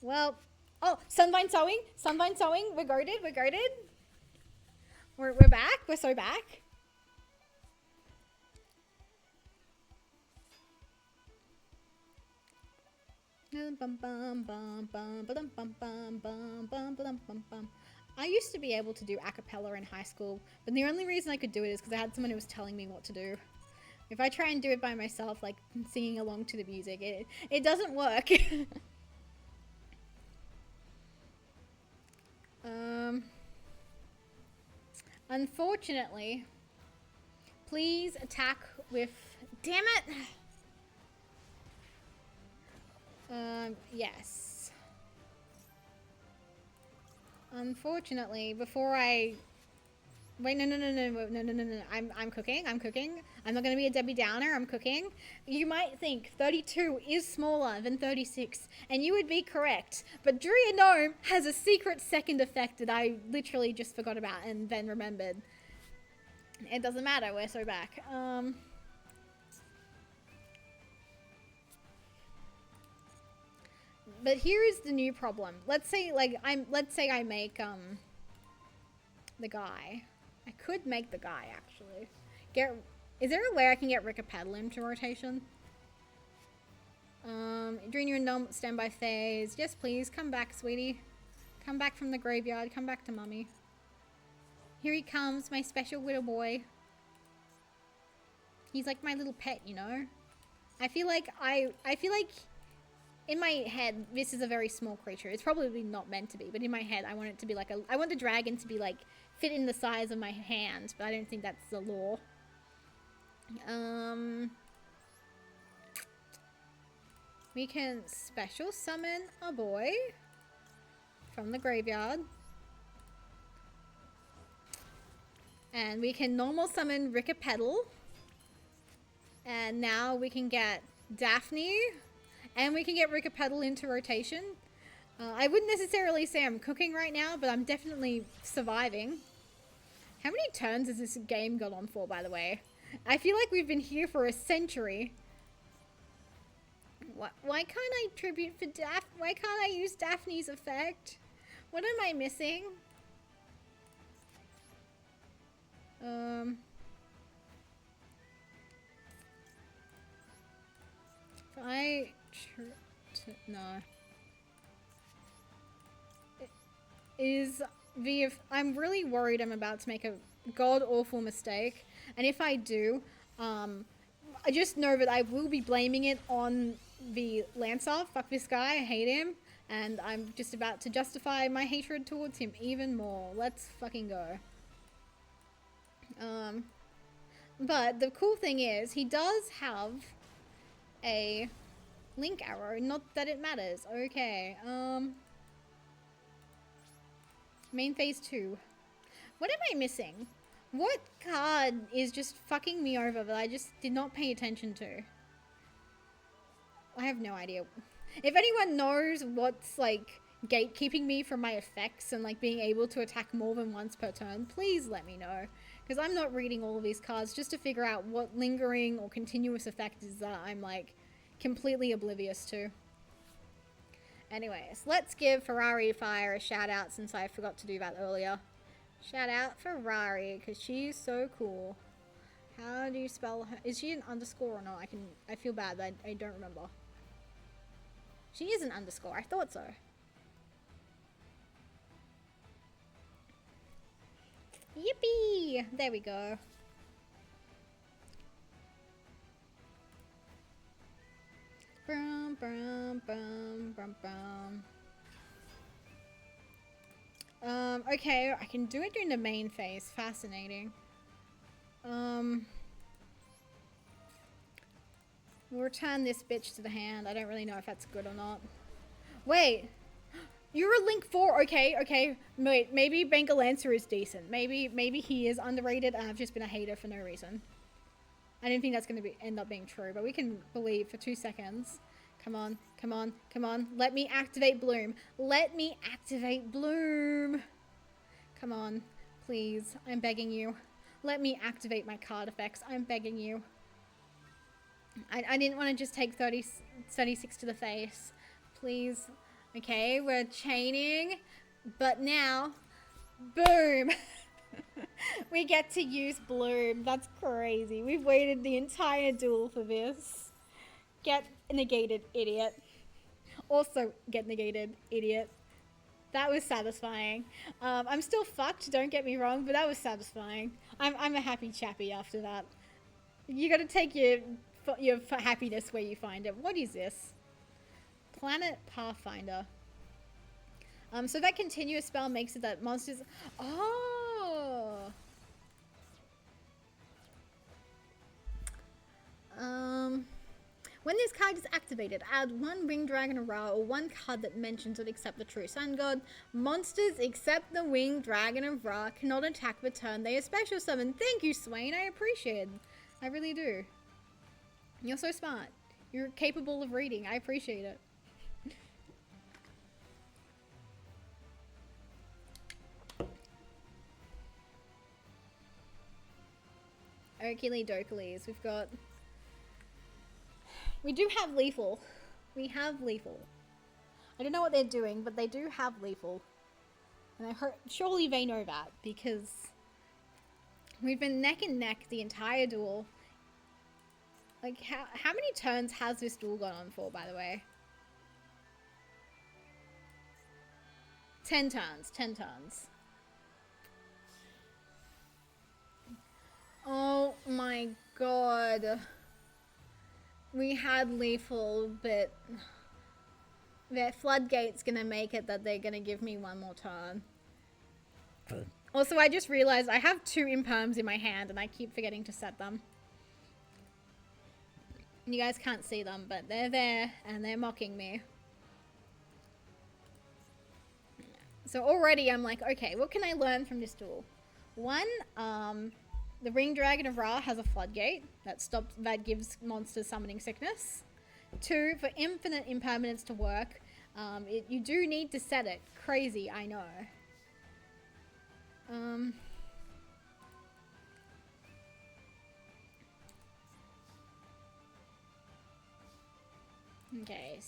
Well, oh, Sunvine Sowing. Sunvine Sowing. We're goated. We're goated. We're back. We're so back. I used to be able to do a cappella in high school, but the only reason I could do it is because I had someone who was telling me what to do. If I try and do it by myself, like singing along to the music, it doesn't work. Unfortunately, please attack with... Damn it! Yes. Unfortunately, before I... Wait, no. I'm cooking. I'm not going to be a Debbie Downer. I'm cooking. You might think 32 is smaller than 36, and you would be correct. But Dreonome has a secret second effect that I literally just forgot about and then remembered. It doesn't matter. We're so back. But here is the new problem. Let's say I make the guy. I could make the guy, actually. Is there a way I can get Rickapaddle into rotation? Junior and standby phase. Yes, please. Come back, sweetie. Come back from the graveyard. Come back to mummy. Here he comes, my special little boy. He's like my little pet, you know? I feel like in my head, this is a very small creature. It's probably not meant to be, but in my head, I want it to be like I want the dragon to be like fit in the size of my hand, but I don't think that's the law. We can special summon a boy from the graveyard. And we can normal summon Rickapaddle. And now we can get Daphne. And we can get Rickapaddle into rotation. I wouldn't necessarily say I'm cooking right now, but I'm definitely surviving. How many turns has this game gone on for, by the way? I feel like we've been here for a century. Why can't I tribute for Why can't I use Daphne's effect? What am I missing? No. I'm really worried I'm about to make a god-awful mistake. And if I do, I just know that I will be blaming it on the Lancer. Fuck this guy, I hate him. And I'm just about to justify my hatred towards him even more. Let's fucking go. But the cool thing is, he does have a Link arrow, not that it matters. Okay, main phase 2. What am I missing? What card is just fucking me over that I just did not pay attention to? I have no idea. If anyone knows what's like gatekeeping me from my effects and like being able to attack more than once per turn, please let me know. Because I'm not reading all of these cards just to figure out what lingering or continuous effect is that I'm like completely oblivious to. Anyways, let's give Ferrari Fire a shout out since I forgot to do that earlier. Shout out Ferrari because she's so cool. How do you spell her? Is she an underscore or not? I feel bad that I don't remember. She is an underscore. I thought so. Yippee! There we go. Brum, brum, brum, brum, brum. Okay, I can do it during the main phase. Fascinating. We'll return this bitch to the hand. I don't really know if that's good or not. Wait! You're a Link 4. Okay, okay. Wait, maybe Bangalancer is decent. Maybe he is underrated and I've just been a hater for no reason. I didn't think that's going to end up being true, but we can believe for 2 seconds. Come on, come on, come on. Let me activate Bloom. Let me activate Bloom. Come on, please. I'm begging you. Let me activate my card effects. I'm begging you. I didn't want to just take 36 to the face. Please. Okay, we're chaining. But now, boom. We get to use Bloom. That's crazy. We've waited the entire duel for this. Get negated, idiot. Also get negated, idiot. That was satisfying. I'm still fucked, don't get me wrong, but that was satisfying. I'm a happy chappy after that. You gotta take your happiness where you find it. What is this? Planet Pathfinder. So that continuous spell makes it that monsters... Oh! When this card is activated, add 1 Winged Dragon of Ra or 1 card that mentions it except the True Sun God. Monsters except the Winged Dragon of Ra cannot attack the turn they are special summoned. Thank you, Swain. I appreciate it. I really do. You're so smart. You're capable of reading. I appreciate it. Okily Dokilies. We do have Lethal. We have Lethal. I don't know what they're doing, but they do have Lethal. And surely they know that, because we've been neck and neck the entire duel. Like, how many turns has this duel gone on for, by the way? 10 turns. 10 turns. Oh my god. We had Lethal, but their Floodgate's gonna make it that they're gonna give me 1 more turn. Also, I just realized I have 2 imperms in my hand and I keep forgetting to set them. You guys can't see them, but they're there and they're mocking me. So already I'm like, okay, what can I learn from this duel? 1, the Ring Dragon of Ra has a Floodgate that gives monsters summoning sickness. 2, for infinite impermanence to work, you do need to set it. Crazy, I know. Okay.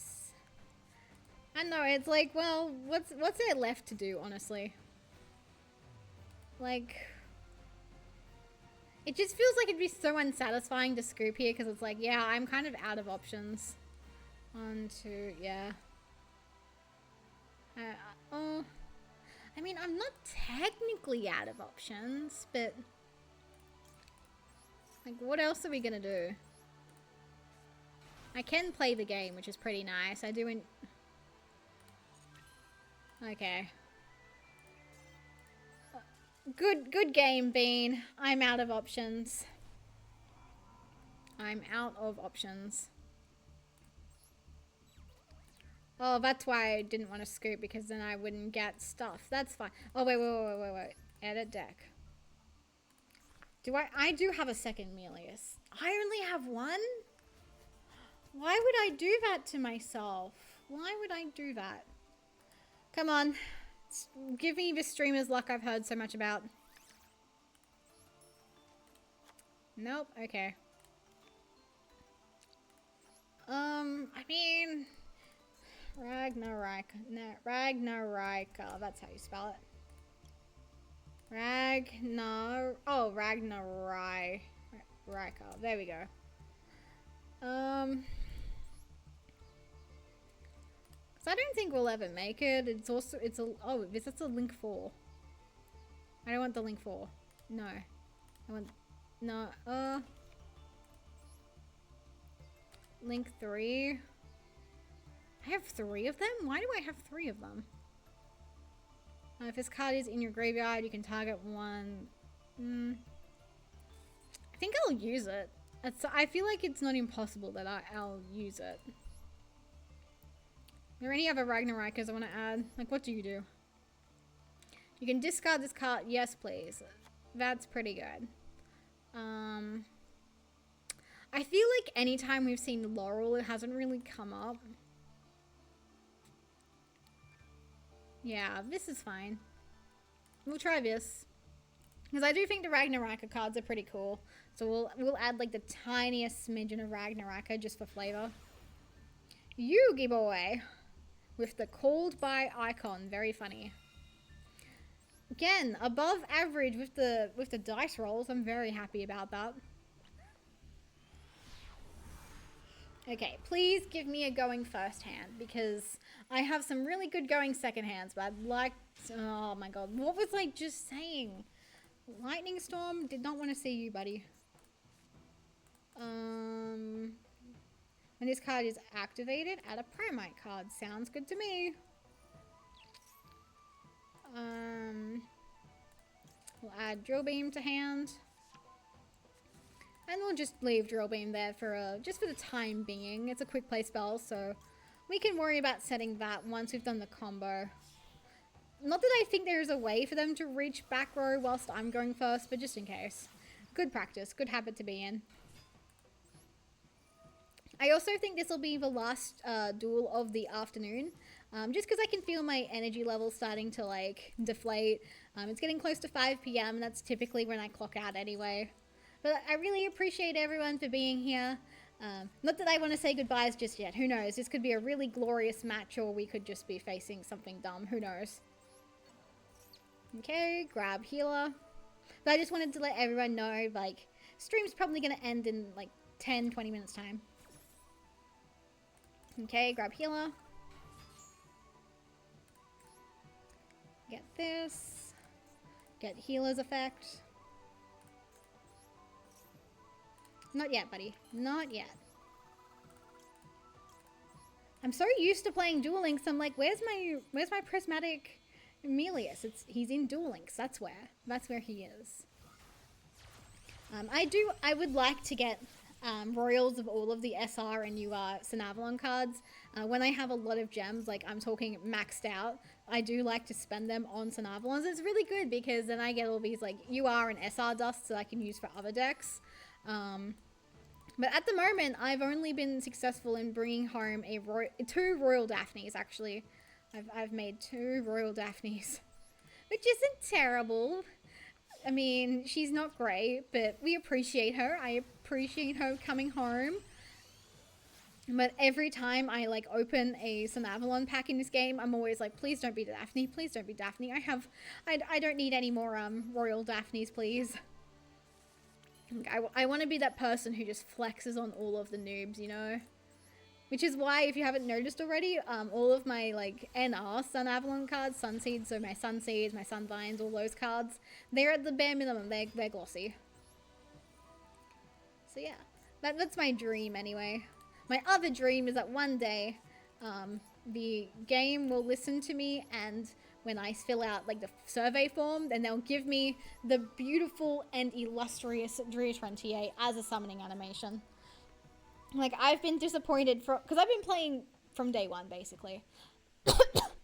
I know, it's like, well, what's there left to do, honestly? Like, it just feels like it'd be so unsatisfying to scoop here because it's like, yeah, I'm kind of out of options. 1, 2, yeah. Oh, I mean, I'm not technically out of options, but like, what else are we gonna do? I can play the game, which is pretty nice. I do Okay. Good game, Bean. I'm out of options. I'm out of options. Oh, that's why I didn't want to scoop, because then I wouldn't get stuff. That's fine. Oh, wait. Edit deck. I do have a second Melius. I only have one? Why would I do that to myself? Why would I do that? Come on. Give me the streamer's luck I've heard so much about. Nope, okay. I mean... Ragnarok. That's how you spell it. Ragnarai. There we go. So I don't think we'll ever make it. That's a link 4. I don't want the link 4. No. Link 3. I have 3 of them? Why do I have 3 of them? If this card is in your graveyard, you can target one. I think I'll use it. I feel like it's not impossible that I'll use it. Are there any other Ragnarokers I want to add? Like, what do? You can discard this card. Yes, please. That's pretty good. I feel like anytime we've seen Laurel, it hasn't really come up. Yeah, this is fine. We'll try this. Because I do think the Ragnaraka cards are pretty cool. So we'll add like the tiniest smidgen of Ragnaraka just for flavor. Yugi boy! With the called by icon. Very funny. Again, above average with the dice rolls. I'm very happy about that. Okay, please give me a going first hand, because I have some really good going second hands, but I'd like to, oh my god, what was I just saying? Lightning Storm? Did not want to see you, buddy. When this card is activated, add a Primite card. Sounds good to me. We'll add Drill Beam to hand. And we'll just leave Drill Beam there for just for the time being. It's a quick play spell, so we can worry about setting that once we've done the combo. Not that I think there is a way for them to reach back row whilst I'm going first, but just in case. Good practice, good habit to be in. I also think this will be the last duel of the afternoon, just because I can feel my energy level starting to like deflate. It's getting close to 5 PM, and that's typically when I clock out anyway. But I really appreciate everyone for being here. Not that I want to say goodbyes just yet. Who knows? This could be a really glorious match, or we could just be facing something dumb. Who knows? Okay, grab healer. But I just wanted to let everyone know, like, stream's probably going to end in, like, 10-20 minutes time. Okay, grab healer. Get this. Get healer's effect. Not yet, buddy. Not yet. I'm so used to playing Duel Links. I'm like, where's my prismatic Melius? He's in Duel Links. That's where he is. I would like to get royals of all of the SR and UR Sunavalon cards. When I have a lot of gems, like I'm talking maxed out, I do like to spend them on Sunavalons. It's really good because then I get all these like UR and SR dusts that I can use for other decks. But at the moment, I've only been successful in bringing home two Royal Daphnes, actually. I've made 2 Royal Daphnes, which isn't terrible. I mean, she's not great, but we appreciate her. I appreciate her coming home. But every time I, like, open a Sunavalon pack in this game, I'm always like, please don't be Daphne. Please don't be Daphne. I don't need any more Royal Daphnes, please. I want to be that person who just flexes on all of the noobs, you know? Which is why, if you haven't noticed already, all of my, like, NR Sunavalon cards, Sunseeds, so my Sunseeds, my Sunvines, all those cards, they're at the bare minimum. They're glossy. So yeah, that's my dream anyway. My other dream is that one day, the game will listen to me, and when I fill out like the survey form, then they'll give me the beautiful and illustrious Driatrentia as a summoning animation. Like, I've been disappointed because I've been playing from day one, basically.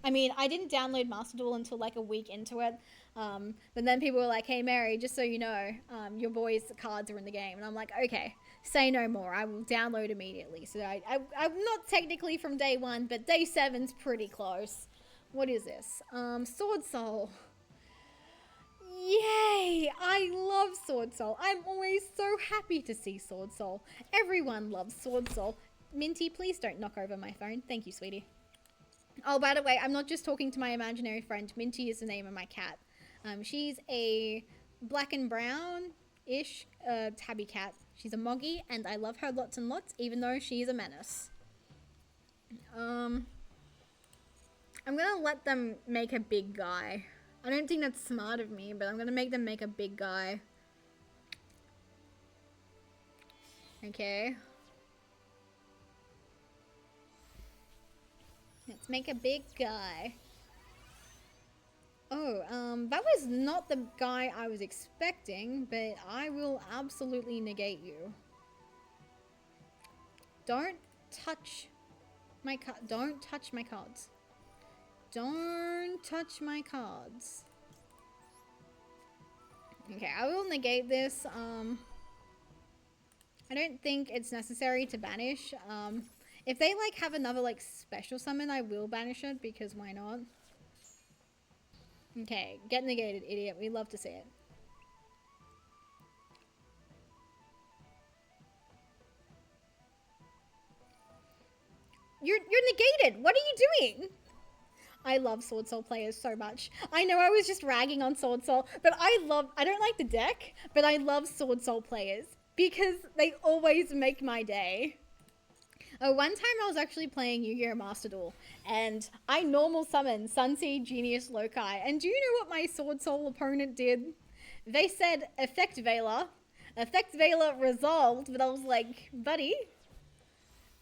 I mean, I didn't download Master Duel until like a week into it. But then people were like, hey, Mary, just so you know, your boys' cards are in the game. And I'm like, okay, say no more. I will download immediately. So I'm not technically from day one, but day 7's pretty close. What is this? Sword Soul. Yay! I love Sword Soul. I'm always so happy to see Sword Soul. Everyone loves Sword Soul. Minty, please don't knock over my phone. Thank you, sweetie. Oh, by the way, I'm not just talking to my imaginary friend. Minty is the name of my cat. She's a black and brown-ish tabby cat. She's a moggy, and I love her lots and lots, even though she's a menace. I'm gonna let them make a big guy. I don't think that's smart of me, but I'm gonna make them make a big guy. Okay. Let's make a big guy. Oh, that was not the guy I was expecting, but I will absolutely negate you. Don't touch my don't touch my cards. Don't touch my cards. Okay, I will negate this. I don't think it's necessary to banish. If they like have another like special summon, I will banish it because why not? Okay, get negated, idiot. We love to see it. You're negated. What are you doing? I love Sword Soul players so much. I know I was just ragging on Sword Soul, but I don't like the deck, but I love Sword Soul players because they always make my day. Oh, one time I was actually playing Yu-Gi-Oh! Master Duel, and I normal summoned Sunseed, Genius, Loci, and do you know what my Sword Soul opponent did? They said, Effect Veiler resolved, but I was like, buddy,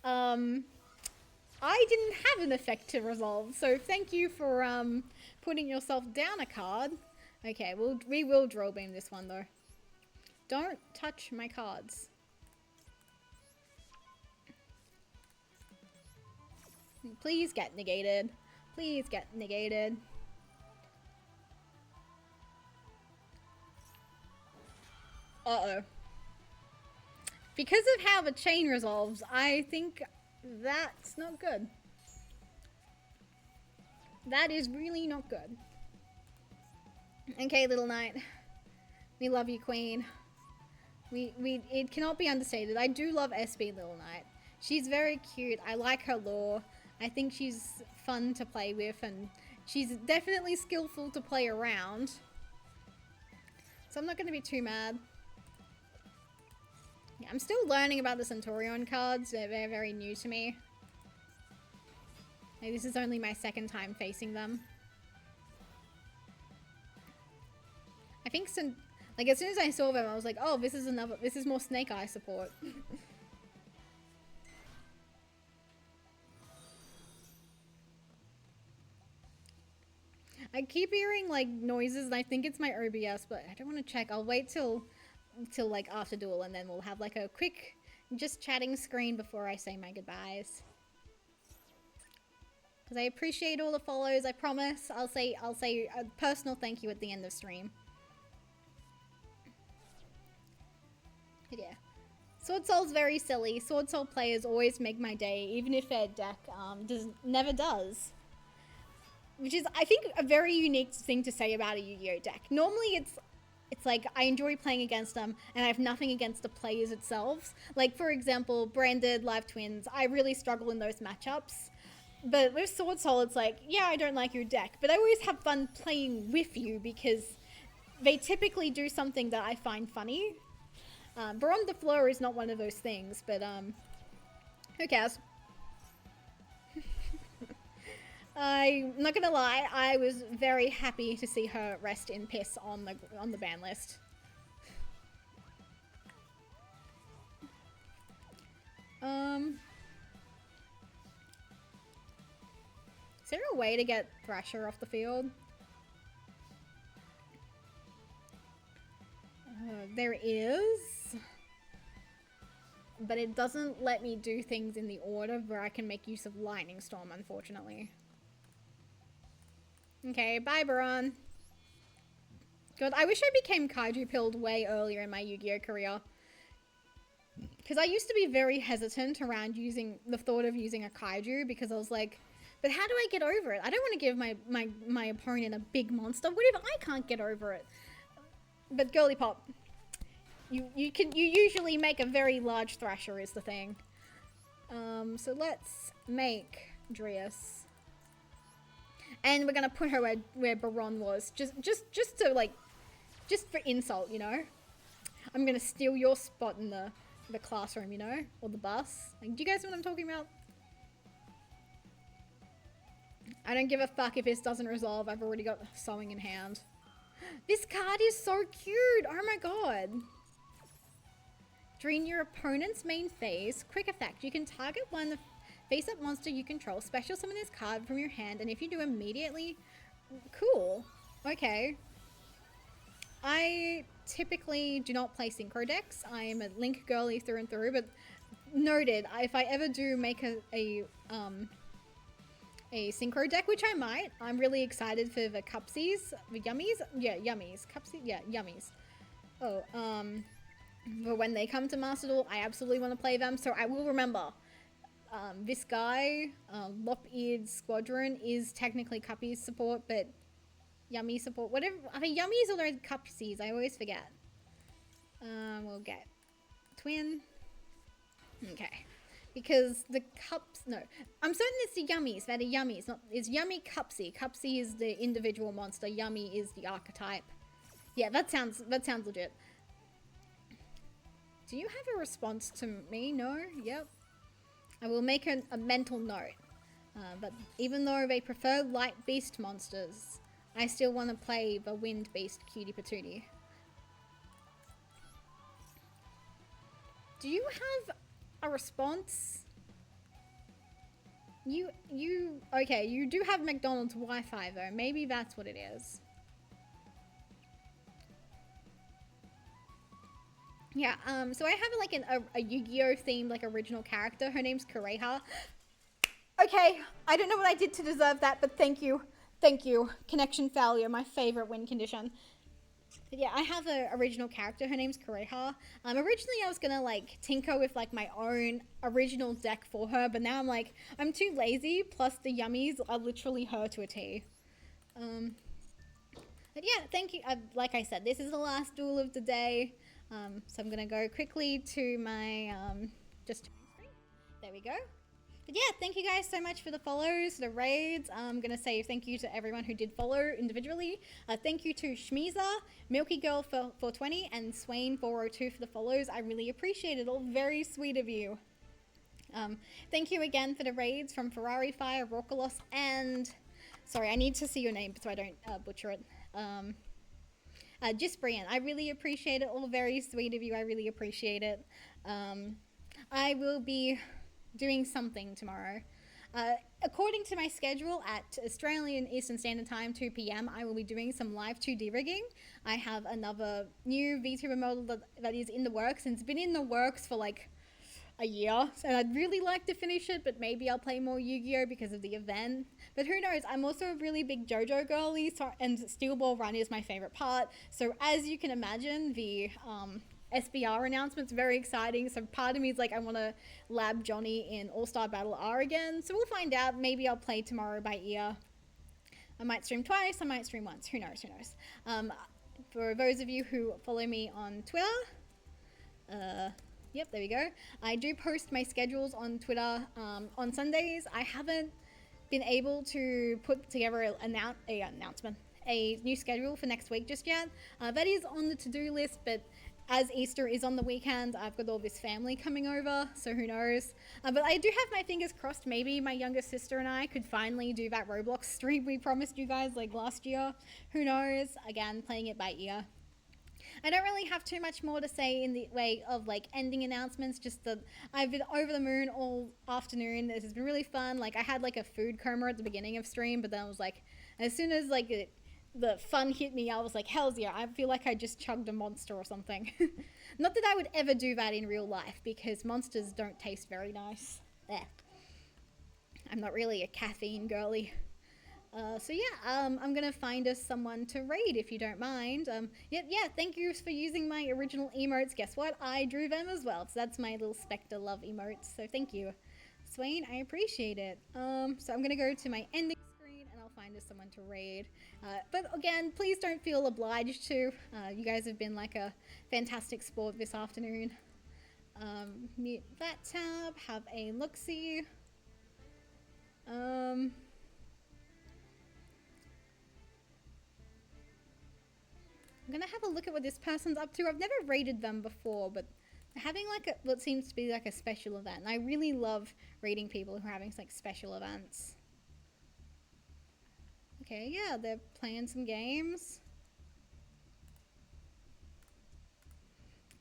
I didn't have an effect to resolve, so thank you for putting yourself down a card. Okay, we will drill beam this one though. Don't touch my cards. Please get negated. Please get negated. Uh-oh. Because of how the chain resolves, I think that's not good. That is really not good. Okay, little knight. We love you, queen. It cannot be understated. I do love SB Little Knight. She's very cute. I like her lore. I think she's fun to play with, and she's definitely skillful to play around. So I'm not going to be too mad. Yeah, I'm still learning about the Centurion cards. They're very new to me. Like, this is only my second time facing them. I think like as soon as I saw them, I was like, oh, this is more Snake Eye support. I keep hearing like noises and I think it's my OBS, but I don't want to check. I'll wait till like after Duel, and then we'll have like a quick just chatting screen before I say my goodbyes. Because I appreciate all the follows, I promise. I'll say a personal thank you at the end of stream. But yeah. Sword Soul's very silly. Sword Soul players always make my day, even if their deck never does. Which is, I think, a very unique thing to say about a Yu-Gi-Oh deck. Normally it's like, I enjoy playing against them, and I have nothing against the players itself. Like, for example, Branded, Live Twins, I really struggle in those matchups. But with Sword Soul, it's like, yeah, I don't like your deck, but I always have fun playing with you because they typically do something that I find funny. Beyond the Floor is not one of those things, but who cares? I'm not gonna lie, I was very happy to see her rest in piss on the ban list. Is there a way to get Thrasher off the field? There is. but it doesn't let me do things in the order where I can make use of Lightning Storm, unfortunately. Okay, bye, Baron. God, I wish I became kaiju pilled way earlier in my Yu-Gi-Oh career. Because I used to be very hesitant around using the thought of using a kaiju, because I was like, but how do I get over it? I don't want to give my opponent a big monster. What if I can't get over it? But girly pop, you usually make a very large Thrasher is the thing. So let's make Drius. And we're gonna put her where Baron was. Just to like, just for insult, you know? I'm gonna steal your spot in the classroom, you know? Or the bus. Like, do you guys know what I'm talking about? I don't give a fuck if this doesn't resolve. I've already got sewing in hand. This card is so cute! Oh my god. During your opponent's main phase, quick effect. You can target one face-up monster you control, special summon this card from your hand, and if you do immediately... Cool. Okay. I typically do not play synchro decks. I am a Link girly through and through, but noted, if I ever do make a synchro deck, which I might, I'm really excited for the Cupsies, the Yummies? Yeah, Yummies. Cupsies? Yeah, Yummies. Oh, but when they come to Master Duel, I absolutely want to play them, so I will remember. This guy, Lop-Eared Squadron, is technically Cuppy's support, but Yummy support, whatever. I mean, Yummies or those Cupsies, I always forget. We'll get Twin. Okay. Because the Cups, no. I'm certain it's the Yummies that are Yummies, not, it's Yummy Cupsy. Cupsy is the individual monster, Yummy is the archetype. Yeah, that sounds legit. Do you have a response to me? No? Yep. I will make a mental note. But even though they prefer light beast monsters, I still want to play the wind beast cutie patootie. Do you have a response? Okay, you do have McDonald's Wi-Fi though. Maybe that's what it is. Yeah, so I have like a Yu-Gi-Oh themed like original character. Her name's Kureha. Okay, I don't know what I did to deserve that, but thank you. Thank you. Connection failure, my favorite win condition. But yeah, I have an original character. Her name's Kureha. Originally I was gonna like tinker with like my own original deck for her, but now I'm like, I'm too lazy, plus the Yummies are literally her to a T. But yeah, thank you. Like I said, this is the last duel of the day. So I'm gonna go quickly to my, there we go. But yeah, thank you guys so much for the follows, the raids. I'm gonna say thank you to everyone who did follow individually. Thank you to Shmiza, Milky Girl for 420, and Swain 402 for the follows. I really appreciate it all. Very sweet of you. Thank you again for the raids from Ferrari Fire, Rockalos, and sorry, I need to see your name so I don't butcher it. Just Brian, I really appreciate it all. Very sweet of you. I really appreciate it. I will be doing something tomorrow. According to my schedule at Australian Eastern Standard Time, 2 p.m, I will be doing some live 2D rigging. I have another new VTuber model that is in the works, and it's been in the works for like a year, and I'd really like to finish it, but maybe I'll play more Yu-Gi-Oh because of the event. But who knows, I'm also a really big JoJo girly, and Steel Ball Run is my favorite part. So as you can imagine, the SBR announcement's very exciting, so part of me is like, I want to lab Johnny in All-Star Battle R again, so we'll find out. Maybe I'll play tomorrow by ear. I might stream twice, I might stream once, who knows, who knows. For those of you who follow me on Twitter, yep, there we go. I do post my schedules on Twitter on Sundays. I haven't been able to put together a new schedule for next week just yet. That is on the to-do list, but as Easter is on the weekend, I've got all this family coming over, so who knows. But I do have my fingers crossed. Maybe my younger sister and I could finally do that Roblox stream we promised you guys like last year. Who knows? Again, playing it by ear. I don't really have too much more to say in the way of like ending announcements, just that I've been over the moon all afternoon. This has been really fun. Like I had like a food coma at the beginning of stream, but then I was like, as soon as like the fun hit me, I was like, hells yeah, I feel like I just chugged a monster or something. Not that I would ever do that in real life, because monsters don't taste very nice. There. I'm not really a caffeine girly. So yeah, I'm gonna find us someone to raid if you don't mind. Yeah, thank you for using my original emotes. Guess what? I drew them as well. So that's my little Spectre love emotes. So thank you, Swain. I appreciate it. So I'm gonna go to my ending screen and I'll find us someone to raid. But again, please don't feel obliged to. You guys have been like a fantastic sport this afternoon. Mute that tab. Have a look-see. I'm gonna have a look at what this person's up to. I've never raided them before, but they're having like what seems to be like a special event. And I really love raiding people who are having like special events. Okay, yeah, they're playing some games.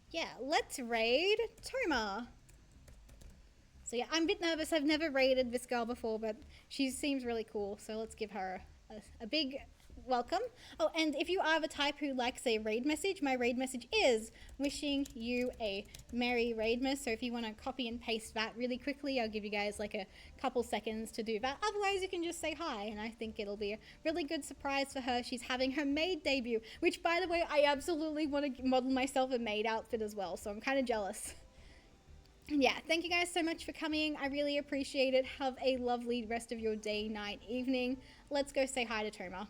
Yeah, let's raid Toma. So yeah, I'm a bit nervous. I've never raided this girl before, but she seems really cool. So let's give her a big welcome. Oh, and if you are the type who likes a raid message, my raid message is wishing you a merry raidmas. So if you want to copy and paste that really quickly, I'll give you guys like a couple seconds to do that. Otherwise, you can just say hi, and I think it'll be a really good surprise for her. She's having her maid debut, which, by the way, I absolutely want to model myself a maid outfit as well, so I'm kind of jealous. Yeah, thank you guys so much for coming. I really appreciate it. Have a lovely rest of your day, night, evening. Let's go say hi to Toma.